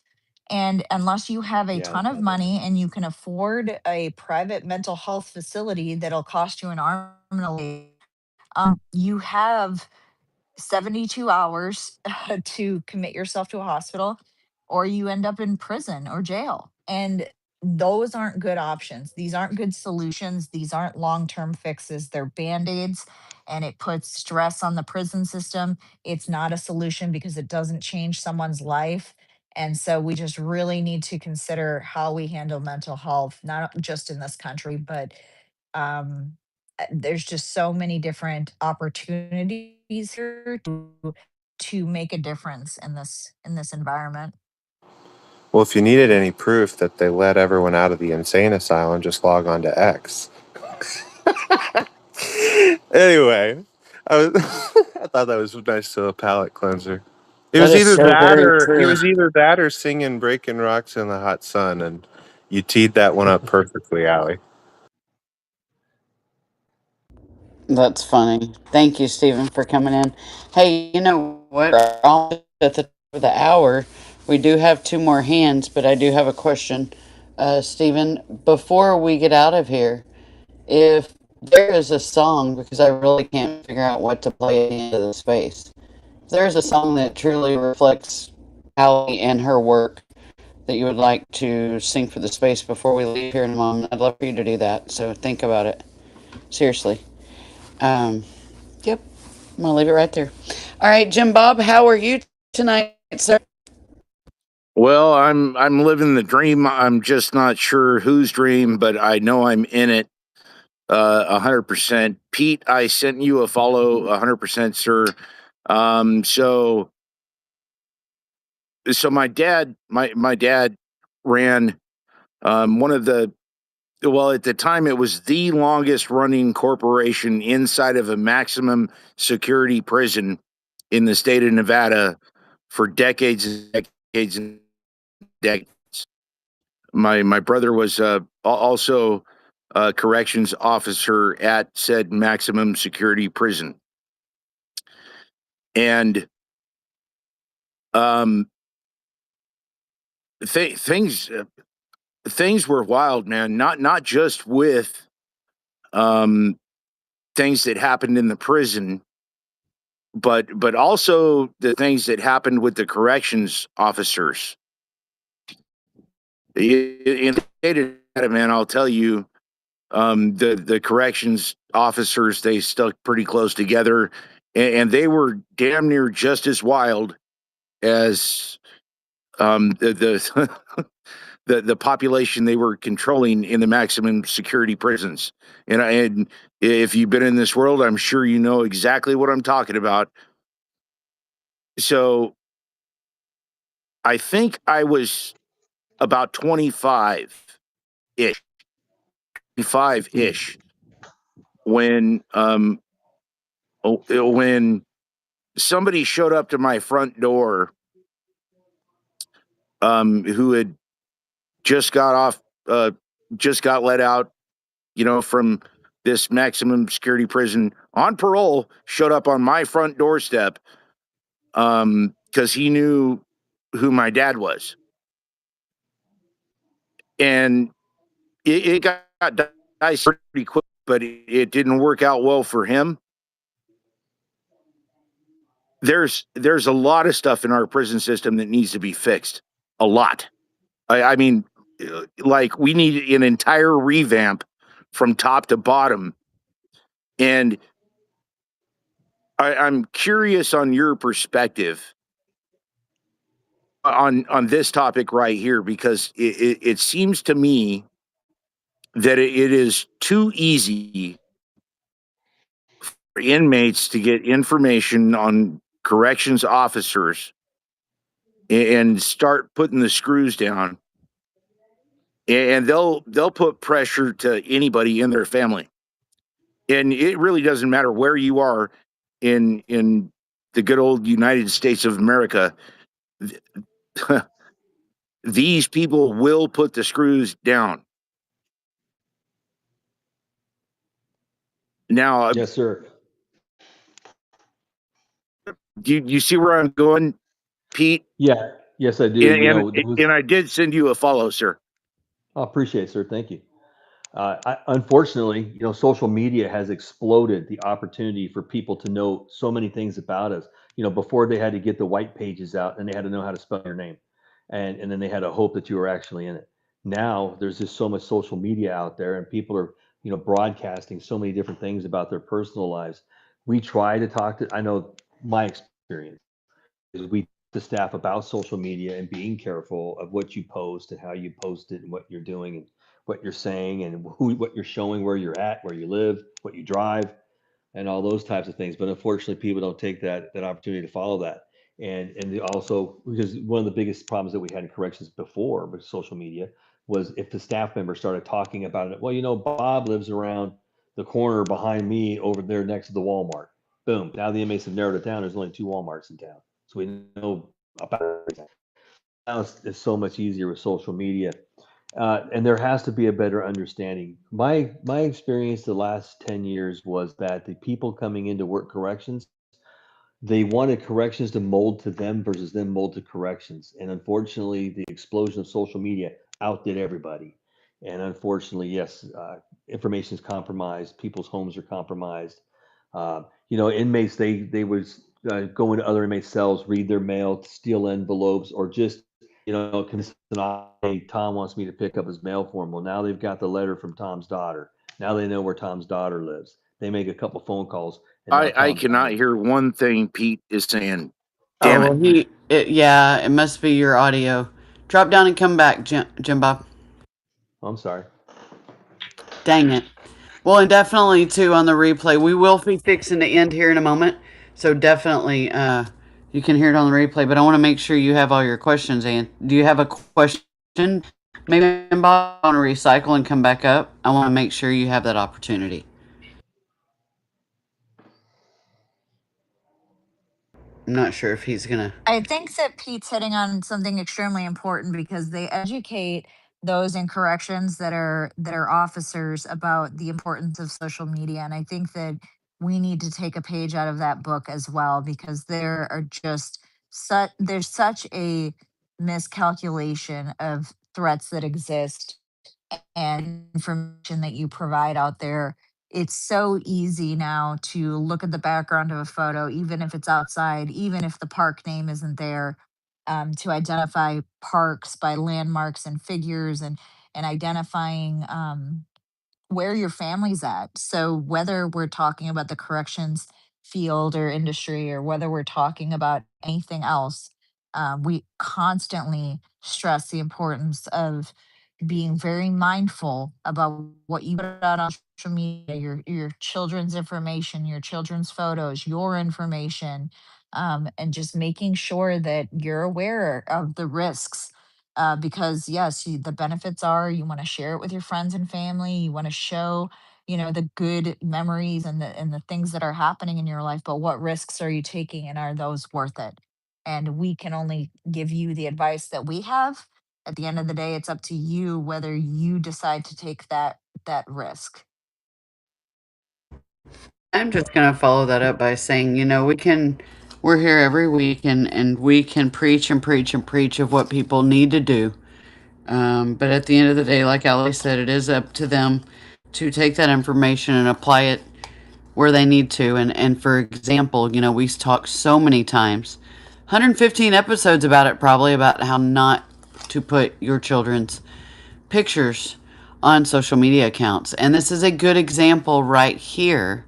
And unless you have a ton of money and you can afford a private mental health facility that'll cost you an arm and a leg, you have 72 hours to commit yourself to a hospital, or you end up in prison or jail. And those aren't good options. These aren't good solutions. These aren't long term fixes. They're band aids, and it puts stress on the prison system. It's not a solution because it doesn't change someone's life. And so we just really need to consider how we handle mental health, not just in this country, but there's just so many different opportunities here to make a difference in this environment.
Well, if you needed any proof that they let everyone out of the insane asylum, just log on to X. Anyway, I thought that was nice to a palate cleanser. It
That
was
is
either
so
that
very
or
true.
singing "Breaking Rocks in the Hot Sun," and you teed that one up perfectly, Allie.
That's funny. Thank you, Stephen, for coming in. Hey, you know what? We're almost at the top of the hour. We do have two more hands, but I do have a question. Stephen, before we get out of here, if there is a song, because I really can't figure out what to play at the end of the space, if there's a song that truly reflects Allie and her work that you would like to sing for the space before we leave here in a moment, I'd love for you to do that. So think about it. Seriously. Um, yep. I'm gonna leave it right there. All right, Jim Bob, how are you tonight, sir?
Well, I'm living the dream. I'm just not sure whose dream, but I know I'm in it 100%. Pete, I sent you a follow 100%, sir. So my dad ran one of the, well, at the time it was the longest running corporation inside of a maximum security prison in the state of Nevada for decades and decades and decades. My brother was also a corrections officer at said maximum security prison, and um, things things were wild, man. Not just with um, things that happened in the prison, but also the things that happened with the corrections officers. In the state of Nevada, man, I'll tell you, the corrections officers, they stuck pretty close together, and they were damn near just as wild as the the population they were controlling in the maximum security prisons. And if you've been in this world, I'm sure you know exactly what I'm talking about. So I think I was about 25 ish, 25 ish when when somebody showed up to my front door, who had just got off, just got let out, from this maximum security prison on parole, showed up on my front doorstep, because he knew who my dad was. And it got dicey pretty quick, but it didn't work out well for him. There's a lot of stuff in our prison system that needs to be fixed. A lot. I mean, like, we need an entire revamp from top to bottom. And I'm curious on your perspective on this topic right here, because it seems to me that it is too easy for inmates to get information on corrections officers and start putting the screws down, and they'll put pressure to anybody in their family. And it really doesn't matter where you are in the good old United States of America. These people will put the screws down. Now,
Yes, sir.
do you see where I'm going, Pete?
Yeah. Yes, I do.
And
You
and,
know, those,
and I did send you a follow, sir.
I appreciate it, sir. Thank you. Unfortunately, social media has exploded the opportunity for people to know so many things about us. Before they had to get the white pages out and they had to know how to spell your name, and then they had to hope that you were actually in it. Now there's just so much social media out there, and people are broadcasting so many different things about their personal lives. We try to talk to. I know my experience is we talk to staff about social media and being careful of what you post and how you post it and what you're doing and what you're saying and what you're showing, where you're at, where you live, what you drive, and all those types of things. But unfortunately, people don't take that opportunity to follow that. And also, because one of the biggest problems that we had in corrections before with social media was if the staff member started talking about it. Well, Bob lives around the corner behind me over there next to the Walmart. Boom. Now the inmates have narrowed it down. There's only 2 Walmarts in town, so we know about it. Now it's so much easier with social media, and there has to be a better understanding. My experience the last 10 years was that the people coming into work corrections, they wanted corrections to mold to them versus them mold to corrections. And unfortunately, the explosion of social media outdid everybody. And unfortunately, yes, information is compromised. People's homes are compromised. Inmates they would go into other inmates' cells, read their mail, steal envelopes, or just convince hey, Tom wants me to pick up his mail for him. Well, now they've got the letter from Tom's daughter. Now they know where Tom's daughter lives. They make a couple phone calls, and now
I
Tom's
cannot hear one thing Pete is saying.
Oh,
Damn it.
well, yeah, it must be your audio. Drop down and come back, Jim Bob.
I'm sorry.
Dang it. Well, and definitely too on the replay. We will be fixing to end here in a moment, so definitely you can hear it on the replay. But I want to make sure you have all your questions. And do you have a question? Maybe Bob want to recycle and come back up. I want to make sure you have that opportunity. I'm not sure if he's gonna.
I think that Pete's hitting on something extremely important because they educate those in corrections that are officers about the importance of social media. And I think that we need to take a page out of that book as well, because there are just there's such a miscalculation of threats that exist and information that you provide out there. It's so easy now to look at the background of a photo, even if it's outside, even if the park name isn't there, to identify parks by landmarks and figures, and identifying where your family's at. So whether we're talking about the corrections field or industry, or whether we're talking about anything else, we constantly stress the importance of being very mindful about what you put out on social media, your children's information, your children's photos, your information, and just making sure that you're aware of the risks. Because yes, the benefits are you want to share it with your friends and family. You want to show the good memories and the things that are happening in your life, but what risks are you taking and are those worth it? And we can only give you the advice that we have. At the end of the day, it's up to you whether you decide to take that risk.
I'm just going to follow that up by saying, we're here every week and we can preach and preach and preach of what people need to do. But at the end of the day, like Ali said, it is up to them to take that information and apply it where they need to. And for example, we talked so many times, 115 episodes about it, probably about how not to put your children's pictures on social media accounts. And this is a good example right here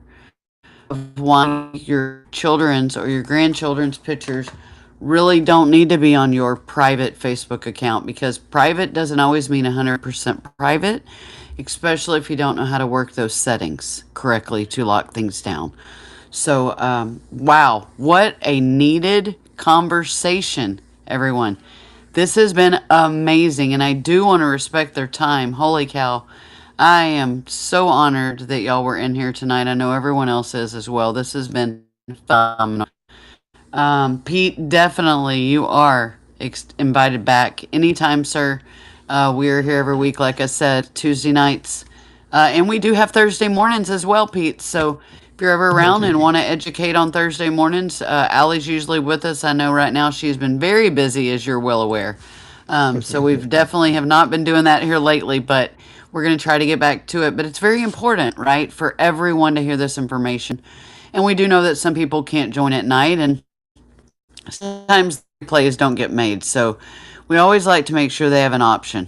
of why your children's or your grandchildren's pictures really don't need to be on your private Facebook account, because private doesn't always mean 100% private, especially if you don't know how to work those settings correctly to lock things down. So, wow, what a needed conversation, everyone. This has been amazing, and I do want to respect their time. Holy cow. I am so honored that y'all were in here tonight. I know everyone else is as well. This has been phenomenal. Pete, definitely you are invited back anytime, sir. We are here every week, like I said, Tuesday nights. And we do have Thursday mornings as well, Pete. So if you're ever around and want to educate on Thursday mornings, Allie's usually with us. I know right now she's been very busy, as you're well aware. So we've definitely have not been doing that here lately, but we're going to try to get back to it. But it's very important, right, for everyone to hear this information. And we do know that some people can't join at night, and sometimes plays don't get made. So we always like to make sure they have an option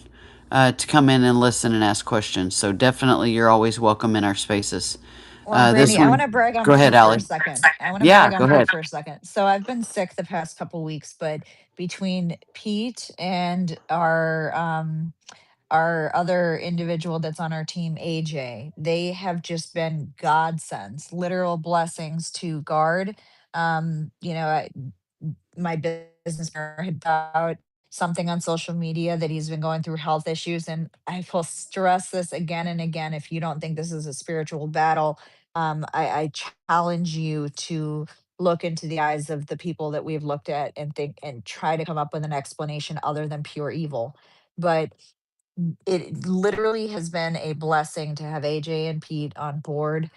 to come in and listen and ask questions. So definitely you're always welcome in our spaces.
Well,
This
Brandy, I want
one,
to brag on
go ahead,
Pete for a
Allie.
second. I want to
Yeah,
brag
go
on Pete
ahead.
for a second. So I've been sick the past couple weeks, but between Pete and our other individual that's on our team, AJ, they have just been godsends, literal blessings to guard. My business partner had put out something on social media that he's been going through health issues. And I will stress this again and again. If you don't think this is a spiritual battle, I challenge you to look into the eyes of the people that we've looked at and think and try to come up with an explanation other than pure evil. But it literally has been a blessing to have AJ and Pete on board.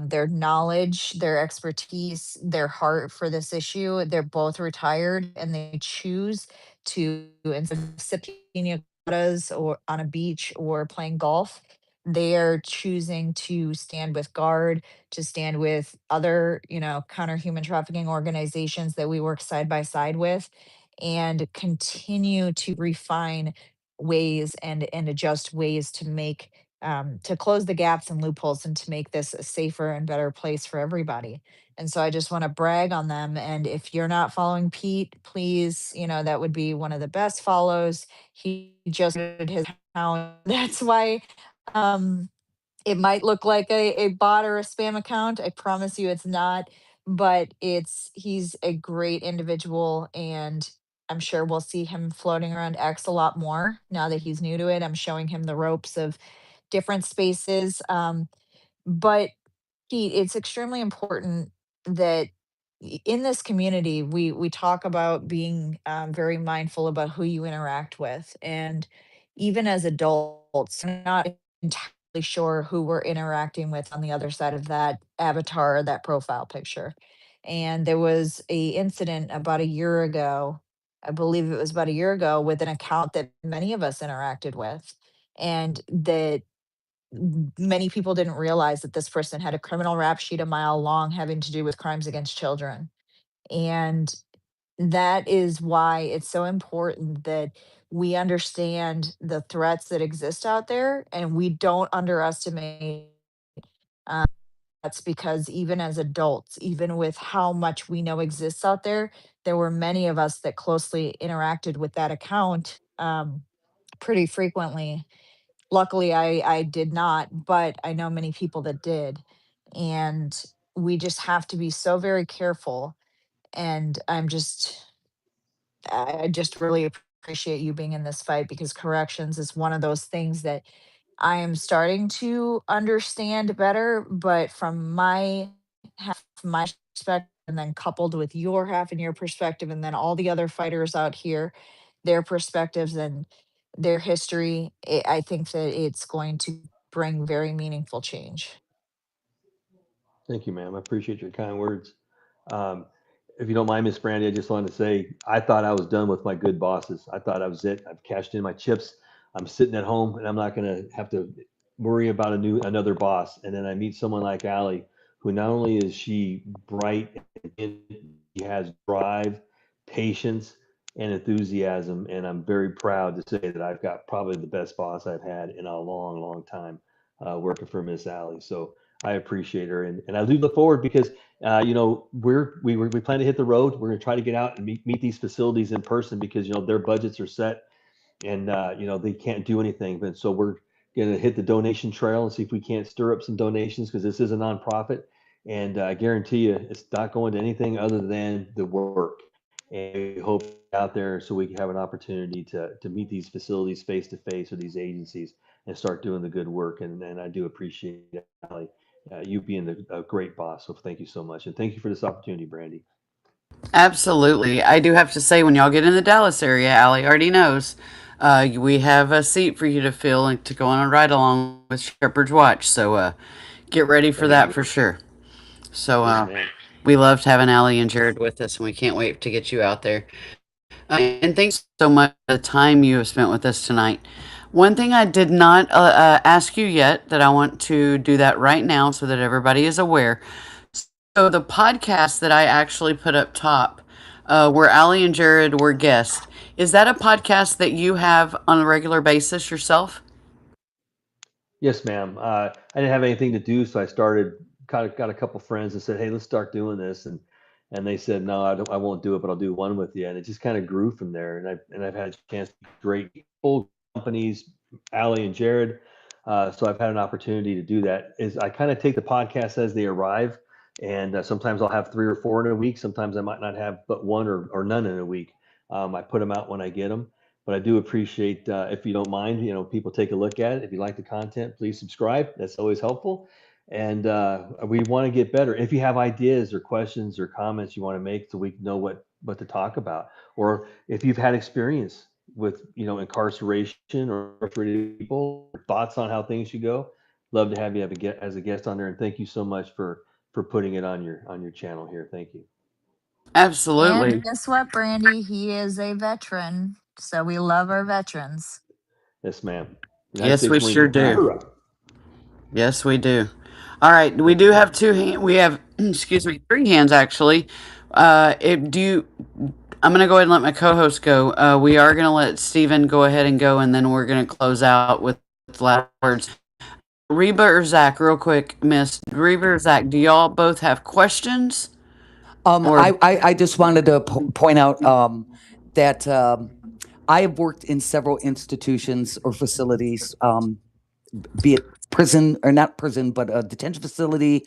Their knowledge, their expertise, their heart for this issue. They're both retired and they choose to, instead of sipping pina coladas or on a beach or playing golf, they are choosing to stand with Guard, to stand with other, counter human trafficking organizations that we work side by side with, and continue to refine ways and adjust ways to make to close the gaps and loopholes and to make this a safer and better place for everybody. And so I just want to brag on them. And if you're not following Pete, please, that would be one of the best follows. He just did his account. That's why it might look like a bot or a spam account. I promise you it's not, but he's a great individual, and I'm sure we'll see him floating around X a lot more now that he's new to it. I'm showing him the ropes of different spaces. But Pete, it's extremely important that in this community, we talk about being very mindful about who you interact with, and even as adults, I'm not entirely sure who we're interacting with on the other side of that avatar, or that profile picture. And there was a incident about a year ago. I believe it was about a year ago, with an account that many of us interacted with, and that many people didn't realize that this person had a criminal rap sheet a mile long having to do with crimes against children. And that is why it's so important that we understand the threats that exist out there and we don't underestimate. um, that's because even as adults, even with how much we know exists out there, there were many of us that closely interacted with that account pretty frequently. Luckily, I did not, but I know many people that did. And we just have to be so very careful. And I just really appreciate you being in this fight, because corrections is one of those things that I am starting to understand better, but from my half, my perspective, and then coupled with your half and your perspective, and then all the other fighters out here, their perspectives and their history, I think that it's going to bring very meaningful change.
Thank you, ma'am. I appreciate your kind words. Um, if you don't mind, Miss Brandy, I just wanted to say I thought I was done with my good bosses. I thought I was it. I've cashed in my chips. I'm sitting at home, and I'm not going to have to worry about another boss. And then I meet someone like Allie, who not only is she bright, and she has drive, patience, and enthusiasm. And I'm very proud to say that I've got probably the best boss I've had in a long, long time, working for Miss Allie. So I appreciate her, and I do look forward because we plan to hit the road. We're going to try to get out and meet these facilities in person because their budgets are set, and they can't do anything. But so we're going to hit the donation trail and see if we can't stir up some donations because this is a nonprofit, and I guarantee you it's not going to anything other than the work. And we hope out there so we can have an opportunity to meet these facilities face to face or these agencies and start doing the good work. And I do appreciate Allie, you being a great boss. So thank you so much, and thank you for this opportunity, Brandy.
Absolutely. I do have to say, when y'all get in the Dallas area, Allie already knows, we have a seat for you to fill and to go on a ride along with Shepherd's Watch. So get ready for
Thank
that
you.
for sure. So
Yes, ma'am.
we loved having Allie and Jared with us, and we can't wait to get you out there. And thanks so much for the time you have spent with us tonight. One thing I did not ask you yet that I want to do that right now so that everybody is aware. So the podcast that I actually put up top, where Allie and Jared were guests, is that a podcast that you have on a regular basis yourself?
Yes, ma'am. I didn't have anything to do, so I started. Kind of got a couple friends and said, "Hey, let's start doing this." And they said, "No, I won't do it, but I'll do one with you." And it just kind of grew from there. And I've had a chance to meet great people, companies, Allie and Jared. So I've had an opportunity to do that. Is I kind of take the podcasts as they arrive, and sometimes I'll have three or four in a week. Sometimes I might not have but one or none in a week. I put them out when I get them, but I do appreciate, if you don't mind, people take a look at it. If you like the content, please subscribe. That's always helpful. And we want to get better. If you have ideas or questions or comments you want to make, so we know what to talk about, or if you've had experience with incarceration or incarcerated people, thoughts on how things should go, love to have you as a guest on there. And thank you so much for putting it on your channel here. Thank you.
And
Absolutely.
guess what, Brandy? He is a veteran. So we love our veterans.
Yes, ma'am. United
Yes, we
States Marine
sure
Corps.
do.
Hoorah.
Yes, we do. All right, we
Thank
do
you,
have
ma'am.
two hands. We have, excuse me, three hands actually. If do you, I'm gonna go ahead and let my co-host go. We are gonna let Steven go ahead and go, and then we're gonna close out with last words. Reba or Zach, real quick, Miss Reba or Zach, do y'all both have questions? Or
I just wanted to point out that I have worked in several institutions or facilities, be it prison or not prison, but a detention facility,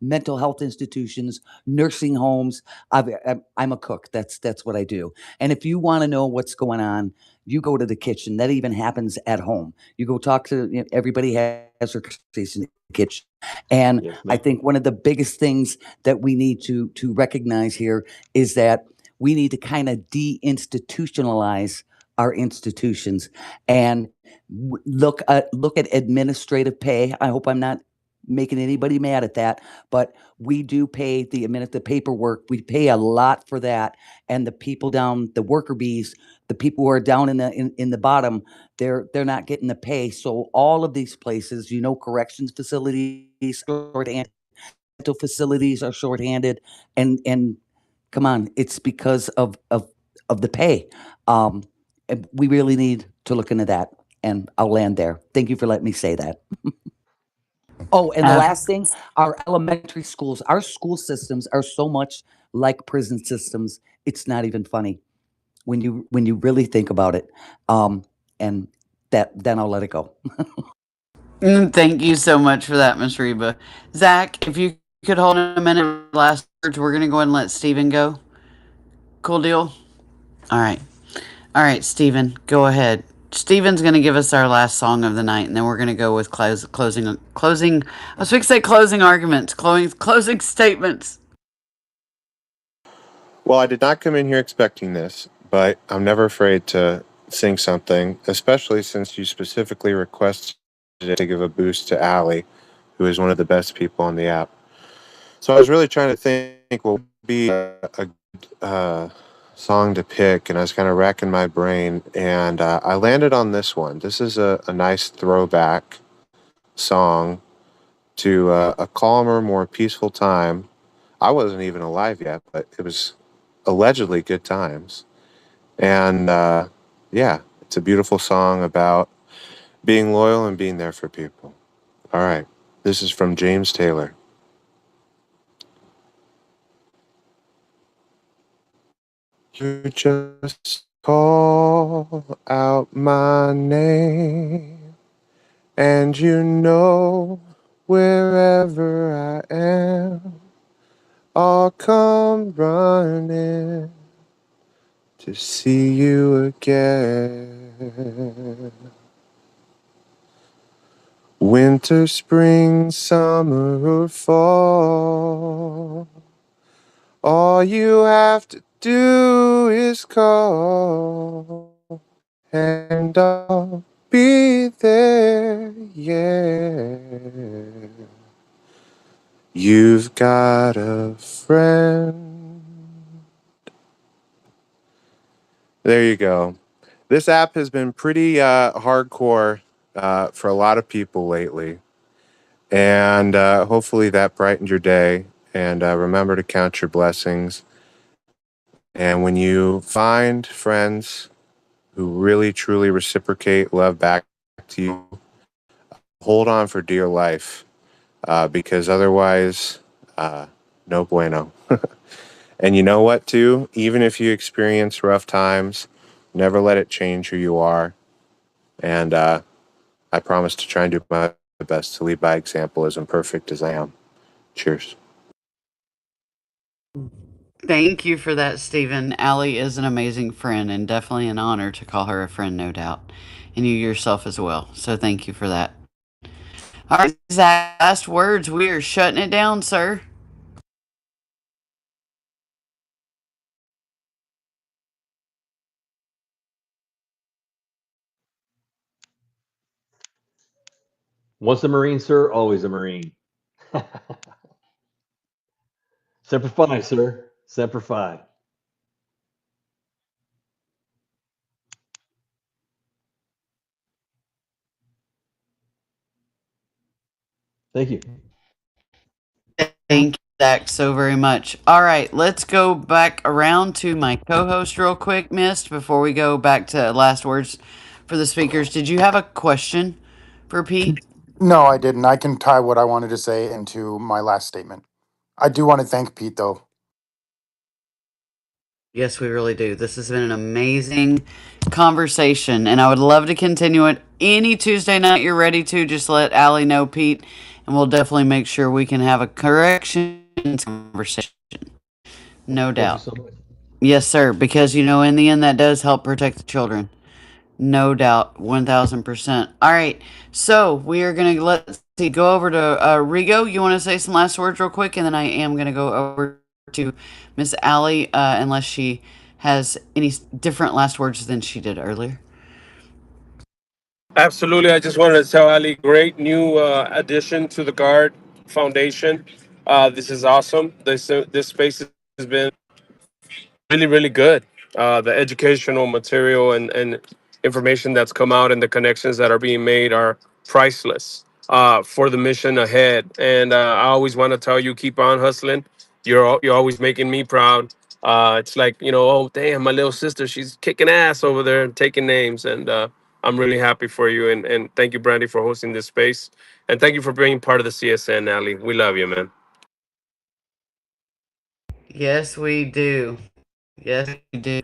mental health institutions, nursing homes. I'm a cook. That's what I do. And if you want to know what's going on, you go to the kitchen. That even happens at home. You go talk to everybody has their station in the kitchen. And
Yes,
I
ma'am.
think one of the biggest things that we need to recognize here is that we need to kind of deinstitutionalize our institutions and look at administrative pay. I hope I'm not making anybody mad at that, but we do pay the paperwork. We pay a lot for that, and the people down, the worker bees, the people who are down in the bottom, they're not getting the pay. So all of these places, corrections facilities, shorthanded, mental facilities are shorthanded, and come on, it's because of the pay. And we really need to look into that. And I'll land there. Thank you for letting me say that. Oh, and the
uh,
last thing, our elementary schools, our school systems are so much like prison systems. It's not even funny when you really think about it. And then I'll let it go.
thank you so much for that, Miss Reba. Zach, if you could hold a minute, last words, we're gonna go ahead and let Steven go. Cool deal. All right. All right, Steven, go ahead. Steven's going to give us our last song of the night, and then we're going to go with closing. I was going to say closing arguments, closing statements.
Well, I did not come in here expecting this, but I'm never afraid to sing something, especially since you specifically requested it to give a boost to Allie, who is one of the best people on the app. So I was really trying to think what would be a good song to pick, and I was kind of racking my brain, and I landed on this one. This is a nice throwback song to a calmer, more peaceful time. I wasn't even alive yet, but it was allegedly good times. And yeah, it's a beautiful song about being loyal and being there for people. All right, this is from James Taylor. You just call out my name, and you know wherever I am, I'll come running to see you again. Winter, spring, summer, or fall, all you have to do is call, and I'll be there, yeah. You've got a friend. There you go. This app has been pretty hardcore for a lot of people lately. And hopefully that brightened your day. And remember to count your blessings. And when you find friends who really, truly reciprocate love back to you, hold on for dear life, because otherwise, no bueno. And you know what, too? Even if you experience rough times, never let it change who you are. And I promise to try and do my best to lead by example, as imperfect as I am. Cheers.
Thank you for that, Stephen. Allie is an amazing friend and definitely an honor to call her a friend, no doubt. And you yourself as well. So thank you for that. All right, Zach, last words. We are shutting it down, sir.
Once a Marine, sir, always a Marine. Semper Fi, sir. Semper Fi. Thank you.
Thank you, Zach, so very much. All right, let's go back around to my co host real quick, Mist, before we go back to last words for the speakers. Did you have a question for Pete?
No, I didn't. I can tie what I wanted to say into my last statement. I do want to thank Pete, though.
Yes, we really do. This has been an amazing conversation, and I would love to continue it any Tuesday night you're ready to. Just let Allie know, Pete, and we'll definitely make sure we can have a corrections conversation. No
Thank you
doubt.
so much.
Yes, sir, because, in the end, that does help protect the children. No doubt, 1000%. All right, so we are going to go over to Rigo. You want to say some last words real quick, and then I am going to go over to Miss Allie, unless she has any different last words than she did earlier.
Absolutely. I just wanted to tell Ali, great new addition to the Guard Foundation. This is awesome. This space has been really, really good. The educational material and information that's come out and the connections that are being made are priceless for the mission ahead. And I always want to tell you, keep on hustling. You're always making me proud. It's like, oh damn, my little sister, she's kicking ass over there and taking names. And I'm really happy for you. And thank you, Brandy, for hosting this space. And thank you for being part of the CSN, Ali. We love you, man.
Yes, we do. Yes, we do.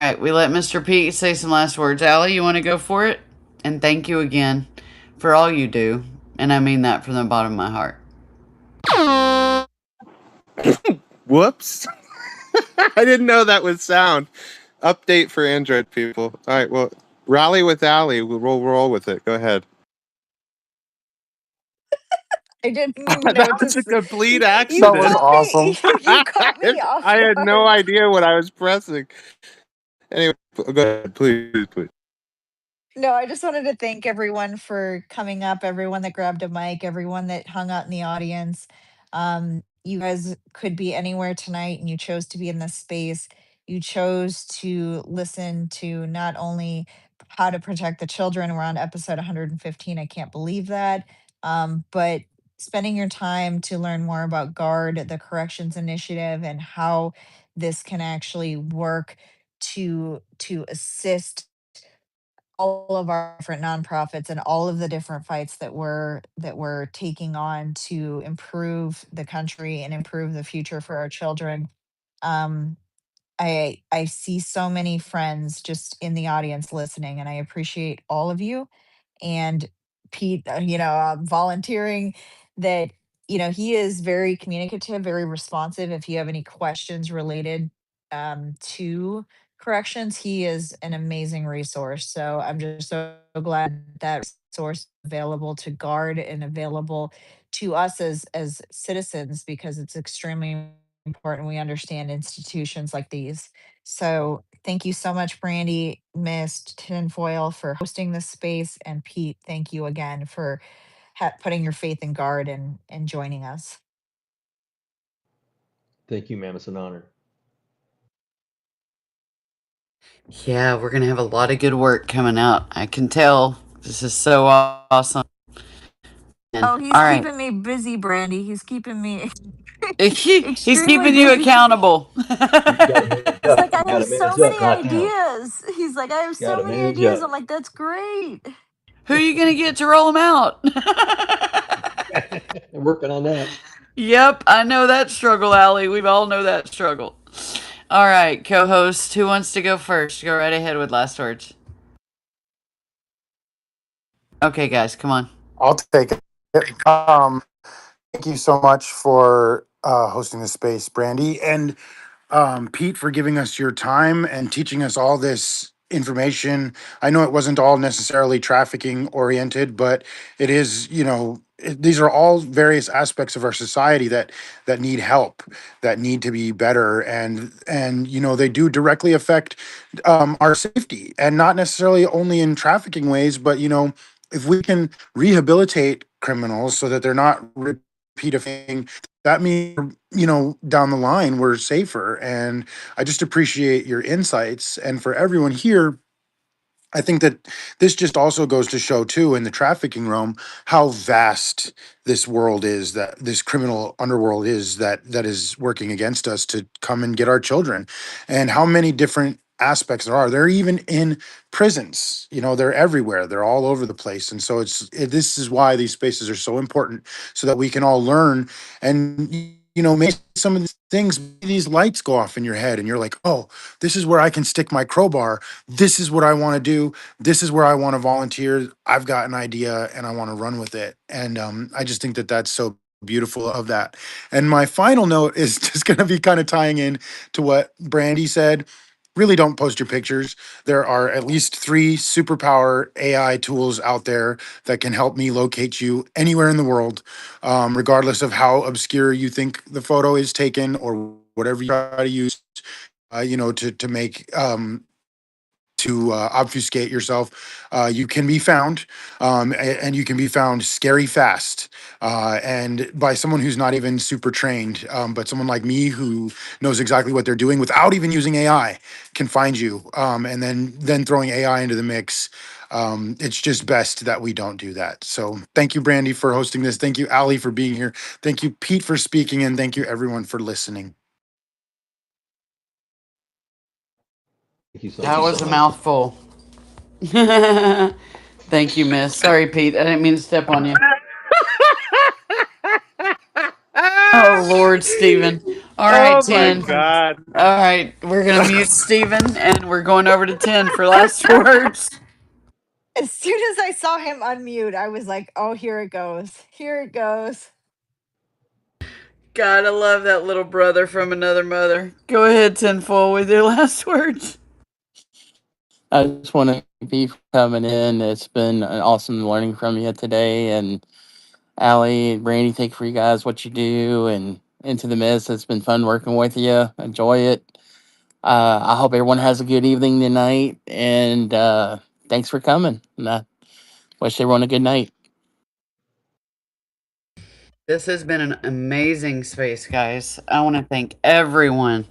All right, we let Mr. Pete say some last words. Allie, you want to go for it? And thank you again for all you do. And I mean that from the bottom of my heart.
Whoops. I didn't know that would sound. Update for Android people. All right, well, Rally with Allie. We'll roll with it. Go ahead.
I didn't even know
That
what to
was a
say.
complete
You
That was
accident.
caught
awesome.
me. You caught me off
I had no
guard.
idea what I was pressing. Anyway, go ahead, please.
No, I just wanted to thank everyone for coming up, everyone that grabbed a mic, everyone that hung out in the audience. You guys could be anywhere tonight and you chose to be in this space. You chose to listen to not only how to protect the children, we're on episode 115. I can't believe that. But spending your time to learn more about GUARD, the corrections initiative, and how this can actually work to assist all of our different nonprofits and all of the different fights that we're taking on to improve the country and improve the future for our children. Um, I see so many friends just in the audience listening, and I appreciate all of you. And Pete, volunteering that he is very communicative, very responsive. If you have any questions related to corrections, he is an amazing resource. So I'm just so glad that resource is available to guard and available to us as citizens, because it's extremely important we understand institutions like these. So thank you so much, Brandy, Mist, Tinfoil, for hosting this space. And Pete, thank you again for putting your faith in guard and joining us.
Thank you, ma'am. It's an honor.
Yeah, we're gonna have a lot of good work coming out. I can tell. This is so awesome. And
Oh, he's
all right,
keeping me busy, Brandy. He's keeping me
he's
extremely
keeping you
busy.
accountable.
You got to manage
He's
up.
like, I
You got
have
to
so
manage up,
many
not down.
ideas. He's like, I have
Got
so
to
many
manage
ideas.
up.
I'm like, that's great.
Who are you gonna get to roll them out?
I'm working on that.
Yep, I know that struggle, Allie. We all know that struggle. All right, co-host, who wants to go first? Go right ahead with last words. Okay, guys, come on.
I'll take it. Thank you so much for hosting this space, Brandy. And Pete, for giving us your time and teaching us all this information. I know it wasn't all necessarily trafficking oriented, but it is, these are all various aspects of our society that need help, that need to be better, and they do directly affect our safety, and not necessarily only in trafficking ways, but if we can rehabilitate criminals so that they're not repeat offending, that means down the line we're safer. And I just appreciate your insights. And for everyone here, I think that this just also goes to show too, in the trafficking realm, how vast this world is, that this criminal underworld is, that is working against us to come and get our children, and how many different aspects there are. They're even in prisons. They're everywhere. They're all over the place. And so this is why these spaces are so important, so that we can all learn. And maybe some of these things, these lights go off in your head and you're like, oh, this is where I can stick my crowbar. This is what I want to do. This is where I want to volunteer. I've got an idea and I want to run with it. And I just think that that's so beautiful of that. And my final note is just going to be kind of tying in to what Brandy said. Really don't post your pictures. There are at least 3 superpower AI tools out there that can help me locate you anywhere in the world, regardless of how obscure you think the photo is taken, or whatever you try to use, to make to obfuscate yourself. You can be found, and you can be found scary fast, and by someone who's not even super trained, but someone like me who knows exactly what they're doing without even using AI can find you. And then throwing AI into the mix. It's just best that we don't do that. So thank you, Brandy, for hosting this. Thank you, Ali, for being here. Thank you, Pete, for speaking, and thank you, everyone, for listening.
Thank you so
That
much,
was a
sir.
mouthful. Thank you, Miss. Sorry, Pete. I didn't mean to step on you. Oh, Lord, Stephen. All right,
Oh my
10.
God.
All right, we're going to mute Stephen and we're going over to 10 for last words.
As soon as I saw him unmute, I was like, oh, here it goes. Here it goes.
Gotta love that little brother from another mother. Go ahead, Tinfoil, with your last words.
I just want to thank you for coming in. It's been an awesome learning from you today. And Allie and Brandy, thank you for you guys, what you do. And Into the Mist, it's been fun working with you. Enjoy it. I hope everyone has a good evening tonight. And thanks for coming. And I wish everyone a good night.
This has been an amazing space, guys. I want to thank everyone,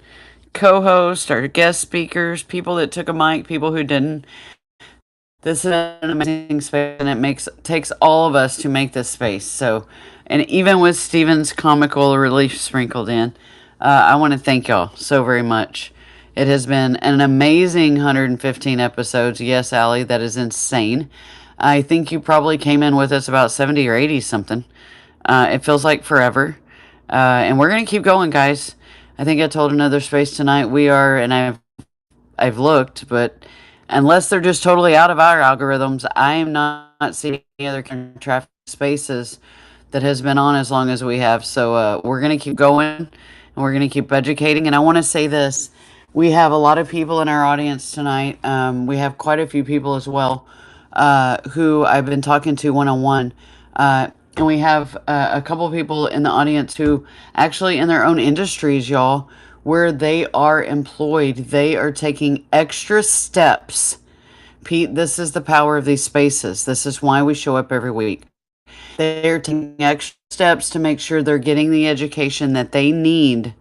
co-host, our guest speakers, people that took a mic, people who didn't. This is an amazing space, and it takes all of us to make this space. So, and even with Steven's comical relief sprinkled in, I want to thank y'all so very much. It has been an amazing 115 episodes. Yes, Allie, that is insane. I think you probably came in with us about 70 or 80 something. It feels like forever. And we're going to keep going, guys. I think I told another space tonight we are, and I've looked, but unless they're just totally out of our algorithms, I am not seeing any other kind of traffic spaces that has been on as long as we have. So we're going to keep going, and we're going to keep educating. And I want to say this. We have a lot of people in our audience tonight. We have quite a few people as well who I've been talking to one-on-one. And we have a couple of people in the audience who actually in their own industries, y'all, where they are employed, they are taking extra steps. Pete, this is the power of these spaces. This is why we show up every week. They're taking extra steps to make sure they're getting the education that they need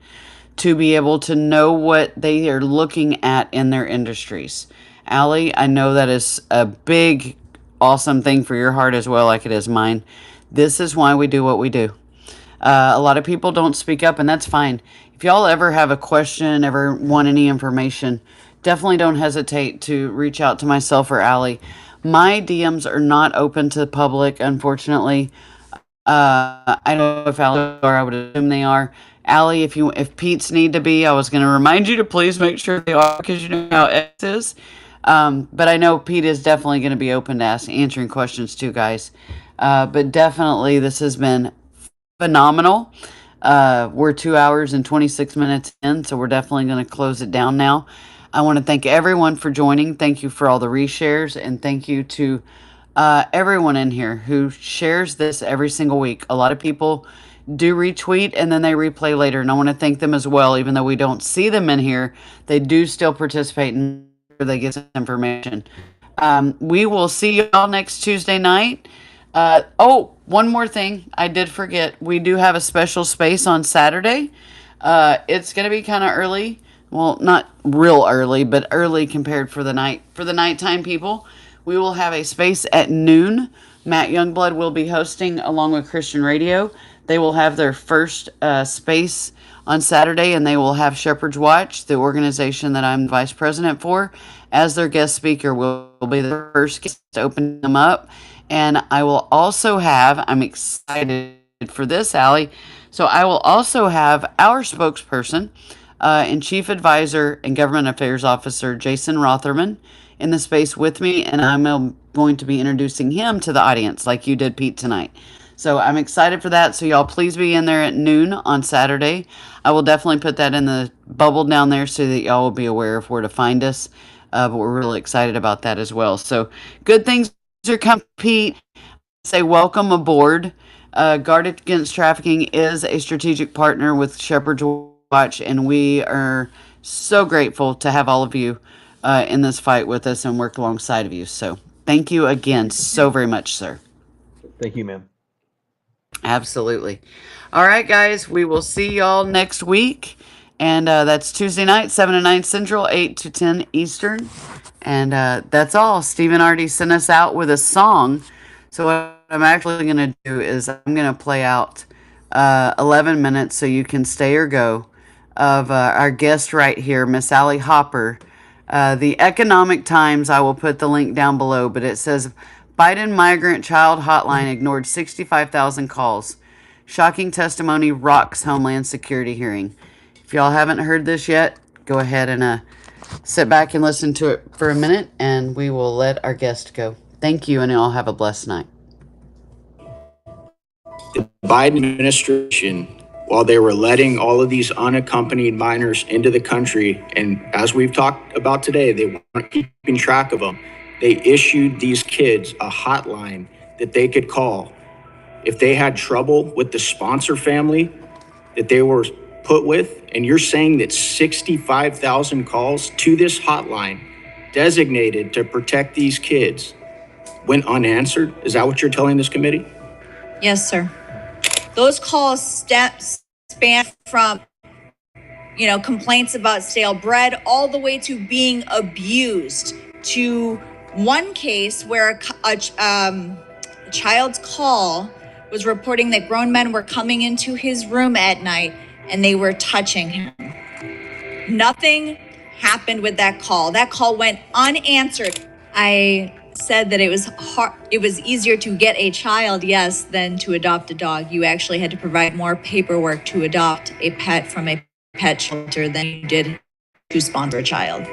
to be able to know what they are looking at in their industries. Allie, I know that is a big, awesome thing for your heart as well, like it is mine. This is why we do what we do. A lot of people don't speak up, and that's fine. If y'all ever have a question, ever want any information, definitely don't hesitate to reach out to myself or Allie. My DMs are not open to the public, unfortunately. I don't know if Allie or I would assume they are. Allie, if Pete's need to be, I was going to remind you to please make sure they are because you know how X is. But I know Pete is definitely going to be open to answering questions too, guys. But definitely, this has been phenomenal. We're 2 hours and 26 minutes in, so we're definitely going to close it down now. I want to thank everyone for joining. Thank you for all the reshares, and thank you to everyone in here who shares this every single week. A lot of people do retweet and then they replay later, and I want to thank them as well. Even though we don't see them in here, they do still participate and they get some information. We will see y'all next Tuesday night. One more thing. I did forget. We do have a special space on Saturday. It's going to be kind of early. Well, not real early, but early compared for the nighttime people. We will have a space at noon. Matt Youngblood will be hosting along with Christian Radio. They will have their first space on Saturday, and they will have Shepherd's Watch, the organization that I'm vice president for, as their guest speaker. Will be the first guest to open them up. And I will also have, I'm excited for this, Allie. So I will also have our spokesperson and chief advisor and government affairs officer, Jason Rotherman, in the space with me. And I'm going to be introducing him to the audience like you did, Pete, tonight. So I'm excited for that. So y'all please be in there at noon on Saturday. I will definitely put that in the bubble down there so that y'all will be aware of where to find us. But we're really excited about that as well. So good things are coming, Pete. Say welcome aboard. Guard Against Trafficking is a strategic partner with Shepherd's Watch, and we are so grateful to have all of you in this fight with us and work alongside of you. So thank you again so very much, sir.
Thank you, ma'am.
Absolutely. All right, guys, we will see y'all next week. And that's Tuesday night, 7 to 9 Central, 8 to 10 Eastern. And that's all. Steven already sent us out with a song. So what I'm actually going to do is I'm going to play out 11 minutes so you can stay or go of our guest right here, Miss Allie Hopper. The Economic Times, I will put the link down below, but it says Biden migrant child hotline ignored 65,000 calls. Shocking testimony rocks Homeland Security hearing. If y'all haven't heard this yet, go ahead and sit back and listen to it for a minute, and we will let our guest go. Thank you, and y'all have a blessed night.
The Biden administration while they were letting all of these unaccompanied minors into the country. And as we've talked about today, they weren't keeping track of them. They issued these kids a hotline that they could call if they had trouble with the sponsor family that they were put with. And you're saying that 65,000 calls to this hotline designated to protect these kids went unanswered? Is that what you're telling this committee?
Yes, sir. Those calls span from, complaints about stale bread all the way to being abused, to one case where a child's call was reporting that grown men were coming into his room at night and they were touching him. Nothing happened with that call. That call went unanswered. I said that it was easier to get a child, yes, than to adopt a dog. You actually had to provide more paperwork to adopt a pet from a pet shelter than you did to sponsor a child.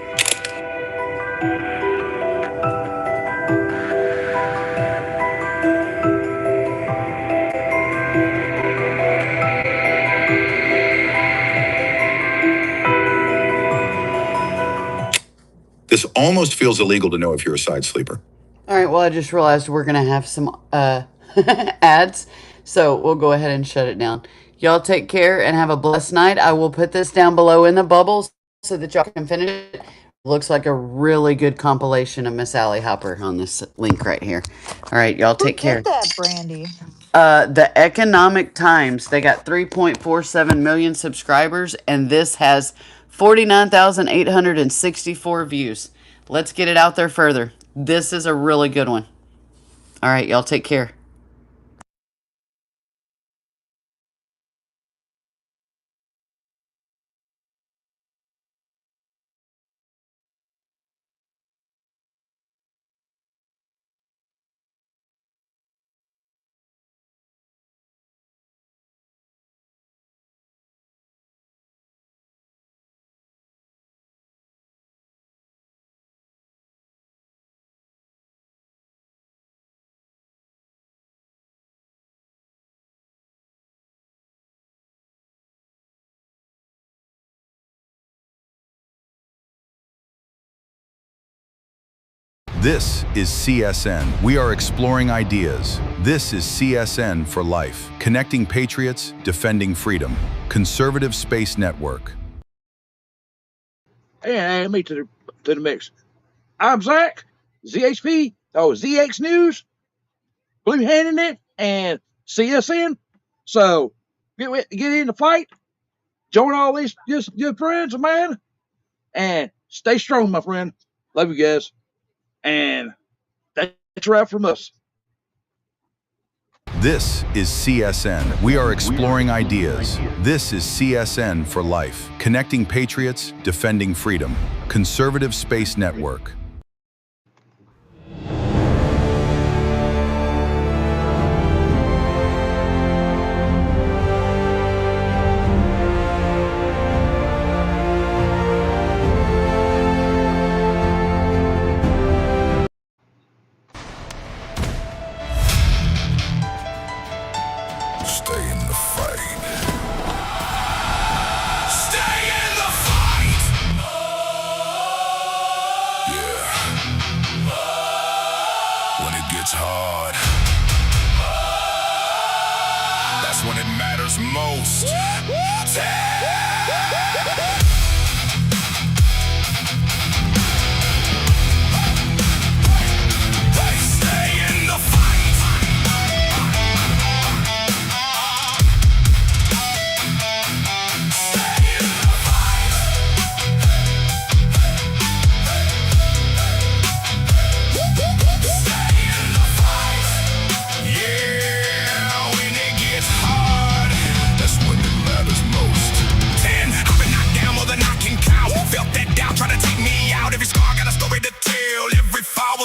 This almost feels illegal to know if you're a side sleeper.
All right, well, I just realized we're going to have some ads, so we'll go ahead and shut it down. Y'all take care and have a blessed night. I will put this down below in the bubbles so that y'all can finish it. Looks like a really good compilation of Miss Allie Hopper on this link right here. All right, y'all take care.
Get that, Brandy.
The Economic Times, they got 3.47 million subscribers, and this has 49,864 views. Let's get it out there further. This is a really good one. All right, y'all take care.
This is CSN. We are exploring ideas. This is CSN for life. Connecting patriots, defending freedom. Conservative Space Network.
Hey, add me to the mix. I'm Zach, ZX News, Blue Handing It, and CSN. So get in the fight, join all these good friends of mine, and stay strong, my friend. Love you guys. And that's a wrap from us.
This is CSN. We are exploring ideas. This is CSN for life. Connecting patriots, defending freedom. Conservative Space Network.
Stay in the fight. Stay in the fight. Yeah. When it gets hard, that's when it matters most. Hey, stay in the fight.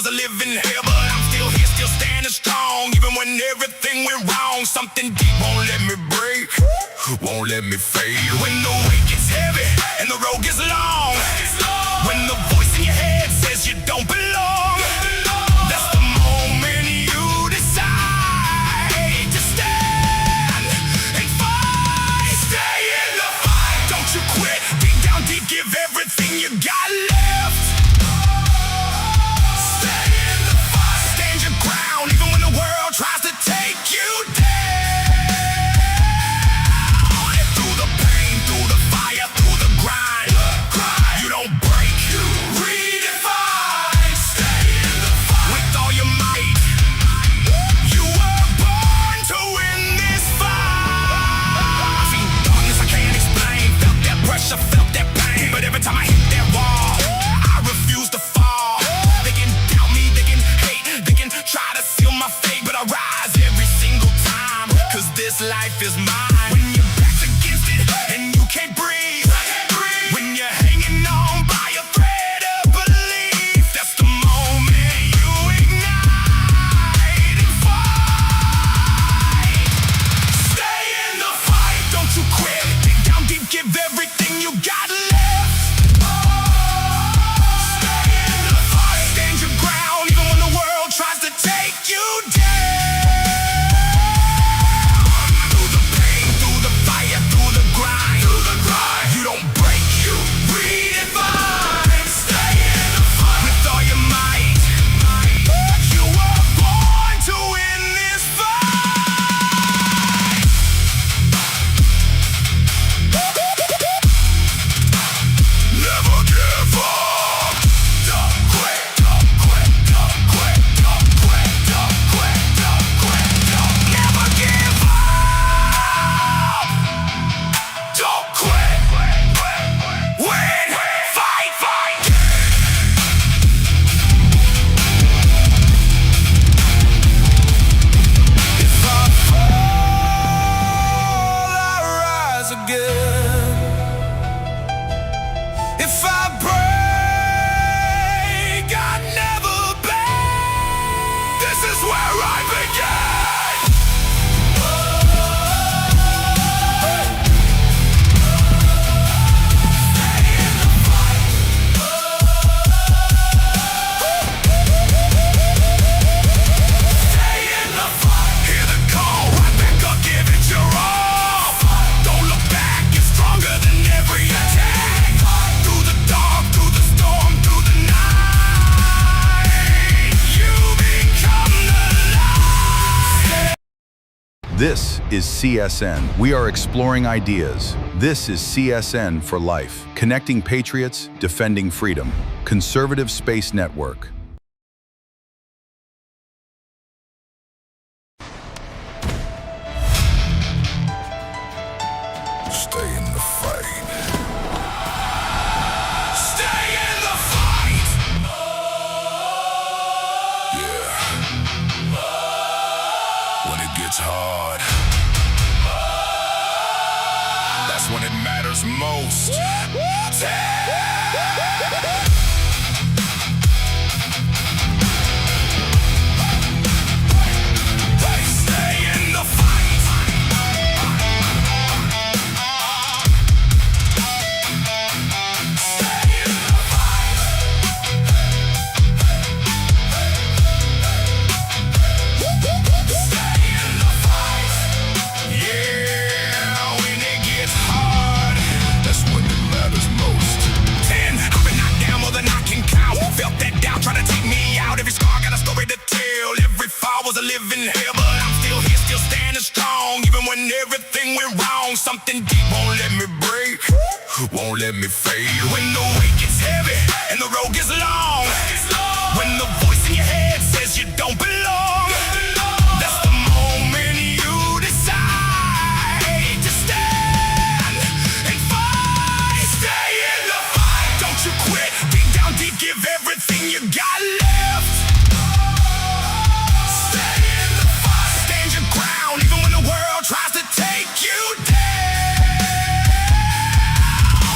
Living hell, but I'm still here, still standing strong. Even when everything went wrong, something deep won't let me break, won't let me fade. When the weight gets heavy and the road gets long, when the voice in your head says you don't belong, that's the moment you decide to stand and fight. deep, give everything you got left. Stay in the fight. Stand your ground, even when the world tries to take you down. And through the pain, through the fire, through the grind, you don't break, you redefine. Stay in the fight. With all your might, you were born to win this fight. I've seen darkness I can't explain, felt that pressure, felt that pain, but every time I hit that wall, I refuse to fall. They can doubt me, they can hate, they can try to seal my fate, but I rise every single time, cause this life is mine. When your back's against it and you can't breathe, when you're hanging on by a thread of belief, that's the moment you ignite and fight. Stay in the fight, don't you quit. Dig down deep, give everything you got left. Stay in the fight, stand your ground, even when the world tries to take you down. Through the pain, through the fire, through the grind, you don't break, you redefine. Stay in the fight with all your might. You were born to win this fight. Never give up. Don't quit, don't quit, don't quit, don't quit, don't quit, don't quit, don't never give up. Don't quit. Win, fight, fight. If I fall, I rise again. If I break, I never bend. This is where I began. Stay in the fight. Stay in the fight. Hear the call, right back up, give it your all. Don't look back, you're stronger than every attack. Through the dark, through the storm, through the night, you become the light.
This is CSN. We are exploring ideas. This is CSN for life. Connecting patriots, defending freedom. Conservative Space Network.
Stay in the fight. Stay in the fight. Yeah. When it gets hard, that's when it matters most. Hey, stay in the fight. Stay in the fight. Stay in the fight. Yeah, when it gets hard, that's when it matters most. 10, I've been knocked down more than I can count. Felt that doubt trying to take me out. Every scar got a story to tell. Every fall was a living hell, but I'm still here, still standing strong. Even when everything went wrong, something deep won't let me break, won't let me fade. When the weight gets heavy and the road gets long, when the voice in your head says you don't belong, that's the moment you decide to stand and fight. Stay in the fight, don't you quit. Dig down deep, give everything you got left. Stay in the fight, stand your ground, even when the world tries to take you down.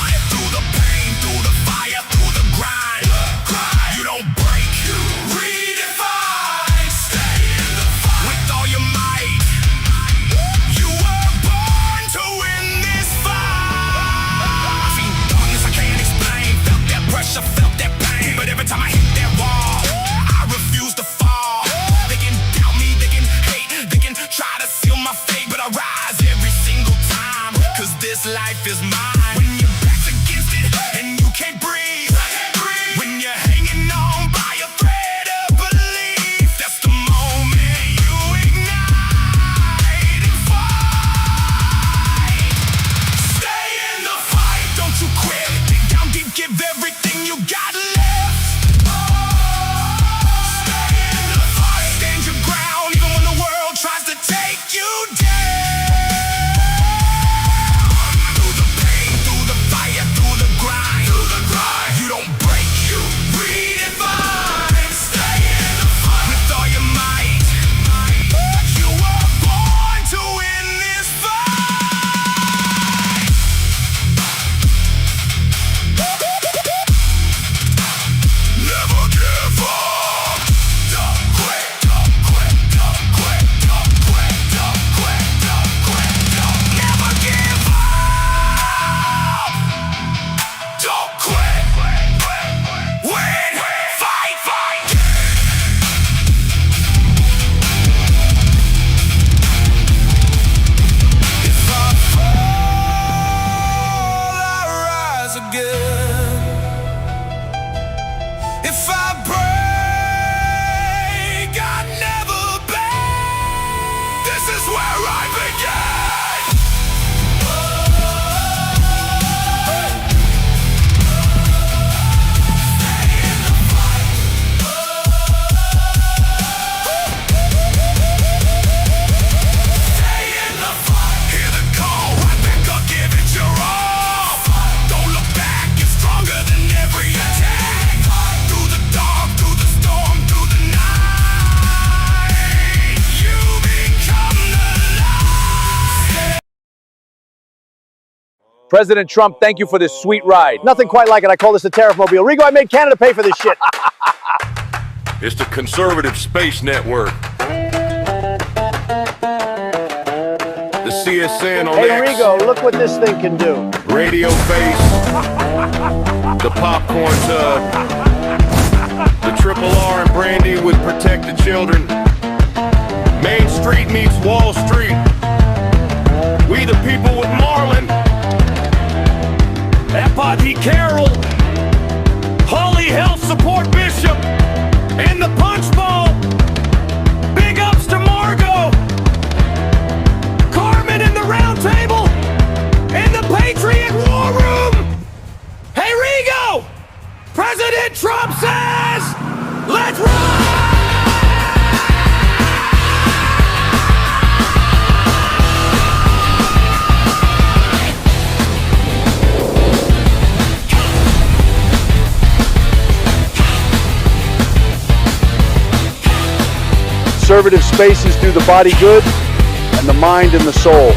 And through the pain, through the fire, through the grind, you don't break, you redefine. Stay you got left. Stay in the fight, stand your ground, even when the world tries to take you down. Through the pain, through the fire, through the grind, you don't break, you redefine. Stay in the fight with all your might. You were born to win this fight. Never give up. Don't quit, don't quit, don't quit, don't quit, don't quit, don't quit, don't never give up. Don't quit. Win, fight, fight. If I fall, I rise again. If I break, I never bend. This is where I begin. Stay in the fight. Stay in the fight. Hear the call, right back up, give it your all. Don't look back, you're stronger than every attack. Through the dark, through the storm, through the night, you become the light.
President Trump, thank you for this sweet ride. Nothing quite like it. I call this a tariff-mobile. Rigo, I made Canada pay for this shit.
It's the conservative space network. The CSN on
Hey,
X.
Rigo, look what this thing can do.
Radio face. The popcorn tub. The Triple R and Brandy with Protect the Children. Main Street meets Wall Street. We the people with Marlin. F.I.D. Carroll. Holly Health Support Bishop. And the Punch Bowl. Big ups to Margot. Carmen in the Round Table. And the Patriot War Room. Hey, Rigo! President Trump says, let's ride!
Conservative spaces do the body good and the mind and the soul.